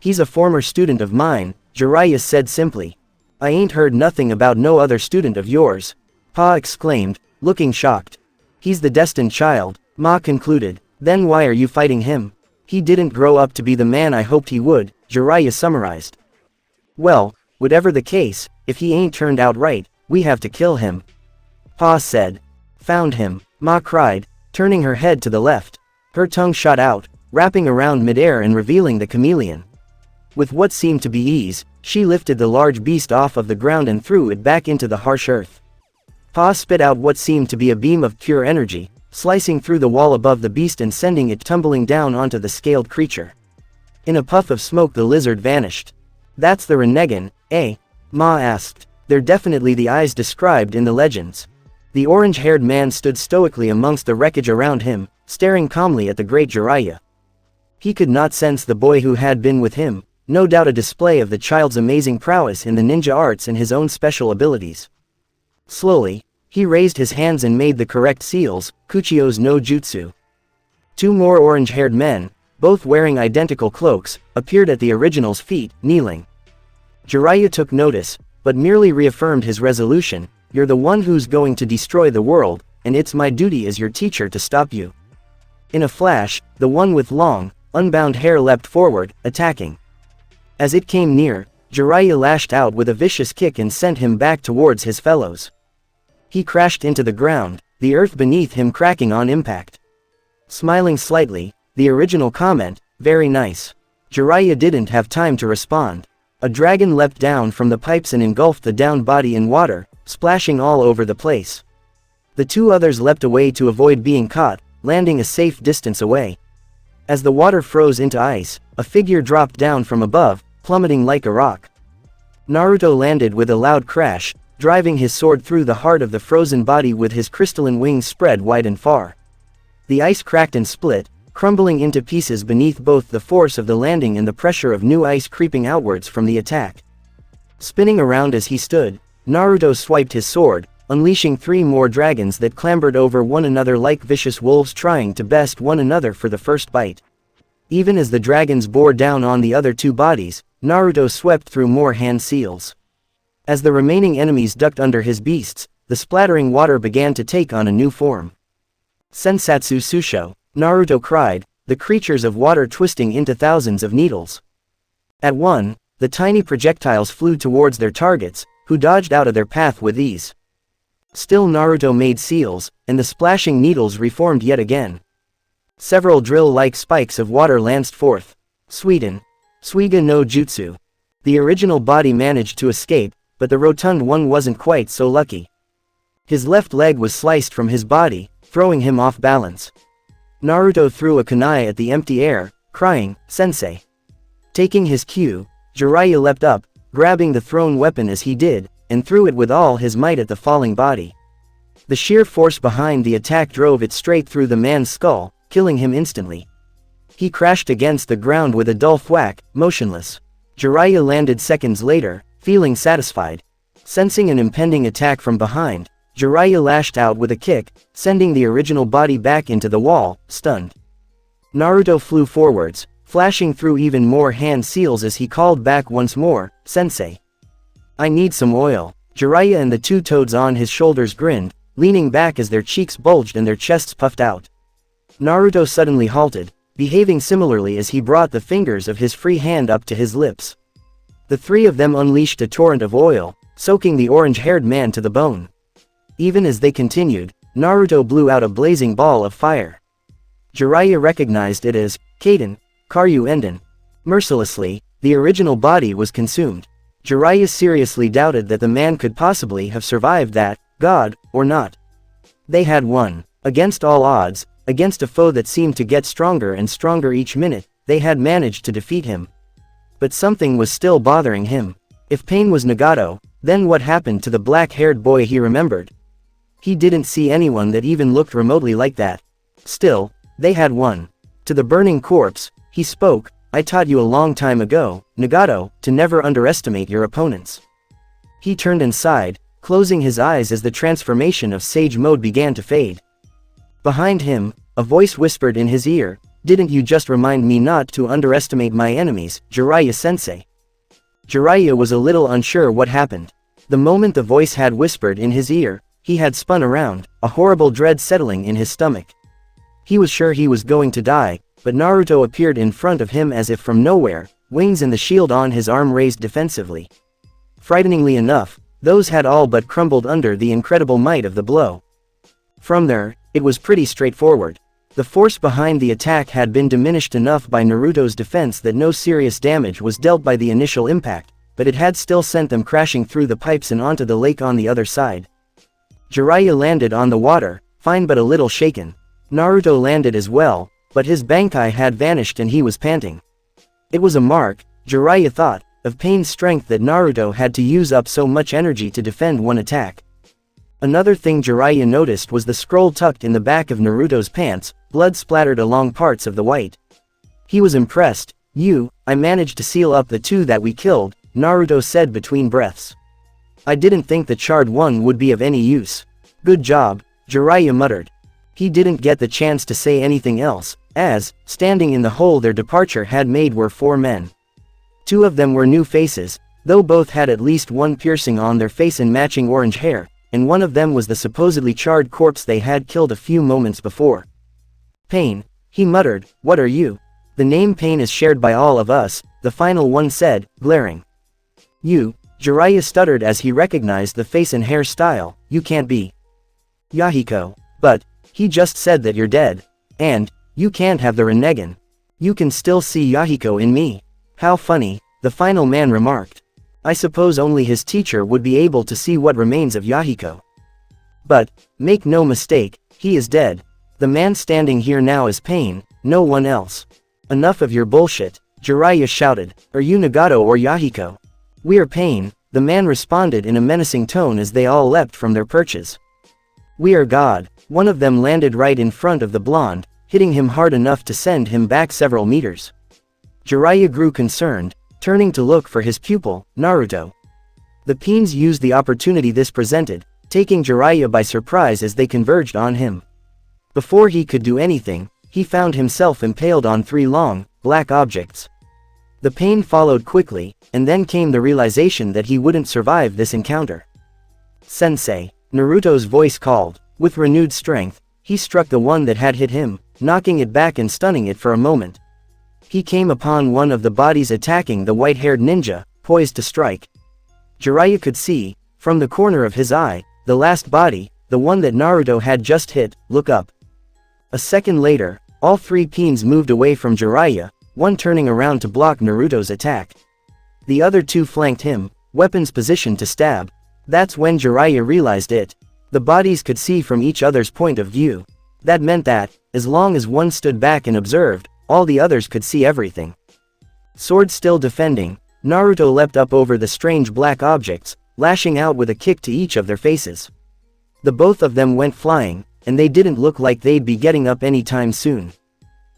He's a former student of mine, Jiraiya said simply. I ain't heard nothing about no other student of yours. Pa exclaimed, looking shocked. He's the destined child, Ma concluded. Then why are you fighting him? He didn't grow up to be the man I hoped he would, Jiraiya summarized. Well, whatever the case, if he ain't turned out right, we have to kill him. Pa said. Found him, Ma cried, turning her head to the left. Her tongue shot out, wrapping around midair and revealing the chameleon. With what seemed to be ease, she lifted the large beast off of the ground and threw it back into the harsh earth. Pa spit out what seemed to be a beam of pure energy, slicing through the wall above the beast and sending it tumbling down onto the scaled creature. In a puff of smoke the lizard vanished. That's the Rinnegan, eh? Ma asked. They're definitely the eyes described in the legends. The orange-haired man stood stoically amongst the wreckage around him, staring calmly at the great Jiraiya. He could not sense the boy who had been with him, no doubt a display of the child's amazing prowess in the ninja arts and his own special abilities. Slowly, he raised his hands and made the correct seals, Kuchio's no jutsu. Two more orange-haired men, both wearing identical cloaks, appeared at the original's feet, kneeling. Jiraiya took notice, but merely reaffirmed his resolution, you're the one who's going to destroy the world, and it's my duty as your teacher to stop you. In a flash, the one with long, unbound hair leapt forward, attacking. As it came near, Jiraiya lashed out with a vicious kick and sent him back towards his fellows. He crashed into the ground, the earth beneath him cracking on impact. Smiling slightly, the original comment, very nice. Jiraiya didn't have time to respond. A dragon leapt down from the pipes and engulfed the downed body in water, splashing all over the place. The two others leapt away to avoid being caught, landing a safe distance away. As the water froze into ice, a figure dropped down from above, plummeting like a rock. Naruto landed with a loud crash, driving his sword through the heart of the frozen body with his crystalline wings spread wide and far. The ice cracked and split, crumbling into pieces beneath both the force of the landing and the pressure of new ice creeping outwards from the attack. Spinning around as he stood, Naruto swiped his sword, unleashing 3 more dragons that clambered over one another like vicious wolves trying to best one another for the first bite. Even as the dragons bore down on the other 2 bodies, Naruto swept through more hand seals. As the remaining enemies ducked under his beasts, the splattering water began to take on a new form. Sensatsu Susho, Naruto cried, the creatures of water twisting into thousands of needles. At one, the tiny projectiles flew towards their targets, who dodged out of their path with ease. Still Naruto made seals, and the splashing needles reformed yet again. Several drill-like spikes of water lanced forth. Suiga no Jutsu. The original body managed to escape, but the rotund one wasn't quite so lucky. His left leg was sliced from his body, throwing him off balance. Naruto threw a kunai at the empty air, crying, "Sensei." Taking his cue, Jiraiya leapt up, grabbing the thrown weapon as he did, and threw it with all his might at the falling body. The sheer force behind the attack drove it straight through the man's skull, killing him instantly. He crashed against the ground with a dull thwack, motionless. Jiraiya landed seconds later, feeling satisfied. Sensing an impending attack from behind, Jiraiya lashed out with a kick, sending the original body back into the wall, stunned. Naruto flew forwards, flashing through even more hand seals as he called back once more, "Sensei. I need some oil." Jiraiya and the 2 toads on his shoulders grinned, leaning back as their cheeks bulged and their chests puffed out. Naruto suddenly halted, behaving similarly as he brought the fingers of his free hand up to his lips. The 3 of them unleashed a torrent of oil, soaking the orange-haired man to the bone. Even as they continued, Naruto blew out a blazing ball of fire. Jiraiya recognized it as Kaden, Karyu Enden. Mercilessly, the original body was consumed. Jiraiya seriously doubted that the man could possibly have survived that, god, or not. They had won. Against all odds, against a foe that seemed to get stronger and stronger each minute, they had managed to defeat him. But something was still bothering him. If pain was Nagato, then what happened to the black-haired boy he remembered? He didn't see anyone that even looked remotely like that. Still, they had won. To the burning corpse, he spoke, "I taught you a long time ago, Nagato, to never underestimate your opponents." He turned and sighed, closing his eyes as the transformation of Sage Mode began to fade. Behind him, a voice whispered in his ear, "Didn't you just remind me not to underestimate my enemies, Jiraiya-sensei?" Jiraiya was a little unsure what happened. The moment the voice had whispered in his ear, he had spun around, a horrible dread settling in his stomach. He was sure he was going to die, but Naruto appeared in front of him as if from nowhere, wings and the shield on his arm raised defensively. Frighteningly enough, those had all but crumbled under the incredible might of the blow. From there, it was pretty straightforward. The force behind the attack had been diminished enough by Naruto's defense that no serious damage was dealt by the initial impact, but it had still sent them crashing through the pipes and onto the lake on the other side. Jiraiya landed on the water, fine but a little shaken. Naruto landed as well, but his bankai had vanished and he was panting. It was a mark, Jiraiya thought, of pain's strength that Naruto had to use up so much energy to defend one attack. Another thing Jiraiya noticed was the scroll tucked in the back of Naruto's pants, blood splattered along parts of the white. He was impressed. I managed to seal up the 2 that we killed," Naruto said between breaths. "I didn't think the charred one would be of any use." "Good job," Jiraiya muttered. He didn't get the chance to say anything else, as, standing in the hole their departure had made were 4 men. 2 of them were new faces, though both had at least one piercing on their face and matching orange hair, and one of them was the supposedly charred corpse they had killed a few moments before. "Pain," he muttered, "what are you?" "The name Pain is shared by all of us," the final one said, glaring. "You," Jiraiya stuttered as he recognized the face and hairstyle, "you can't be Yahiko." "But, he just said that you're dead. And, you can't have the Rinnegan. You can still see Yahiko in me." "How funny." the final man remarked. I suppose only his teacher would be able to see what remains of Yahiko. But, make no mistake, he is dead. The man standing here now is Pain, no one else. Enough of your bullshit, Jiraiya shouted. Are you Nagato or Yahiko? We're Pain, the man responded in a menacing tone as they all leapt from their perches. We are God. One of them landed right in front of the blonde, hitting him hard enough to send him back several meters. Jiraiya grew concerned, turning to look for his pupil, Naruto. The Peens used the opportunity this presented, taking Jiraiya by surprise as they converged on him. Before he could do anything, he found himself impaled on 3 long, black objects. The pain followed quickly, and then came the realization that he wouldn't survive this encounter. Sensei, Naruto's voice called. With renewed strength, he struck the one that had hit him, knocking it back and stunning it for a moment. He came upon one of the bodies attacking the white-haired ninja, poised to strike. Jiraiya could see, from the corner of his eye, the last body, the one that Naruto had just hit, look up. A second later, all 3 Peens moved away from Jiraiya, one turning around to block Naruto's attack. The other 2 flanked him, weapons positioned to stab. That's when Jiraiya realized it. The bodies could see from each other's point of view. That meant that, as long as one stood back and observed, all the others could see everything. Sword still defending, Naruto leapt up over the strange black objects, lashing out with a kick to each of their faces. The both of them went flying, and they didn't look like they'd be getting up anytime soon.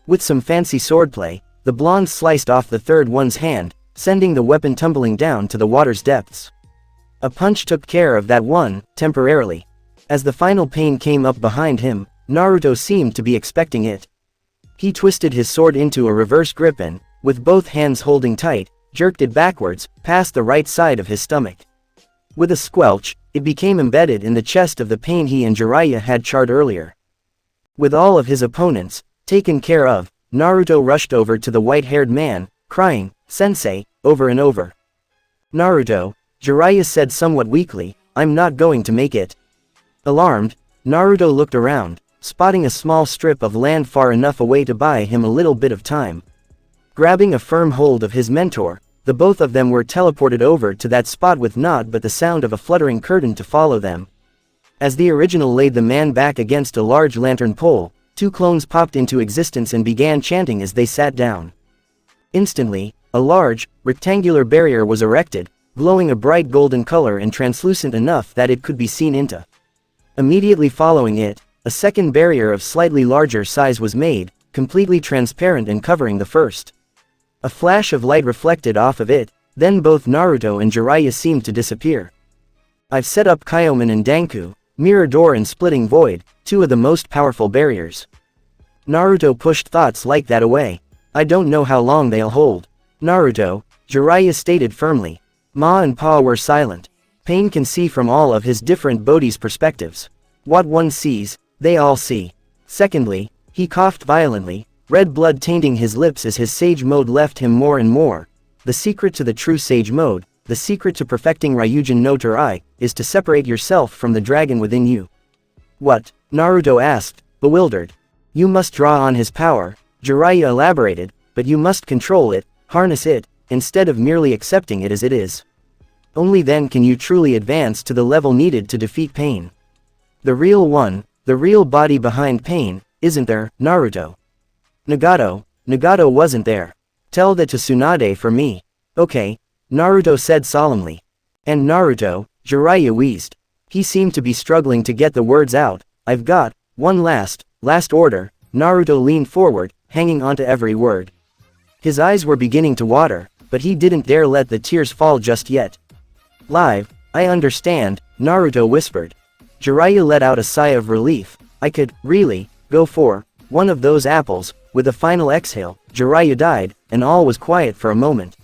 With some fancy swordplay, the blonde sliced off the third one's hand, sending the weapon tumbling down to the water's depths. A punch took care of that one, temporarily. As the final pain came up behind him, Naruto seemed to be expecting it. He twisted his sword into a reverse grip and, with both hands holding tight, jerked it backwards, past the right side of his stomach. With a squelch, it became embedded in the chest of the pain he and Jiraiya had charred earlier. With all of his opponents taken care of, Naruto rushed over to the white-haired man, crying, "Sensei," over and over. "Naruto," Jiraiya said somewhat weakly, "I'm not going to make it." Alarmed, Naruto looked around, spotting a small strip of land far enough away to buy him a little bit of time. Grabbing a firm hold of his mentor, the both of them were teleported over to that spot with naught but the sound of a fluttering curtain to follow them. As the original laid the man back against a large lantern pole, 2 clones popped into existence and began chanting as they sat down. Instantly, a large, rectangular barrier was erected, glowing a bright golden color and translucent enough that it could be seen into. Immediately following it, a second barrier of slightly larger size was made, completely transparent and covering the first. A flash of light reflected off of it, then both Naruto and Jiraiya seemed to disappear. I've set up Kyomen and Danku, Mirror Door and Splitting Void, 2 of the most powerful barriers. Naruto pushed thoughts like that away. I don't know how long they'll hold. Naruto, Jiraiya stated firmly. Ma and Pa were silent. Pain can see from all of his different Bodhi's perspectives. What one sees, they all see. Secondly, he coughed violently, red blood tainting his lips as his sage mode left him more and more. The secret to the true sage mode, the secret to perfecting Ryujin no Terai, is to separate yourself from the dragon within you. What? Naruto asked, bewildered. You must draw on his power, Jiraiya elaborated, but you must control it, harness it, instead of merely accepting it as it is. Only then can you truly advance to the level needed to defeat pain. The real one, the real body behind pain, isn't there, Naruto? Nagato wasn't there. Tell that to Tsunade for me. Okay, Naruto said solemnly. And Naruto, Jiraiya wheezed. He seemed to be struggling to get the words out. I've got one last order. Naruto leaned forward, hanging onto every word. His eyes were beginning to water, but he didn't dare let the tears fall just yet. Live, I understand, Naruto whispered. Jiraiya let out a sigh of relief. I could, really, go for one of those apples. With a final exhale, Jiraiya died, and all was quiet for a moment.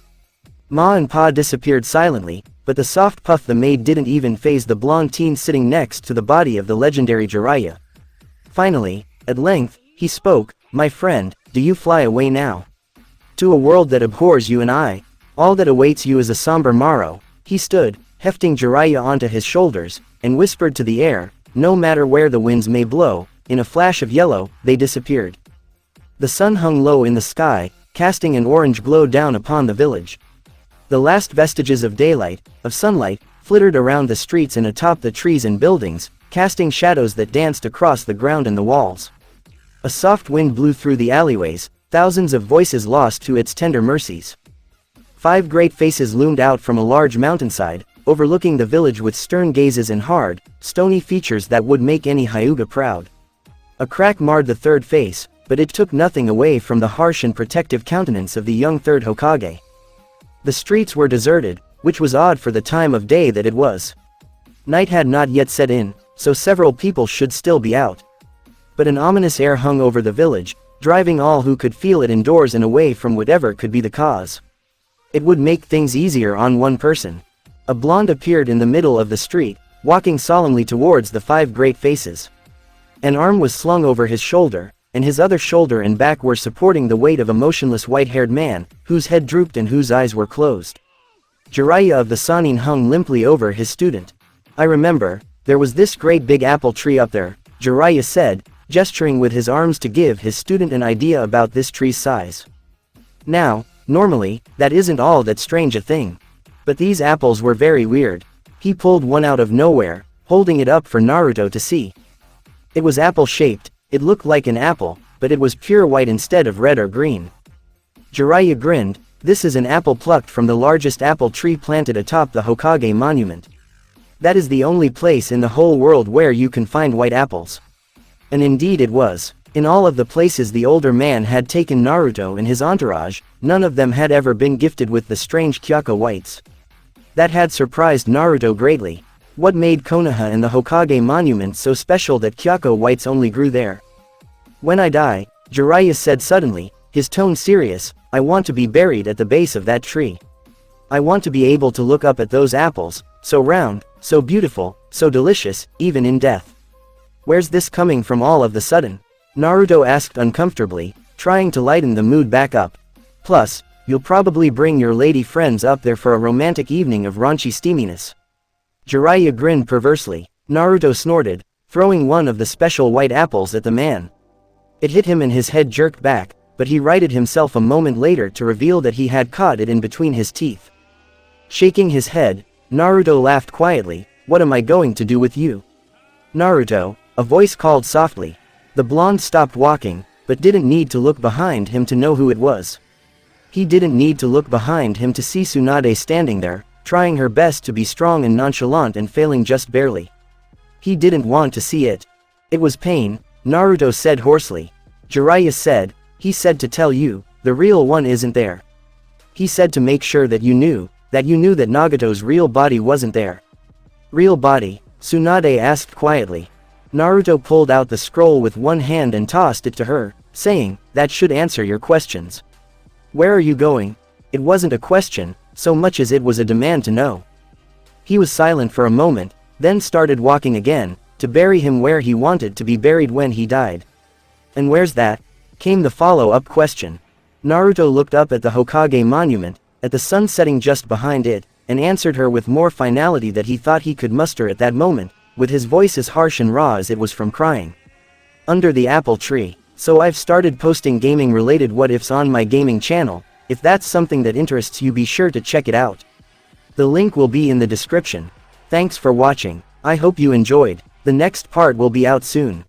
Ma and Pa disappeared silently, but the soft puff they made didn't even faze the blonde teen sitting next to the body of the legendary Jiraiya. Finally, at length, he spoke, "My friend, do you fly away now? To a world that abhors you and I. All that awaits you is a somber morrow." He stood, hefting Jiraiya onto his shoulders, and whispered to the air, "No matter where the winds may blow." In a flash of yellow, they disappeared. The sun hung low in the sky, casting an orange glow down upon the village. The last vestiges of daylight, of sunlight, flittered around the streets and atop the trees and buildings, casting shadows that danced across the ground and the walls. A soft wind blew through the alleyways, thousands of voices lost to its tender mercies. 5 great faces loomed out from a large mountainside, overlooking the village with stern gazes and hard, stony features that would make any Hyuga proud. A crack marred the third face, but it took nothing away from the harsh and protective countenance of the young third Hokage. The streets were deserted, which was odd for the time of day that it was. Night had not yet set in, so several people should still be out. But an ominous air hung over the village, driving all who could feel it indoors and away from whatever could be the cause. It would make things easier on one person. A blonde appeared in the middle of the street, walking solemnly towards the 5 great faces. An arm was slung over his shoulder, and his other shoulder and back were supporting the weight of a motionless white-haired man, whose head drooped and whose eyes were closed. Jiraiya of the Sannin hung limply over his student. "I remember, there was this great big apple tree up there," Jiraiya said, gesturing with his arms to give his student an idea about this tree's size. "Now, normally, that isn't all that strange a thing. But these apples were very weird." He pulled one out of nowhere, holding it up for Naruto to see. It was apple-shaped, it looked like an apple, but it was pure white instead of red or green. Jiraiya grinned. "This is an apple plucked from the largest apple tree planted atop the Hokage monument. That is the only place in the whole world where you can find white apples." And indeed it was. In all of the places the older man had taken Naruto and his entourage, none of them had ever been gifted with the strange Kyoka whites. That had surprised Naruto greatly. What made Konoha and the Hokage monument so special that Kyoka whites only grew there? "When I die," Jiraiya said suddenly, his tone serious, "I want to be buried at the base of that tree. I want to be able to look up at those apples, so round, so beautiful, so delicious, even in death." "Where's this coming from all of the sudden?" Naruto asked uncomfortably, trying to lighten the mood back up. "Plus, you'll probably bring your lady friends up there for a romantic evening of raunchy steaminess." Jiraiya grinned perversely. Naruto snorted, throwing one of the special white apples at the man. It hit him and his head jerked back, but he righted himself a moment later to reveal that he had caught it in between his teeth. Shaking his head, Naruto laughed quietly. "What am I going to do with you?" "Naruto," a voice called softly. The blonde stopped walking, but didn't need to look behind him to know who it was. He didn't need to look behind him to see Tsunade standing there, trying her best to be strong and nonchalant and failing just barely. He didn't want to see it. "It was pain," Naruto said hoarsely. Jiraiya said, "He said to tell you, the real one isn't there. He said to make sure that you knew that Nagato's real body wasn't there." "Real body?" Tsunade asked quietly. Naruto pulled out the scroll with one hand and tossed it to her, saying, "That should answer your questions." "Where are you going?" It wasn't a question, so much as it was a demand to know. He was silent for a moment, then started walking again, to bury him where he wanted to be buried when he died. "And where's that?" came the follow-up question. Naruto looked up at the Hokage monument, at the sun setting just behind it, and answered her with more finality that he thought he could muster at that moment, with his voice as harsh and raw as it was from crying. "Under the apple tree. So I've started posting gaming-related what-ifs on my gaming channel. If that's something that interests you, be sure to check it out. The link will be in the description. Thanks for watching. I hope you enjoyed. The next part will be out soon."